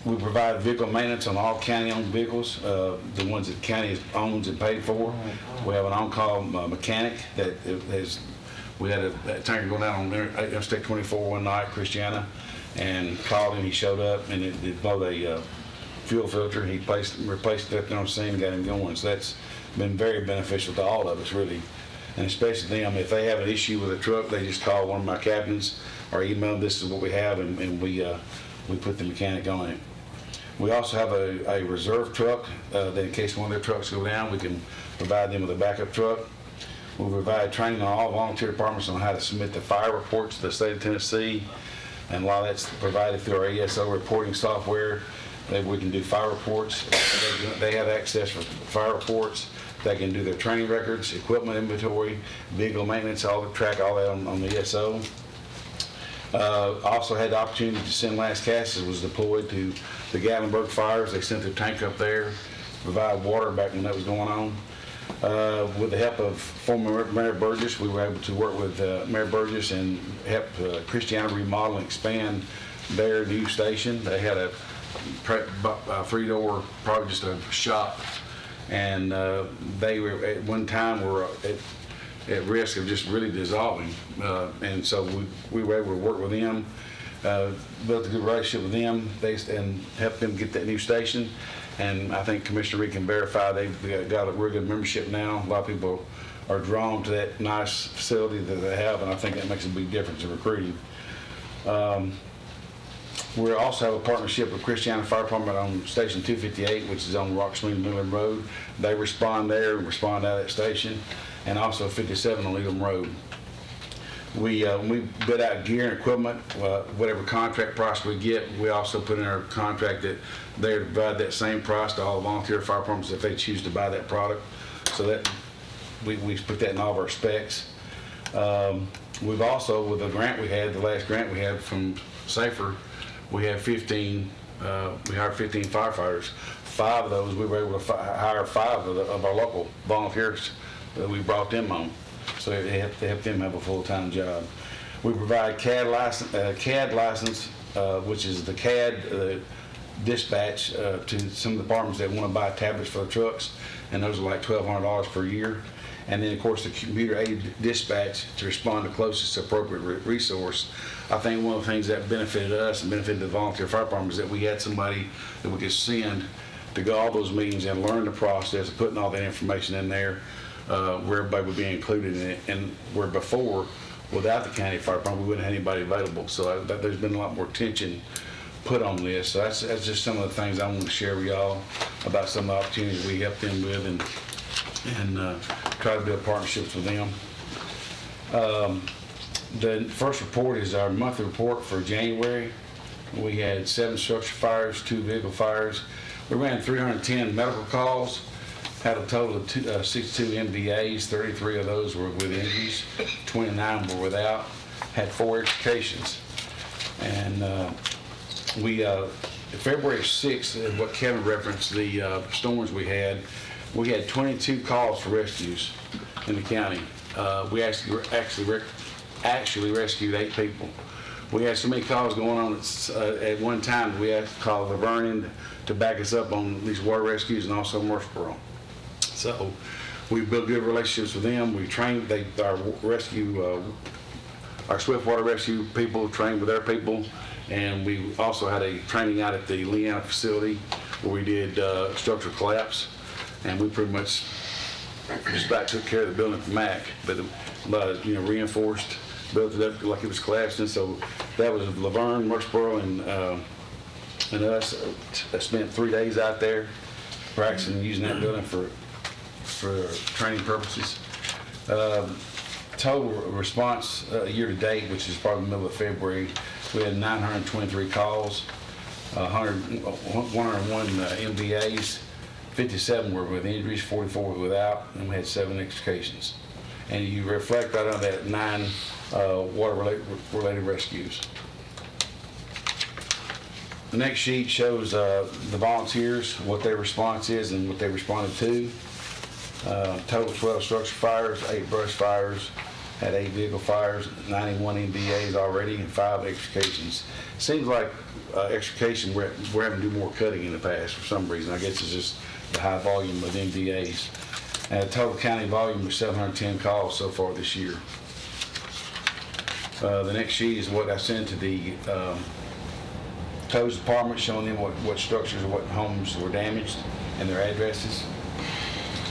We provide vehicle maintenance on all county-owned vehicles, the ones that the county owns and paid for. We have an on-call mechanic that we had a tanker go down on Interstate 24 one night, Christiana, and called him. He showed up, and it blew a fuel filter. He replaced it on the scene and got him going. So that's been very beneficial to all of us, really, and especially them. If they have an issue with a truck, they just call one of my captains or email them, this is what we have, and we put the mechanic on it. We also have a reserve truck that in case one of their trucks go down, we can provide them with a backup truck. We provide training on all volunteer departments on how to submit the fire reports to the state of Tennessee, and a lot of that's provided through our ESO reporting software. We can do fire reports. They have access for fire reports. They can do their training records, equipment inventory, vehicle maintenance, track all that on the ESO. Also had the opportunity to send Lascassas was deployed to the Gatlinburg fires. They sent their tank up there to provide water back when that was going on. With the help of former Mayor Burgess, we were able to work with Mayor Burgess and help Christiana remodel and expand their new station. They had a three-door, probably just a shop, and they were at one time were at risk of just really dissolving, and so we were able to work with them, built a good relationship with them, and helped them get that new station. And I think Commissioner Reed can verify they've got a real good membership now. A lot of people are drawn to that nice facility that they have, and I think that makes a big difference in recruiting. We also have a partnership with Christiana Fire Department on Station 258, which is on Roxmere Midland Road. They respond there and respond out of that station, and also 57 on Elam Road. We bid out gear and equipment, whatever contract price we get, we also put in our contract that they provide that same price to all volunteer fire departments if they choose to buy that product. So that we put that in all of our specs. We've also, with the grant we had, the last grant we had from Safer, we had 15, we hired 15 firefighters. 5 of those, we were able to hire 5 of our local volunteers that we brought them on. So it helped them have a full-time job. We provide CAD license, which is the CAD dispatch to some departments that want to buy tablets for the trucks, and those are like $1,200 per year. And then, of course, the computer-aided dispatch to respond to closest appropriate resource. I think one of the things that benefited us and benefited the volunteer fire department is that we had somebody that we could send to go all those meetings and learn the process of putting all that information in there, where everybody would be included in it. And where before, without the county fire department, we wouldn't have anybody available. So there's been a lot more attention put on this. So that's just some of the things I want to share with y'all about some of the opportunities we helped them with and try to build partnerships with them. The first report is our monthly report for January. We had 7 structure fires, 2 vehicle fires. We ran 310 medical calls, had a total of 62 MVAs. 33 of those were with injuries, 29 were without, had 4 extrications. And February 6th, what Kevin referenced, the storms we had 22 calls for rescues in the county. We actually rescued 8 people. We had so many calls going on at one time. We had to call the Vernon to back us up on these water rescues, and also Murfreesboro. So we built good relationships with them. We trained our swiftwater rescue people trained with their people, and we also had a training out at the Leanna facility where we did structural collapse, and we pretty much just about took care of the building from MAC, but reinforced, built it up like it was collapsing. So that was Laverne, Murfreesboro, and us. Spent 3 days out there practicing using that building for training purposes. Total response year to date, which is probably the middle of February, we had 923 calls, 101 MVAs, 57 were with injuries, 44 were without, and we had 7 extrications. And you reflect that on that 9 water-related rescues. The next sheet shows the volunteers, what their response is and what they responded to. Total 12 structure fires, 8 brush fires, had 8 vehicle fires, 91 MVAs already, and 5 extrications. Seems like extrication, we're having to do more cutting in the past for some reason. I guess it's just the high volume of MVAs. And the total county volume was 710 calls so far this year. The next sheet is what I sent to the codes department, showing them what structures or what homes were damaged and their addresses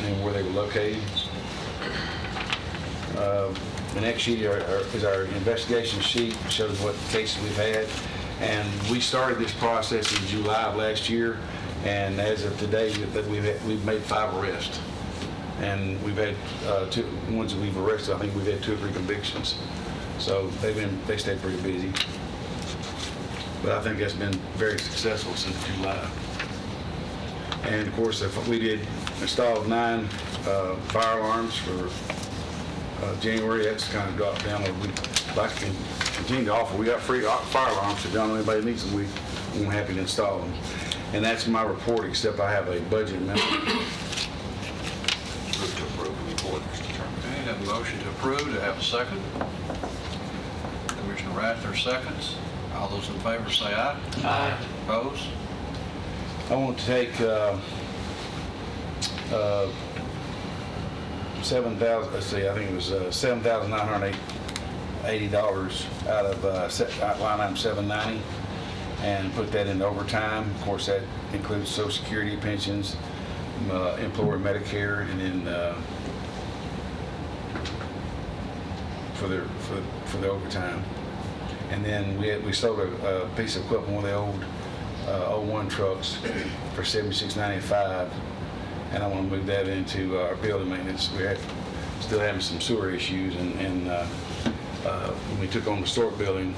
and where they were located. The next sheet is our investigation sheet. It shows what cases we've had. And we started this process in July of last year, and as of today, we've made 5 arrests. And we've had 2 ones that we've arrested. I think we've had 2 or 3 convictions. So they stayed pretty busy. But I think that's been very successful since July. And of course, we installed 9 fire alarms for January. That's kind of dropped down. We'd like to continue to offer. We got free fire alarms. If anybody needs them, we're happy to install them. And that's my report, except I have a budget amendment. Move to approve the report, Mr. Chairman. Okay, have a motion to approve. Do I have a second? Commissioner Rattler seconds. All those in favor say aye. Aye. Opposed? I want to take $7,000. Let's see. I think it was $7,980 out of line item 790, and put that into overtime. Of course, that includes Social Security, pensions, employer Medicare, and then for the overtime. And then we sold a piece of equipment, one of the old 01 trucks for $76.95, and I want to move that into our building maintenance. We're still having some sewer issues, and when we took on the Stork building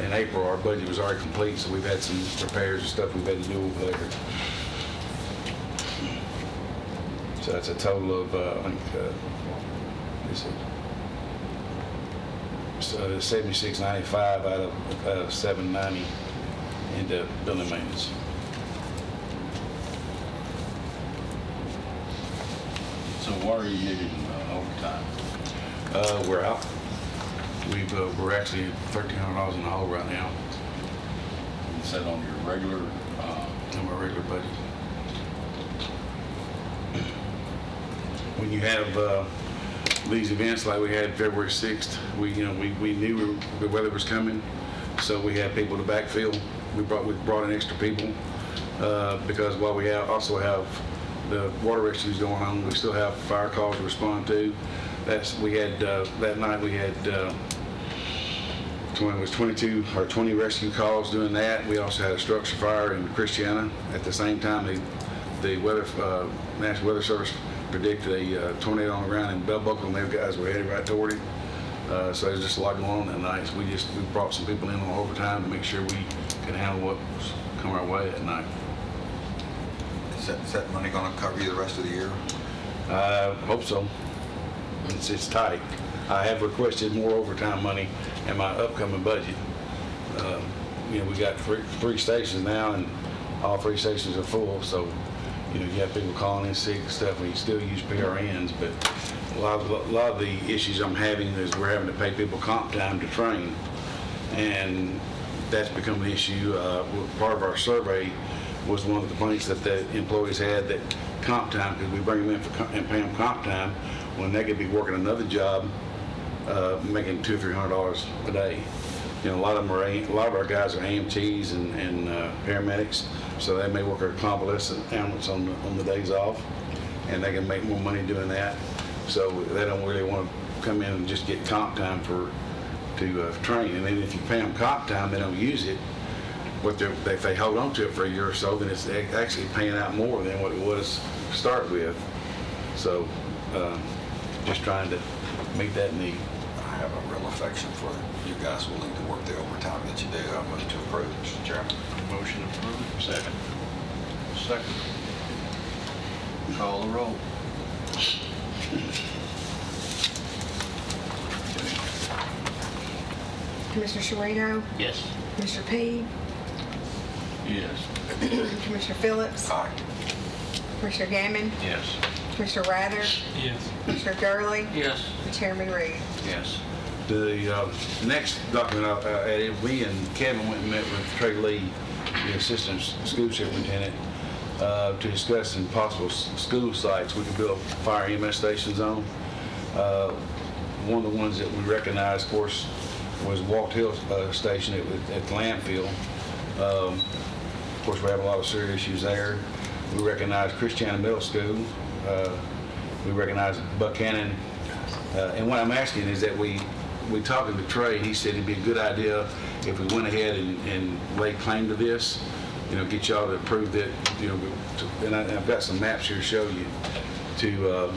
in April, our budget was already complete, so we've had some repairs and stuff we've had to do over there. So that's a total of, I think, $76.95 out of $790 into building maintenance. So why are you needing overtime? We're out. We're actually $1,300 in the hole right now Is that on your regular, in my regular budget. When you have these events like we had February 6th, we knew the weather was coming, so we had people to backfill. We brought in extra people because while we also have the water rescues going on, we still have fire calls to respond to. That night we had 20 rescue calls doing that. We also had a structure fire in Christiana. At the same time, the National Weather Service predicted a tornado on the ground in Bell Buckle, and their guys were headed right toward it. So there's just a lot going on that night. So we brought some people in on overtime to make sure we could handle what was coming our way that night. Is that money going to cover you the rest of the year? I hope so. It's tight. I have requested more overtime money in my upcoming budget. We got three stations now, and all three stations are full. So, you have people calling in sick and stuff. We still use PRNs, but a lot of the issues I'm having is we're having to pay people comp time to train, and that's become an issue. Part of our survey was one of the complaints that the employees had, that comp time, because we bring them in and pay them comp time when they could be working another job, making $200 or $300 a day. A lot of our guys are AMTs and paramedics, so they may work a convalescent ambulance on the days off, and they can make more money doing that. So they don't really want to come in and just get comp time to train. And then if you pay them comp time, they don't use it. If they hold on to it for a year or so, then it's actually paying out more than what it was to start with. So just trying to meet that need. I have a real affection for you guys willing to work the overtime that you do. I move to approve, Mr. Chairman. Motion approved. Second. Second. Call the roll. Commissioner Sharino? Yes. Commissioner Peay? yes. Commissioner Phillips? Aye. Commissioner Gammon? Yes. Commissioner Rather? Yes. Commissioner Gurley? Yes. And Chairman Reed. Yes. The next document I added, we and Kevin went and met with Trey Lee, the assistant school superintendent, to discuss some possible school sites we could build fire EMS stations on. One of the ones that we recognized, of course, was Walt Hill Station at the landfill. Of course, we have a lot of serious issues there. We recognize Christiana Middle School. We recognize Buchanan. And what I'm asking is that we talking to Trey, he said it'd be a good idea if we went ahead and laid claim to this, get y'all to approve that, and I've got some maps here to show you to,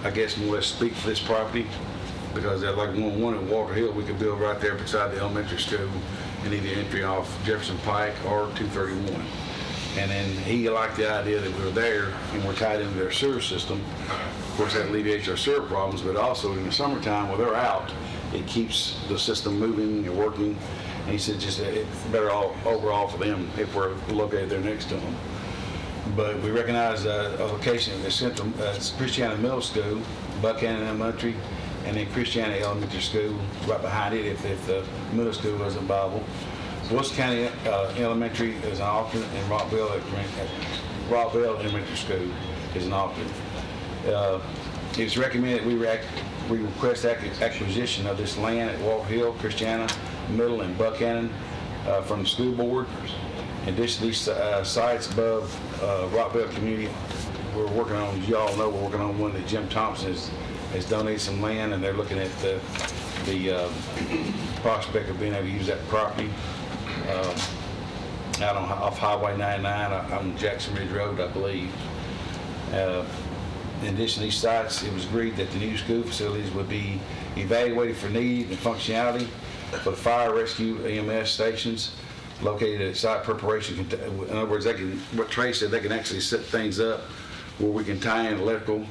I guess, more or less speak for this property, because like one at Walter Hill, we could build right there beside the elementary school and either entry off Jefferson Pike or 231. And then he liked the idea that we were there and we're tied into their sewer system. Of course, that alleviates our sewer problems, but also in the summertime, when they're out, it keeps the system moving and working. And he said just it's better overall for them if we're located there next to them. But we recognize a location in the central, Christiana Middle School, Buchanan Elementary, and then Christiana Elementary School right behind it if the middle school wasn't viable. Wilson County Elementary is an alternate, and Rockville Elementary School is an alternate. It's recommended we request acquisition of this land at Walter Hill, Christiana, Middle, and Buchanan from the school board. In addition to these sites above Rockville Community, we're working on, as you all know, we're working on one that Jim Thompson has donated some land, and they're looking at the prospect of being able to use that property out off Highway 99 on Jackson Ridge Road, I believe. In addition to these sites, it was agreed that the new school facilities would be evaluated for need and functionality for the fire rescue EMS stations located at site preparation. In other words, what Trey said, they can actually set things up where we can tie in electrical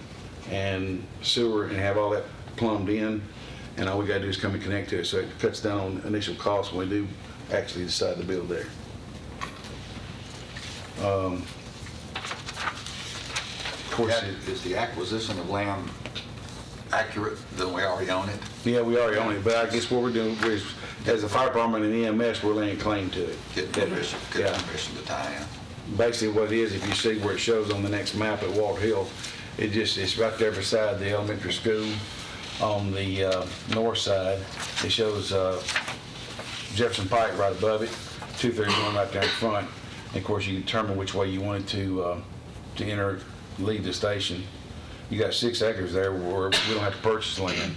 and sewer and have all that plumbed in. and all we gotta do is come and connect to it, so it cuts down on initial costs when we do actually decide to build there. Of course, Is the acquisition of land accurate, then we already own it? yeah, we already own it, but I guess what we're doing is, as a fire department and EMS, we're laying claim to it. Get permission to tie in. Basically what it is, if you see where it shows on the next map at Walt Hill, it's right there beside the elementary school on the north side. It shows Jefferson Pike right above it, 231 right there in front. And of course, you can determine which way you wanted to enter, leave the station. You got 6 acres there where we don't have to purchase land.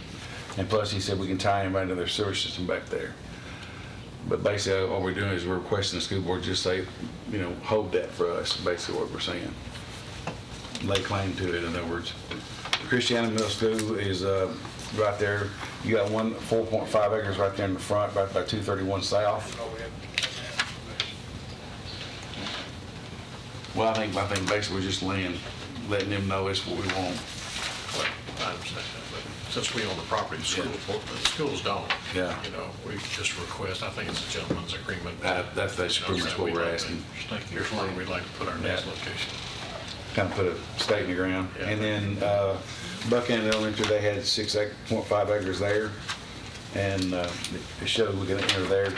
And plus, he said we can tie in right into their sewer system back there. But basically, all we're doing is we're requesting the school board just say, hold that for us, basically what we're saying. Lay claim to it, in other words. Christiana Middle School is right there. You got 4.5 acres right there in the front, right by 231 South. Well, I think basically we're just letting them know it's what we want. I understand that, but since we own the property, the schools don't. Yeah. We just request, I think it's a gentleman's agreement. That's pretty much what we're asking. Here's where we'd like to put our next location. Kind of put a stake in the ground. Yeah. And then Buchanan Elementary, they had 6.5 acres there. And it showed we could enter there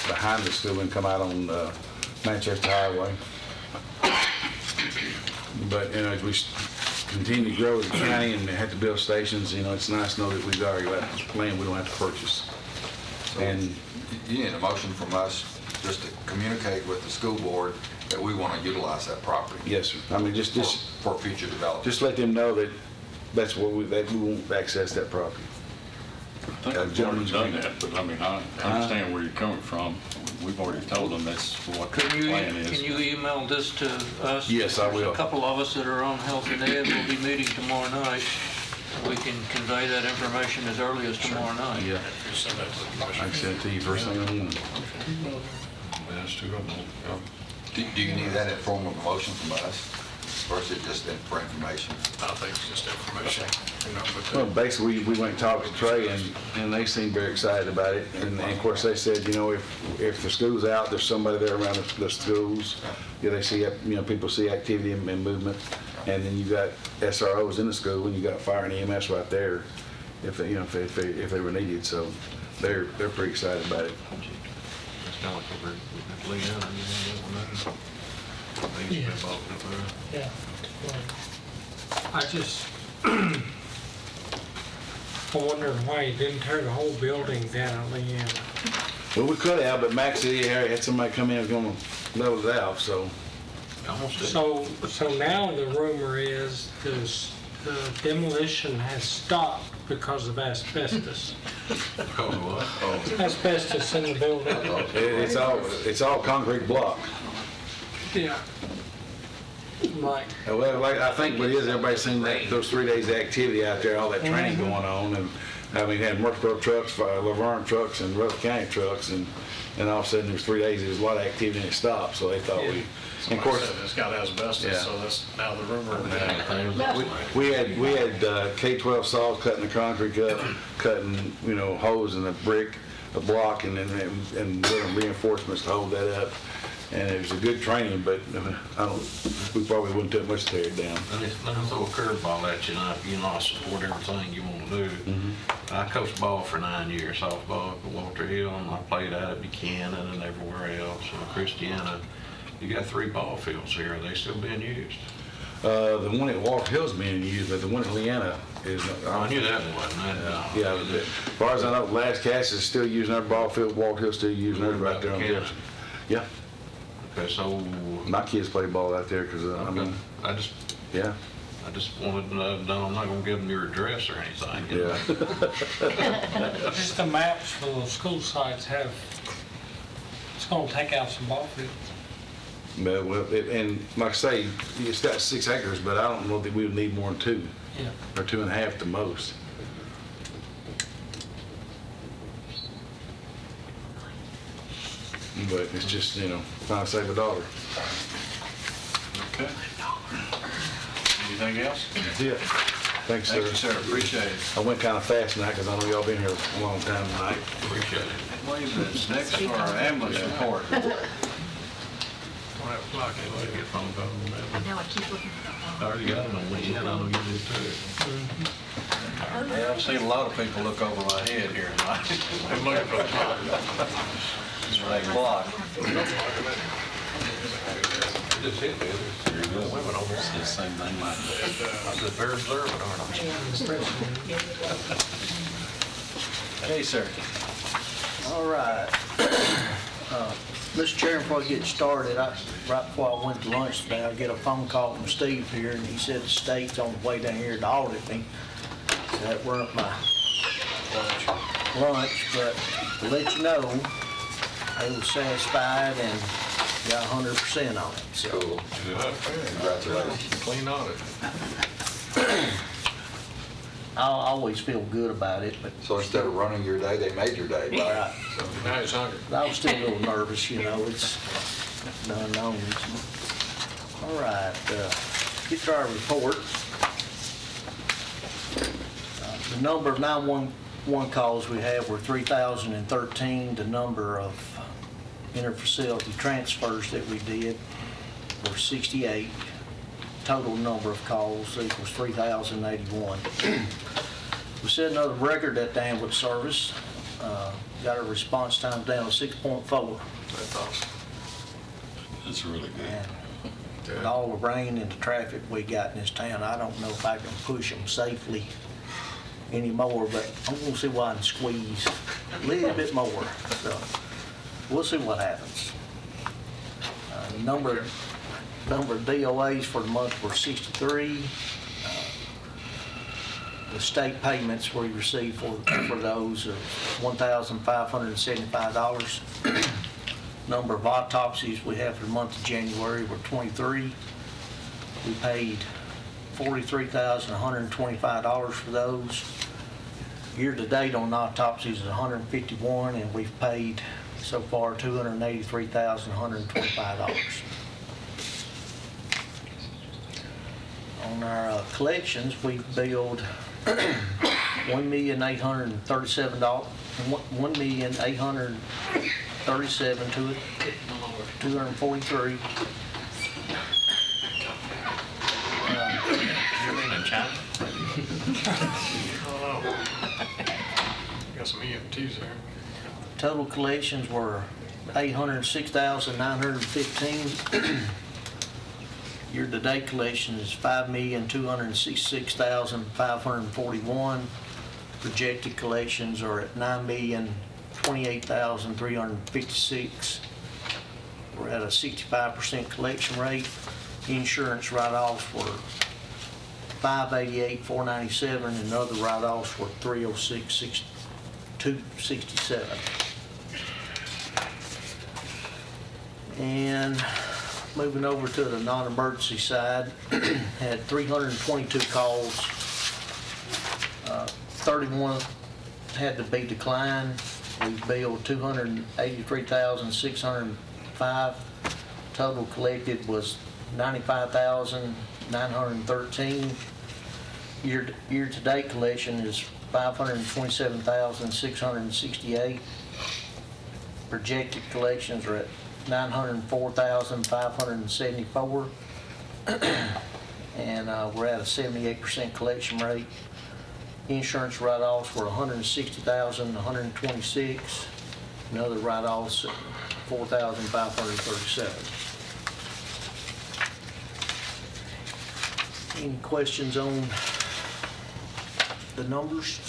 behind the school and come out on Manchester Highway. But, as we continue to grow the county and have to build stations, it's nice to know that we've already got land we don't have to purchase. And You need a motion from us just to communicate with the school board that we want to utilize that property. yes, sir. I mean, just for future development. just let them know that that's what we won't access that property. I think we've already done that, but I mean, I understand where you're coming from. We've already told them that's what the plan is. Can you email this to us? Yes, I will. There's a couple of us that are on Health and Ed. We'll be meeting tomorrow night. We can convey that information as early as tomorrow night. Yeah, Send that to the I commission. can send it to you first thing in the morning. Do you need that in form of a motion from us? Or is it just for information? I think it's just information, Well, basically, we went and talked to Trey, and they seemed very excited about it. And of course, they said, if the school's out, there's somebody there around the schools. They see, people see activity and movement. And then you got SROs in the school, and you got fire and EMS right there, if they were needed. So they're pretty excited about it. It's kind of like over at Leanna, Yeah. I just, I'm wondering why you didn't tear the whole building down at Leanna. Well, we could have, but Max City area had somebody come in and was going to level it out, so. So now the rumor is the demolition has stopped because of asbestos. Asbestos in the building. It's all concrete block. Yeah. Right. Well, like, I think what it is, everybody's seen those 3 days of activity out there, all that training going on, and I mean, had Murfreesboro trucks, Laverne trucks, and Rutherford County trucks, and all of a sudden, there's 3 days, there was a lot of activity, and it stopped, so they thought and of course, it's got asbestos, yeah. so that's now the rumor. we had K-12 saws cutting the concrete up, cutting, holes in the brick, the block, and little reinforcements to hold that up. And it was a good training, but we probably wouldn't take much to tear it down. Let me throw a curveball at you, I support everything you want to do. I coached ball for 9 years, softball at Walter Hill, and I played out at Buchanan and everywhere else. And Christiana, you got 3 ball fields here. Are they still being used? The one at Walter Hill's being used, but the one at Leanna is. I knew that wasn't. Yeah, as far as I know, Last Cast is still using our ball field. Walter Hill's still using theirs right there on Jefferson. Yeah. Okay, so my kids play ball out there because I mean, I just wanted to know. I'm not going to give them your address or anything. Yeah. Just the maps for the school sites it's going to take out some ball fields. But and like I say, it's got 6 acres, but I don't know that we would need more than 2. Yeah. Or 2.5 the most. But it's just, trying to save a dollar. Okay. Anything else? That's it. Thanks, sir. Thank you, sir, appreciate it. I went kind of fast tonight because I know y'all been here a long time tonight. Appreciate it. Wait a minute, next for our ambulance report. Don't have a clock, anyway, to get phone call on that. Now I keep looking for the I already got it on LinkedIn, I know you did too. Yeah, I've seen a lot of people look over my head here tonight. I'm looking for the clock. They block. Just hit it. There you go. Women almost the same thing like that. They're very observant, aren't they? Hey, sir. All right. Mr. Chairman, before I get started, right before I went to lunch today, I get a phone call from Steve here, and he said the state's on the way down here to audit me. So that weren't my lunch, but to let you know, they were satisfied and got 100% on it, so. Congratulations. Clean audit. I always feel good about it, but. So instead of running your day, they made your day. Right. Now he's hungry. I was still a little nervous, you know, it's the unknown. All right, get to our report. The number of 911 calls we have were 3,013. The number of interfacility transfers that we did were 68. Total number of calls equals 3,081. We set another record at the ambulance service. Got our response time down to 6.4. That's awesome. That's really good. And with all the rain and the traffic we got in this town, I don't know if I can push them safely anymore, but I'm gonna see what I can squeeze a little bit more. So we'll see what happens. The number of DOAs for the month were 63. The state payments we received for those are $1,575. Number of autopsies we have for the month of January were 23. We paid $43,125 for those. Year-to-date on autopsies is 151, and we've paid so far $283,125. On our collections, we billed $1,837,243. Got some EMTs there. Total collections were $806,915. Year-to-date collection is $5,266,541. Projected collections are at $9,028,356. We're at a 65% collection rate. Insurance write-offs were $588,497, and other write-offs were $306,267. And moving over to the non-emergency side, had 322 calls. 31 had to be declined. We billed $283,605. Total collected was $95,913. Year-to-date collection is $527,668. Projected collections are at $904,574. And we're at a 78% collection rate. Insurance write-offs were $160,126. And other write-offs at $4,537. Any questions on the numbers?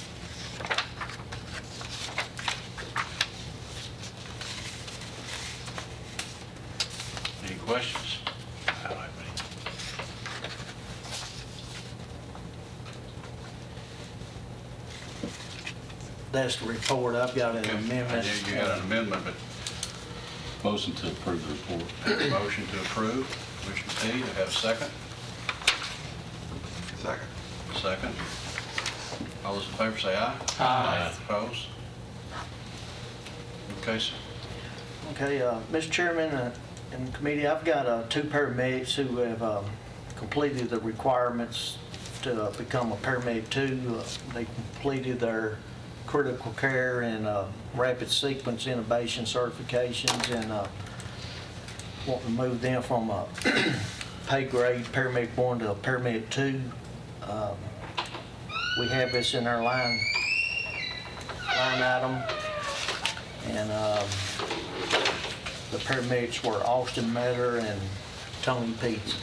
Any questions? That's the report. I've got an amendment. You got an amendment, but Motion to approve the report. motion to approve. Commissioner T, do I have a second? Second. Second. All those in favor say aye. Aye. Opposed? Okay, sir. Okay, Mr. Chairman and committee, I've got two paramedics who have completed the requirements to become a paramedic 2. They completed their critical care and rapid sequence intubation certifications, and want to move them from a pay grade paramedic 1 to a paramedic 2. We have this in our line item, and the paramedics were Austin Metter and Tony Peets.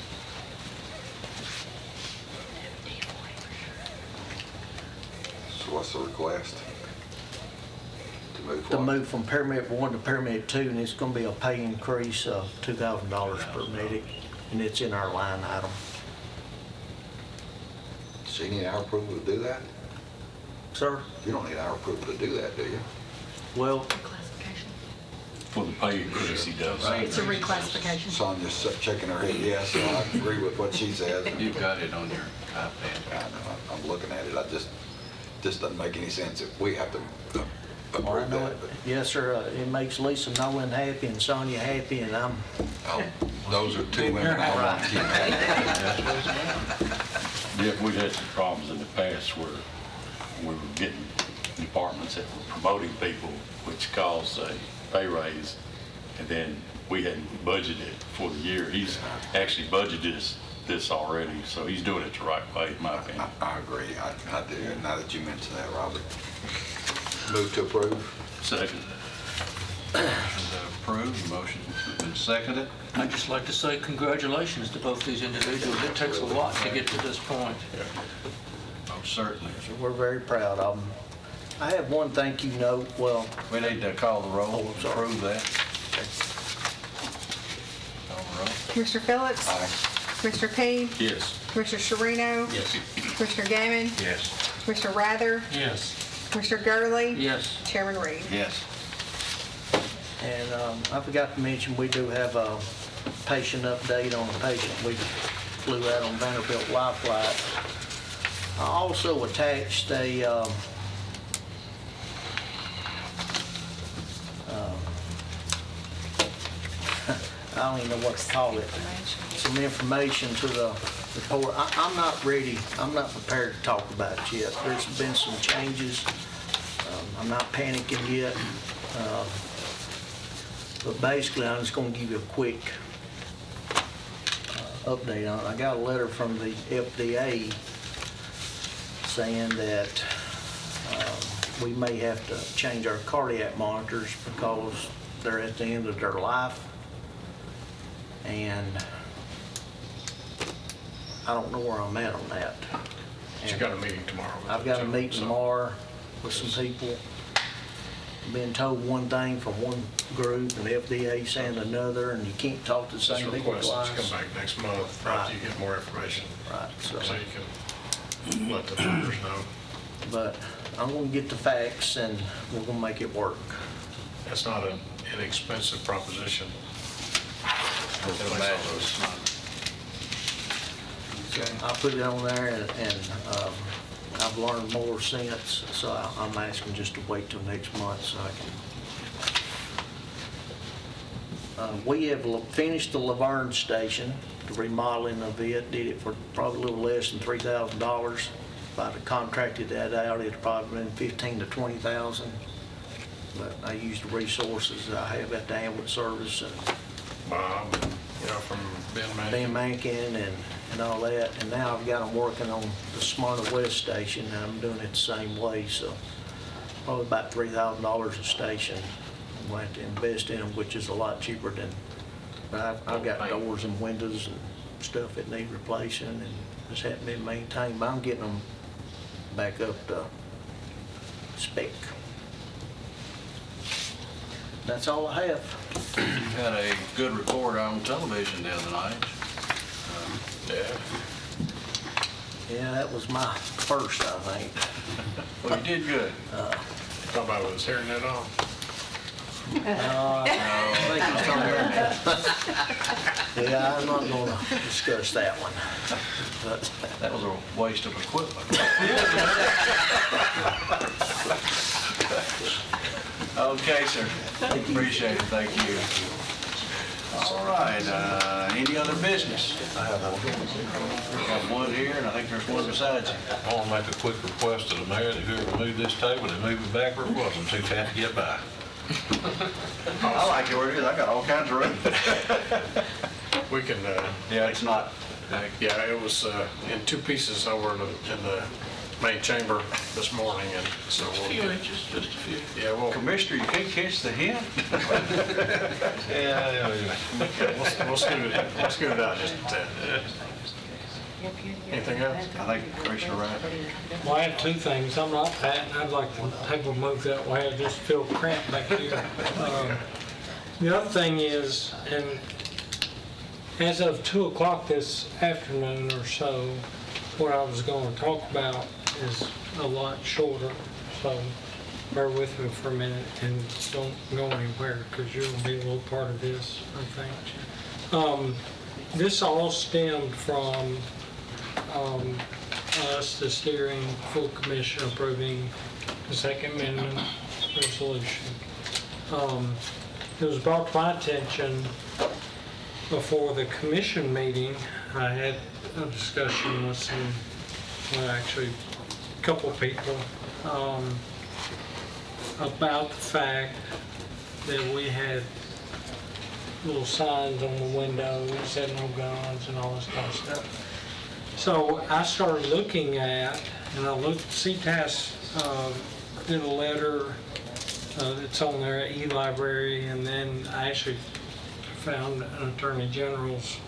So what's the request? To move from paramedic 1 to paramedic 2, and it's going to be a pay increase of $2,000 per medic, and it's in our line item. So you need our approval to do that? Sir? You don't need our approval to do that, do you? Well, For the pay increase he does. It's a reclassification. Sonia's shaking her head yes, so I agree with what she says. You've got it on your iPad. I know, I'm looking at it, just doesn't make any sense if we have to well, I approve know that. it. Yes, sir. It makes Lisa Nolan happy and Sonia happy, and I'm. Oh, those are two women I want to keep happy. Yeah, we've had some problems in the past where we were getting departments that were promoting people, which caused a pay raise, and then we hadn't budgeted for the year. He's actually budgeted this already, so he's doing it the right way, in my opinion. I agree, I do, now that you mention that, Robert. Move to approve. Second. Motion to approve, motion been seconded. I'd just like to say congratulations to both these individuals. It takes a lot to get to this point. Most certainly. So we're very proud of them. I have one thank you note. Well, We need to call the roll, Oh, sorry. approve that. Call the roll. Commissioner Phillips? Aye. Commissioner Payne? Yes. Commissioner Sharino? Yes. Commissioner Gammon? Yes. Commissioner Rather? Yes. Commissioner Gurley? Yes. Chairman Reed? Yes. and I forgot to mention, we do have a patient update on a patient we flew out on Vanderbilt Life Flight. I also attached a I don't even know what to call it, some information to the report. I'm not ready, I'm not prepared to talk about it yet. There's been some changes. I'm not panicking yet. But basically, I'm just going to give you a quick update on it. I got a letter from the FDA saying that we may have to change our cardiac monitors because they're at the end of their life. And I don't know where I'm at on that. But you got a meeting tomorrow. with I've the got a gentleman, meeting so- tomorrow with some people. Being told one thing from one group and the FDA saying another, and you can't talk to the Just same people request that you twice. come back next month Right. after you get more information, Right, so, so you can let the members know. but I'm gonna get the facts and we're gonna make it work. That's not an inexpensive proposition. It'll match us. I put it on there and I've learned more since, so I'm asking just to wait till next month so I can. We have finished the Laverne station, the remodeling of it, did it for probably a little less than $3,000. If I'd have contracted that out, it'd probably been $15,000 to $20,000. But I used the resources that I have at the ambulance service and Bob, from Ben Ben Mankin. Mankin and all that, and now I've got them working on the Smyrna West station, and I'm doing it the same way, so probably about $3,000 a station. I'm going to have to invest in them, which is a lot cheaper than, but I've got doors and windows and stuff that need replacing, and just haven't been maintained, but I'm getting them back up to spec. That's all I have. You had a good report on television the other night. Yeah. Yeah, that was my first, I think. Well, you did good. Talk about with his hairnet on. I think he's talking about. Yeah, I'm not going to discuss that one. But That was a waste of equipment. Okay, sir. Appreciate it, thank you. All right, Any other business? I have one. Got one here, and I think there's one beside you. I want to make a quick request to the mayor that whoever moved this table, they move it backwards, wasn't too fast to get by. I like it where it is. I got all kinds of room. We can, Yeah, it's not. yeah, it was in two pieces over in the main chamber this morning, and so we'll Few get, inches, just a few. yeah, we'll, Commissioner, you can't catch the hint? Yeah. we'll scoot it out just a tad. Anything else? I think Commissioner Wright. Well, I have two things. I'm not Pat, and I'd like the table moved that way. I just feel cramped back here. The other thing is, and as of 2 o'clock this afternoon or so, what I was going to talk about is a lot shorter. So bear with me for a minute and don't go anywhere because you're going to be a little part of this, I think. This all stemmed from us, the steering full commission, approving the Second Amendment resolution. It was brought to my attention before the commission meeting. I had a discussion with actually a couple of people about the fact that we had little signs on the windows that said no guns and all this kind of stuff. So I started looking at, and I looked, CTAS did a letter that's on their e-library, and then I actually found an Attorney General's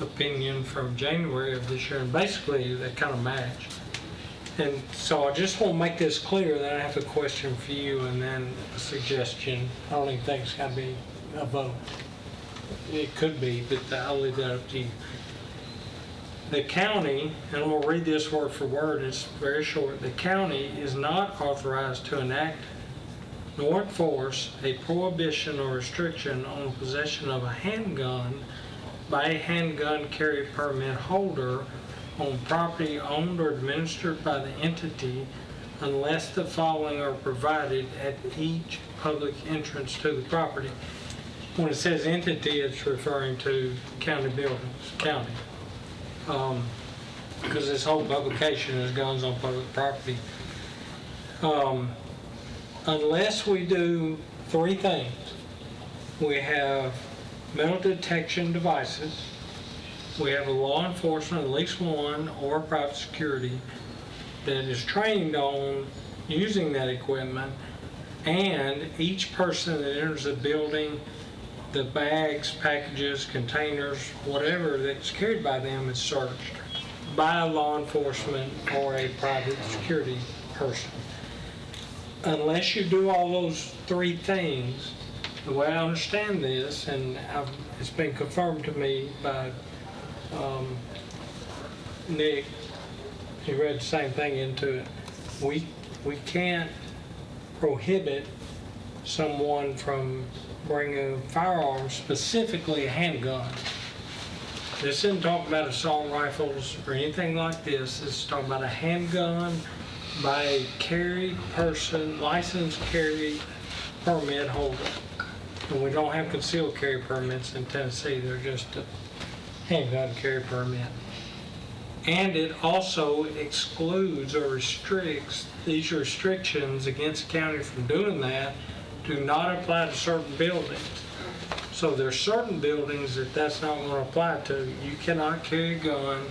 opinion from January of this year, and basically they kind of match. And so I just want to make this clear that I have a question for you and then a suggestion. I don't even think it's got to be a vote. It could be, but I'll leave that up to you. The county, and I'm going to read this word for word, it's very short. The county is not authorized to enact nor enforce a prohibition or restriction on possession of a handgun by a handgun carry permit holder on property owned or administered by the entity unless the following are provided at each public entrance to the property. When it says entity, it's referring to county buildings, county. Because this whole publication is guns on public property. Unless we do three things. We have metal detection devices. We have a law enforcement, at least one, or private security that is trained on using that equipment, and each person that enters the building, the bags, packages, containers, whatever that's carried by them is searched by law enforcement or a private security person. Unless you do all those three things, the way I understand this, and it's been confirmed to me by Nick, he read the same thing into it, we can't prohibit someone from bringing firearms, specifically a handgun. This isn't talking about assault rifles or anything like this. This is talking about a handgun by a carry person, licensed carry permit holder. And we don't have concealed carry permits in Tennessee. They're just a handgun carry permit. And it also excludes or restricts, these restrictions against the county from doing that do not apply to certain buildings. So there's certain buildings that that's not going to apply to. You cannot carry a gun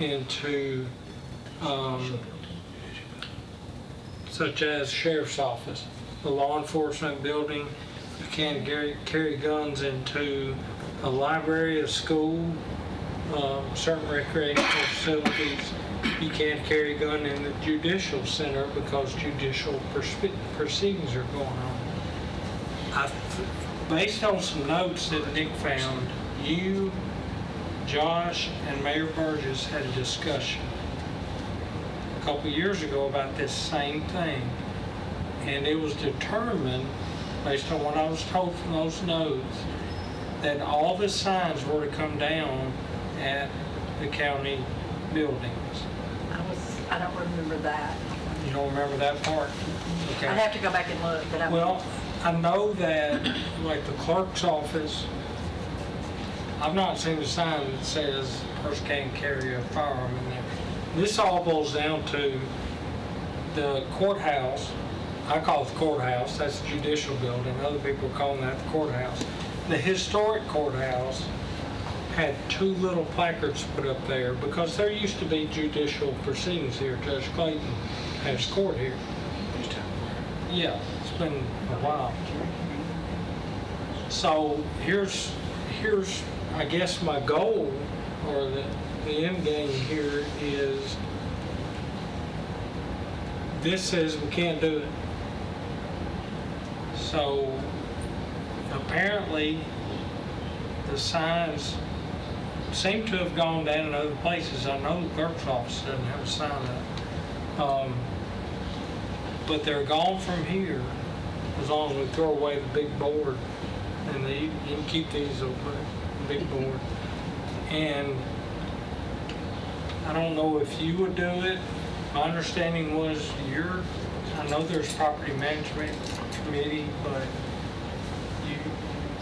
into, such as sheriff's office, a law enforcement building. You can't carry guns into a library, a school, certain recreational facilities. You can't carry a gun in the judicial center because judicial proceedings are going on. Based on some notes that Nick found, you, Josh, and Mayor Burgess had a discussion a couple years ago about this same thing. And it was determined, based on what I was told from those notes, that all the signs were to come down at the county buildings. I don't remember that. You don't remember that part? Okay. I'd have to go back and look, but Well, I know that, like the clerk's office, I've not seen a sign that says person can't carry a firearm in there. This all boils down to the courthouse. I call it the courthouse, that's the judicial building. Other people are calling that the courthouse. The historic courthouse had 2 little placards put up there because there used to be judicial proceedings here. Judge Clayton has court here. Yeah, it's been a while. So here's I guess my goal, or the end game here is, this says we can't do it. So apparently the signs seem to have gone down in other places. I know the clerk's office doesn't have a sign up. But they're gone from here as long as we throw away the big board. And you can keep these over the big board. And I don't know if you would do it. My understanding was I know there's property management committee, but you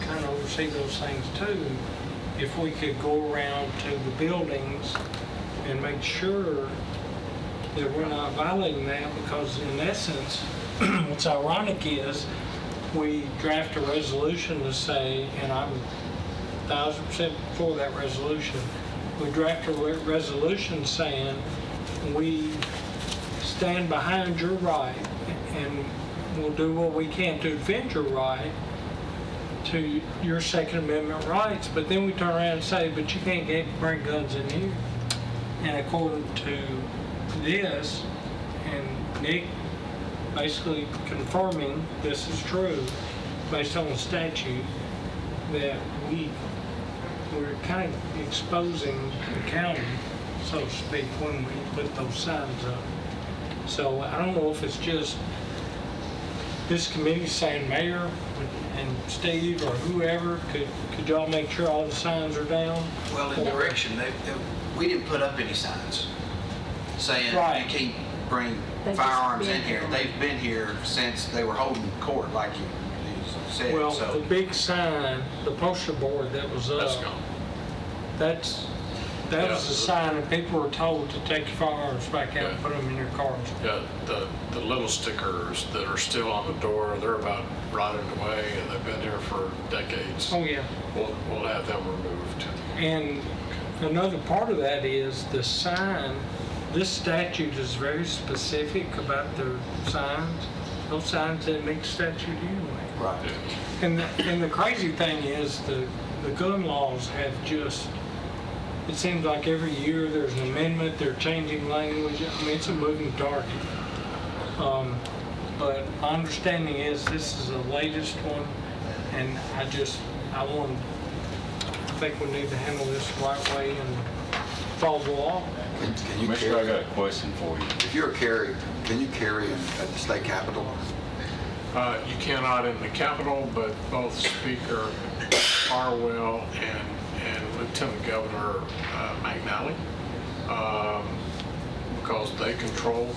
kind of oversee those things too. If we could go around to the buildings and make sure that we're not violating that, because in essence, what's ironic is we draft a resolution to say, and I'm 1,000% for that resolution, we draft a resolution saying we stand behind your right and we'll do what we can to defend your right to your Second Amendment rights, but then we turn around and say, but you can't bring guns in here. And according to this, and Nick basically confirming this is true based on the statute, that we're kind of exposing the county, so to speak, when we put those signs up. So I don't know if it's just this committee saying, Mayor and Steve or whoever, could y'all make sure all the signs are down? Well, in direction, we didn't put up any signs saying you can't bring firearms in here. They've been here since they were holding court, like you said. Well, so. the big sign, the poster board that was up, That's gone. That was the sign, and people were told to take your firearms back out and put them in your cars. Yeah, the little stickers that are still on the door, they're about rotted away, and they've been here for decades. Oh, yeah. We'll have them removed. And another part of that is the sign. This statute is very specific about the signs. Those signs didn't meet the statute anyway. Right. And the crazy thing is the gun laws have just, it seems like every year there's an amendment, they're changing language. I mean, it's a moving target. But my understanding is this is the latest one, and I think we need to handle this the right way and follow the law. Can you Commissioner, I carry, got a question for you. if you're a carry, can you carry at the state capitol? You cannot in the Capitol, but both Speaker Harwell and Lieutenant Governor McNally, because they control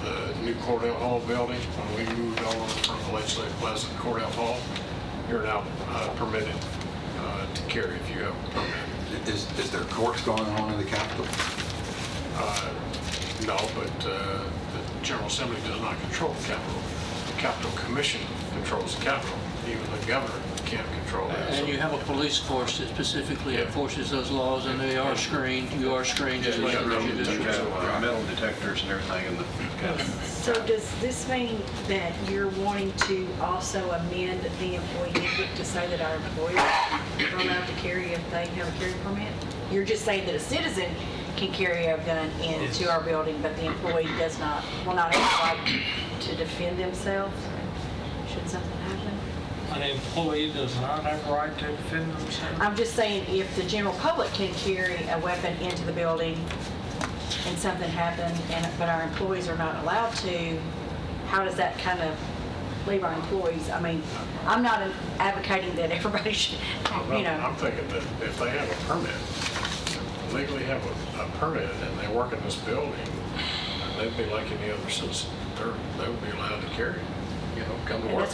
the new Cordell Hall building. When we moved over from the Legislative Plaza to Cordell Hall, you're now permitted to carry if you have a permit. Is there courts going on in the capitol? No, but the General Assembly does not control the Capitol. The Capitol Commission controls the Capitol. Even the governor can't control that. And you have a police force that specifically enforces those laws, and they are screened. You are screened just like the judicial. Metal detectors and everything in the county. So does this mean that you're wanting to also amend the employee handbook to say that our employees are allowed to carry if they have a carry permit? You're just saying that a citizen can carry a gun into our building, but the employee will not have the right to defend themselves should something happen? An employee does not have a right to defend themselves. I'm just saying, if the general public can carry a weapon into the building and something happened, but our employees are not allowed to, how does that kind of leave our employees? I mean, I'm not advocating that everybody should, you know. I'm thinking that if they have a permit, legally have a permit, and they work in this building, they'd be like any other citizen. They would be allowed to carry, come to And work.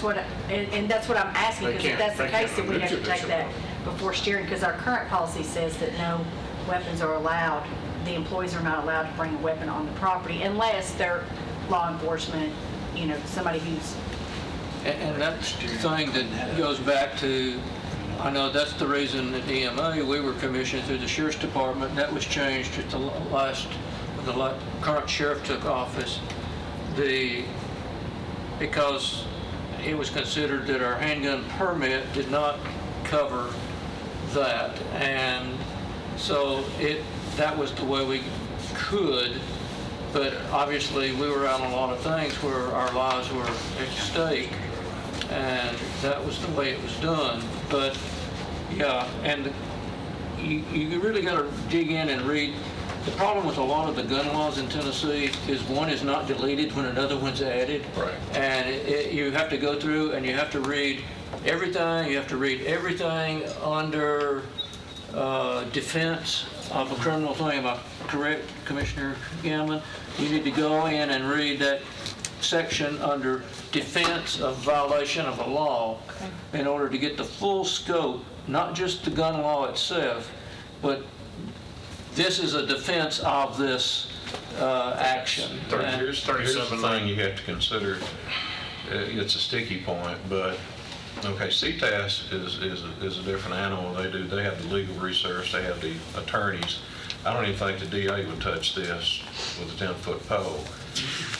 that's what I'm asking, because if that's the case, then we have to take that before steering, because our current policy says that no weapons are allowed. The employees are not allowed to bring a weapon on the property unless they're law enforcement, somebody who's. And that's the thing that goes back to, I know that's the reason at EMA, we were commissioned through the Sheriff's Department, and that was changed at when the current sheriff took office, because it was considered that our handgun permit did not cover that. And so that was the way we could, but obviously we were out on a lot of things where our lives were at stake, and that was the way it was done. But yeah, and you really got to dig in and read. The problem with a lot of the gun laws in Tennessee is one is not deleted when another one's added. Right. And you have to go through and you have to read everything. You have to read everything under defense of a criminal thing. Am I correct, Commissioner Gammon? You need to go in and read that section under defense of violation of a law in order to get the full scope, not just the gun law itself, but this is a defense of this action. Here's the thing you have to consider. It's a sticky point, but okay, CTAS is a different animal. They have the legal research, they have the attorneys. I don't even think the DA would touch this with a 10-foot pole.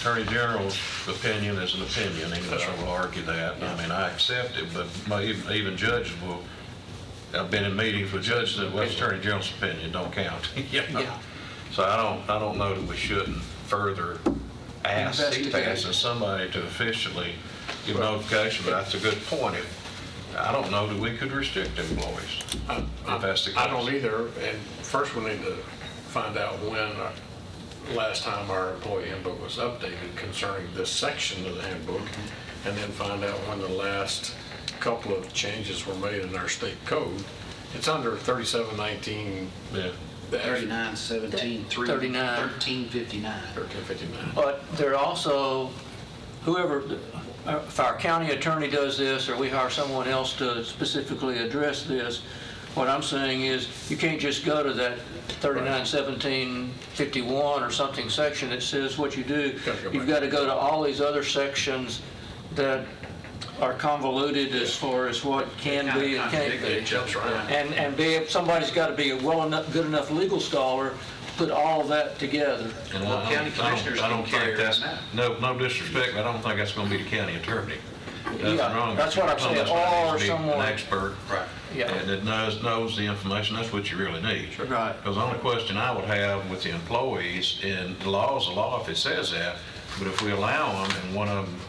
Attorney General's opinion is an opinion, even though I will argue that. I mean, I accept it, but even judges will. I've been in meetings with judges that, well, Attorney General's opinion don't count. Yeah. So I don't know that we shouldn't further ask CTAS as somebody to officially give notification, but that's a good point. I don't know that we could restrict employees if that's the case. I don't either. And first we need to find out when last time our employee handbook was updated concerning this section of the handbook, and then find out when the last couple of changes were made in our state code. It's under 3719. Yeah. 3917, 1359. 1359. But there also, if our county attorney does this, or we hire someone else to specifically address this, what I'm saying is you can't just go to that 391751 or something section that says what you do. You've got to go to all these other sections that are convoluted as far as what can be and can't be. And somebody's got to be a good enough legal scholar to put all of that together. And county commissioners I don't think that's, no disrespect, I don't think that's going to be the county attorney. Nothing wrong. That's what I'm saying, or someone. An expert. Right. Yeah. And that knows the information. That's what you really need. Right. Because the only question I would have with the employees, and the law is a law if it says that, but if we allow them and one of them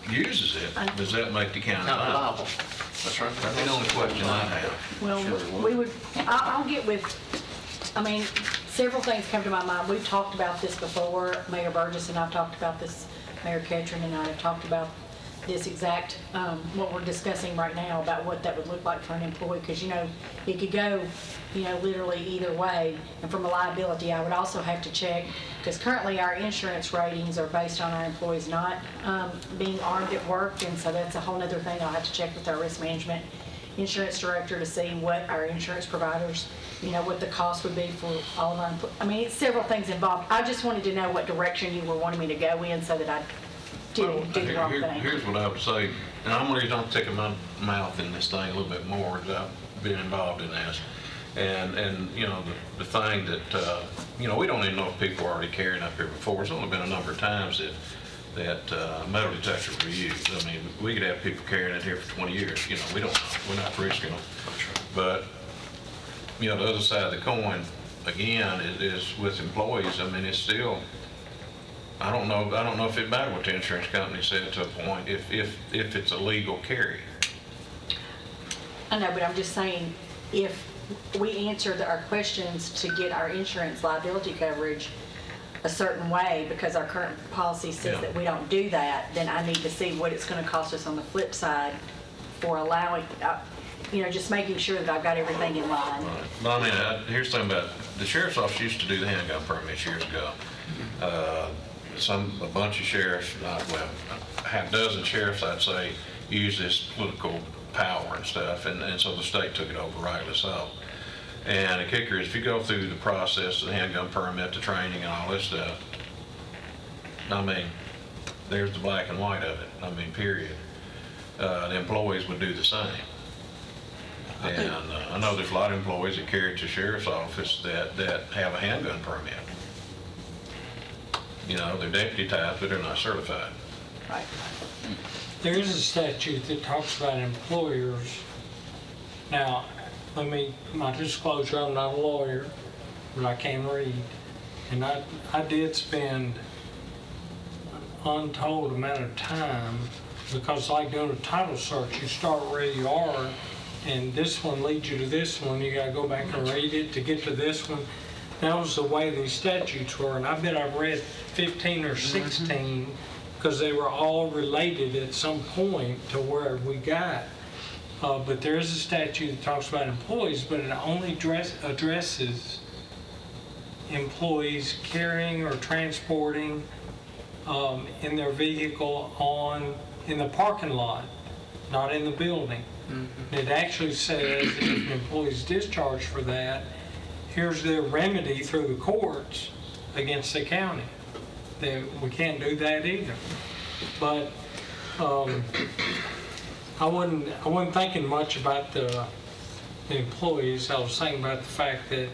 uses it, does that make the county liable? That's right. That's the only question I have. Well, I'll get with, several things come to my mind. We've talked about this before. Mayor Burgess and I've talked about this. Mayor Ketron and I have talked about this exact, what we're discussing right now about what that would look like for an employee, because, it could go, literally either way. And from a liability, I would also have to check, because currently our insurance ratings are based on our employees not being armed at work, and so that's a whole other thing. I'll have to check with our risk management insurance director to see what our insurance providers, what the cost would be for all of our employees. It's several things involved. I just wanted to know what direction you were wanting me to go in so that I didn't do the wrong thing. Here's what I would say, and I'm going to take my mouth in this thing a little bit more as I've been involved in this. And the thing that, we don't even know if people are already carrying up here before. There's only been a number of times that metal detectors were used. I mean, we could have people carrying it here for 20 years. We don't know. We're not risking them. But, the other side of the coin, again, is with employees. I mean, it's still, I don't know if it mattered what the insurance company said to a point, if it's a legal carry. I know, but I'm just saying, if we answer our questions to get our insurance liability coverage a certain way, because our current policy says that we don't do that, then I need to see what it's going to cost us on the flip side for allowing, just making sure that I've got everything in line. Right. But here's the thing about the sheriff's office used to do the handgun permits years ago. A bunch of sheriffs, a half dozen sheriffs, I'd say, use this political power and stuff, and so the state took it over, rightly so. And the kicker is, if you go through the process, the handgun permit, the training and all this stuff, I mean, there's the black and white of it, I mean, period. The employees would do the same. And I know there's a lot of employees that carry it to sheriff's office that have a handgun permit. You know, they're deputy type, but they're not certified. Right. There is a statute that talks about employers. Now, my disclosure, I'm not a lawyer, but I can read. And I did spend an untold amount of time, because like doing a title search, you start where you are, and this one leads you to this one, you gotta go back and read it to get to this one. That was the way these statutes were, and I bet I've read 15 or 16, because they were all related at some point to where we got. But there is a statute that talks about employees, but it only addresses employees carrying or transporting in their vehicle in the parking lot, not in the building. It actually says if an employee is discharged for that, here's their remedy through the courts against the county. We can't do that either. But I wasn't thinking much about the employees. I was thinking about the fact that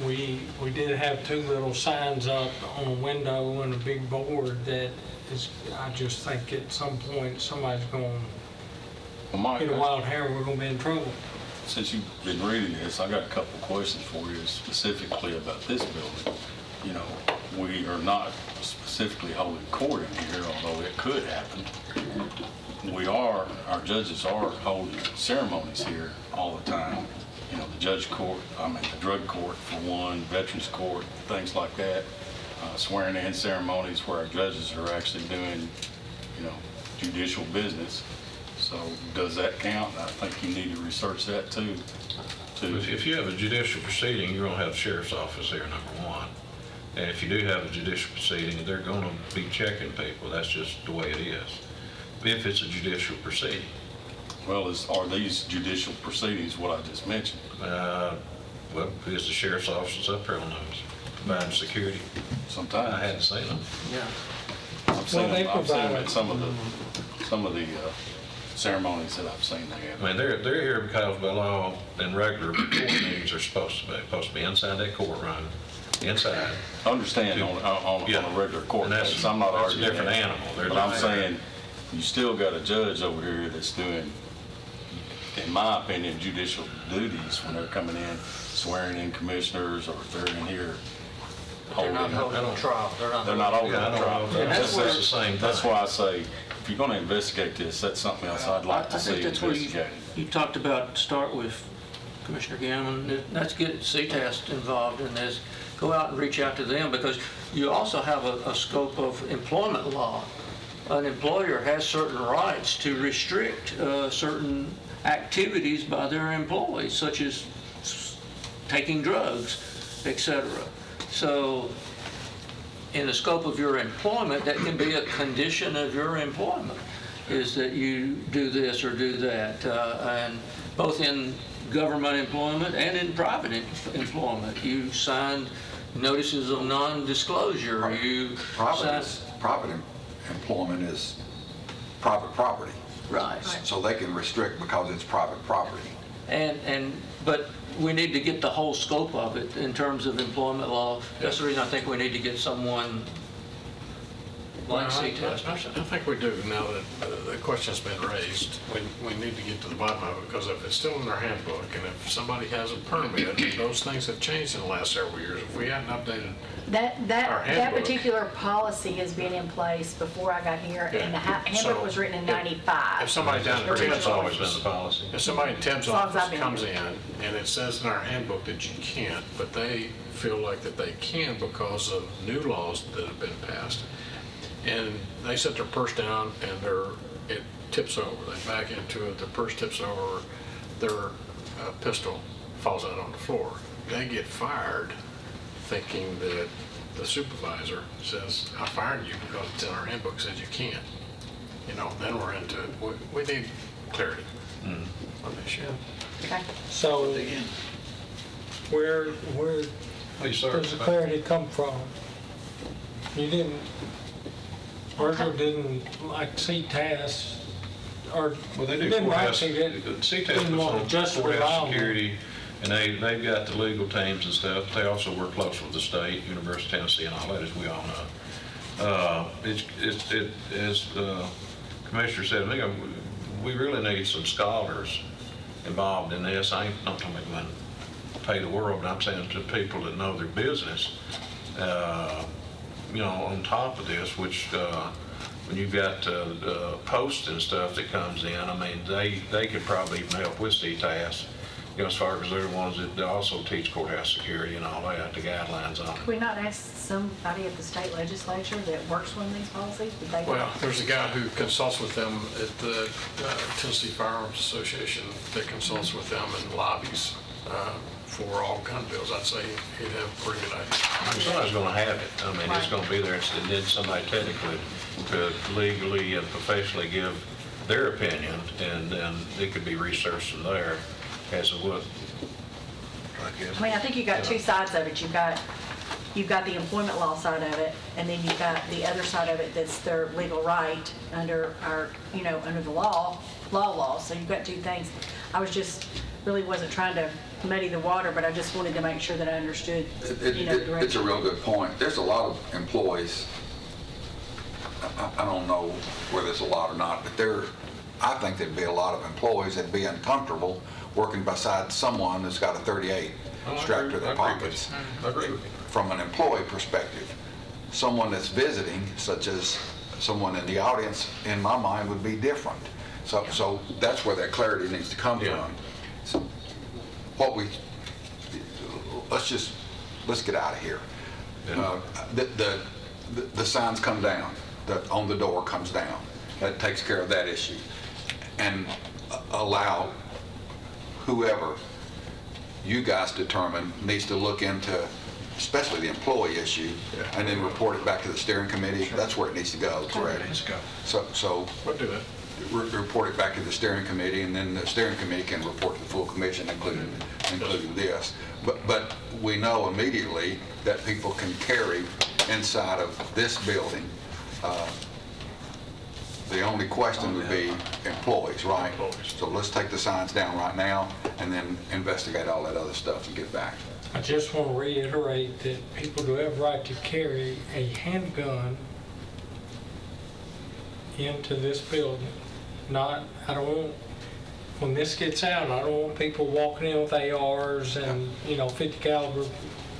we did have two little signs up on a window and a big board that is, I just think at some point somebody's going to get a wild hair and we're going to be in trouble. Since you've been reading this, I got a couple of questions for you specifically about this building. You know, we are not specifically holding court in here, although it could happen. Our judges are holding ceremonies here all the time. You know, the judge court, the drug court for one, veterans court, things like that. Swearing in ceremonies where our judges are actually doing, you know, judicial business. So does that count? I think you need to research that too. If you have a judicial proceeding, you're going to have the sheriff's office here, number one. And if you do have a judicial proceeding, they're going to be checking people. That's just the way it is. If it's a judicial proceeding. Well, are these judicial proceedings what I just mentioned? Well, it's the sheriff's office up there on those, providing security. Sometimes. I hadn't seen them. Yeah. I've seen them at some of the ceremonies that I've seen they have. I mean, they're here because by law and regular court meetings are supposed to be inside that courtroom, inside. I understand on a regular court case. I'm not arguing a different animal. But I'm saying you still got a judge over here that's doing, in my opinion, judicial duties when they're coming in, swearing in commissioners, or if they're in here They're not holding a trial. They're not holding a trial. And that's where- the same thing. That's why I say, if you're going to investigate this, that's something else I'd like to I see think that's where investigated. you talked about, start with Commissioner Gammon, let's get CTAS involved in this, go out and reach out to them, because you also have a scope of employment law. An employer has certain rights to restrict certain activities by their employees, such as taking drugs, etc. So in the scope of your employment, that can be a condition of your employment, is that you do this or do that, and both in government employment and in private employment. You signed notices of non-disclosure. Private employment is private property. Right. So they can restrict because it's private property. But we need to get the whole scope of it in terms of employment law. That's the reason I think we need to get someone like CTAS. I think we do, now that the question's been raised. We need to get to the bottom of it, because if it's still in their handbook, and if somebody has a permit, and those things have changed in the last several years, if we hadn't updated our That handbook. particular policy has been in place before I got here, and the handbook was written in '95. If somebody down in That's Tibbs always been office, the policy. if somebody in Tibbs As long as I've office been comes here. in, and it says in our handbook that you can't, but they feel like that they can because of new laws that have been passed, and they set their purse down and it tips over, they back into it, their purse tips over, their pistol falls out on the floor. They get fired thinking that the supervisor says, I fired you because it's in our handbook, says you can't. You know, then we're into it. We need clarity on the issue. Okay. So where Please, sir. does the clarity come from? You didn't, Virgil didn't like CTAS, or Well, they do didn't courthouse, actually, CTAS didn't want to puts just on rely courthouse on security, and they've got the legal teams and stuff. They also work close with the state, University of Tennessee and all that, as we all know. As the Commissioner said, I think we really need some scholars involved in this. I ain't not talking about pay the world, but I'm saying to people that know their business, on top of this, which when you've got posts and stuff that comes in, I mean, they could probably even help with CTAS, as far as they're the ones that also teach courthouse security and all that, the guidelines on it. Could we not ask somebody at the state legislature that works on these policies? Would they? Well, there's a guy who consults with them at the Tennessee Firearms Association that consults with them and lobbies for all gun bills. I'd say he'd have a pretty good idea. Somebody's going to have it. I mean, it's going to be there, and then somebody technically could legally and professionally give their opinion, and then it could be researched from there as to what, I guess. I mean, I think you've got two sides of it. You've got the employment law side of it, and then you've got the other side of it that's their legal right under our, under the law. So you've got two things. I was just, really wasn't trying to muddy the water, but I just wanted to make sure that I understood, the direction. It's a real good point. There's a lot of employees, I don't know whether it's a lot or not, but I think there'd be a lot of employees that'd be uncomfortable working beside someone who's got a 38 strapped to their pockets. I agree with you. From an employee perspective, someone that's visiting, such as someone in the audience, in my mind, would be different. So that's where that clarity needs to come from. So let's get out of here. The signs come down, on the door comes down. That takes care of that issue. And allow whoever you guys determine needs to look into, especially the employee issue, and then report it back to the steering committee. That's where it needs to go, correct? Let's go. So We'll do that. report it back to the steering committee, and then the steering committee can report to the full commission, including this. But we know immediately that people can carry inside of this building. The only question would be employees, right? So let's take the signs down right now and then investigate all that other stuff and get back. I just want to reiterate that people do have right to carry a handgun into this building. When this gets out, I don't want people walking in with ARs and, 50 caliber,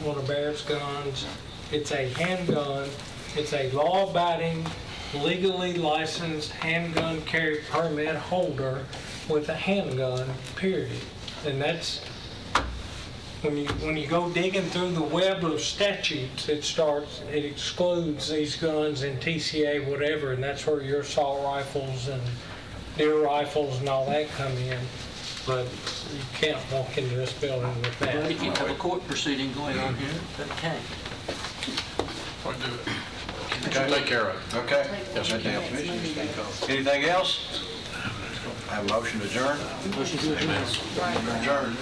one of Barrett's guns. It's a handgun. It's a law-abiding, legally licensed handgun carry permit holder with a handgun, period. And that's, when you go digging through the web of statutes, it excludes these guns in TCA, whatever, and that's where your assault rifles and deer rifles and all that come in. But you can't walk into this building with that. But if you have a court proceeding going on here, then okay. We'll do it. We'll take care of it. Okay. Yes, sir. Anything else? Have a motion to adjourn? Motion to adjourn. Adjourn.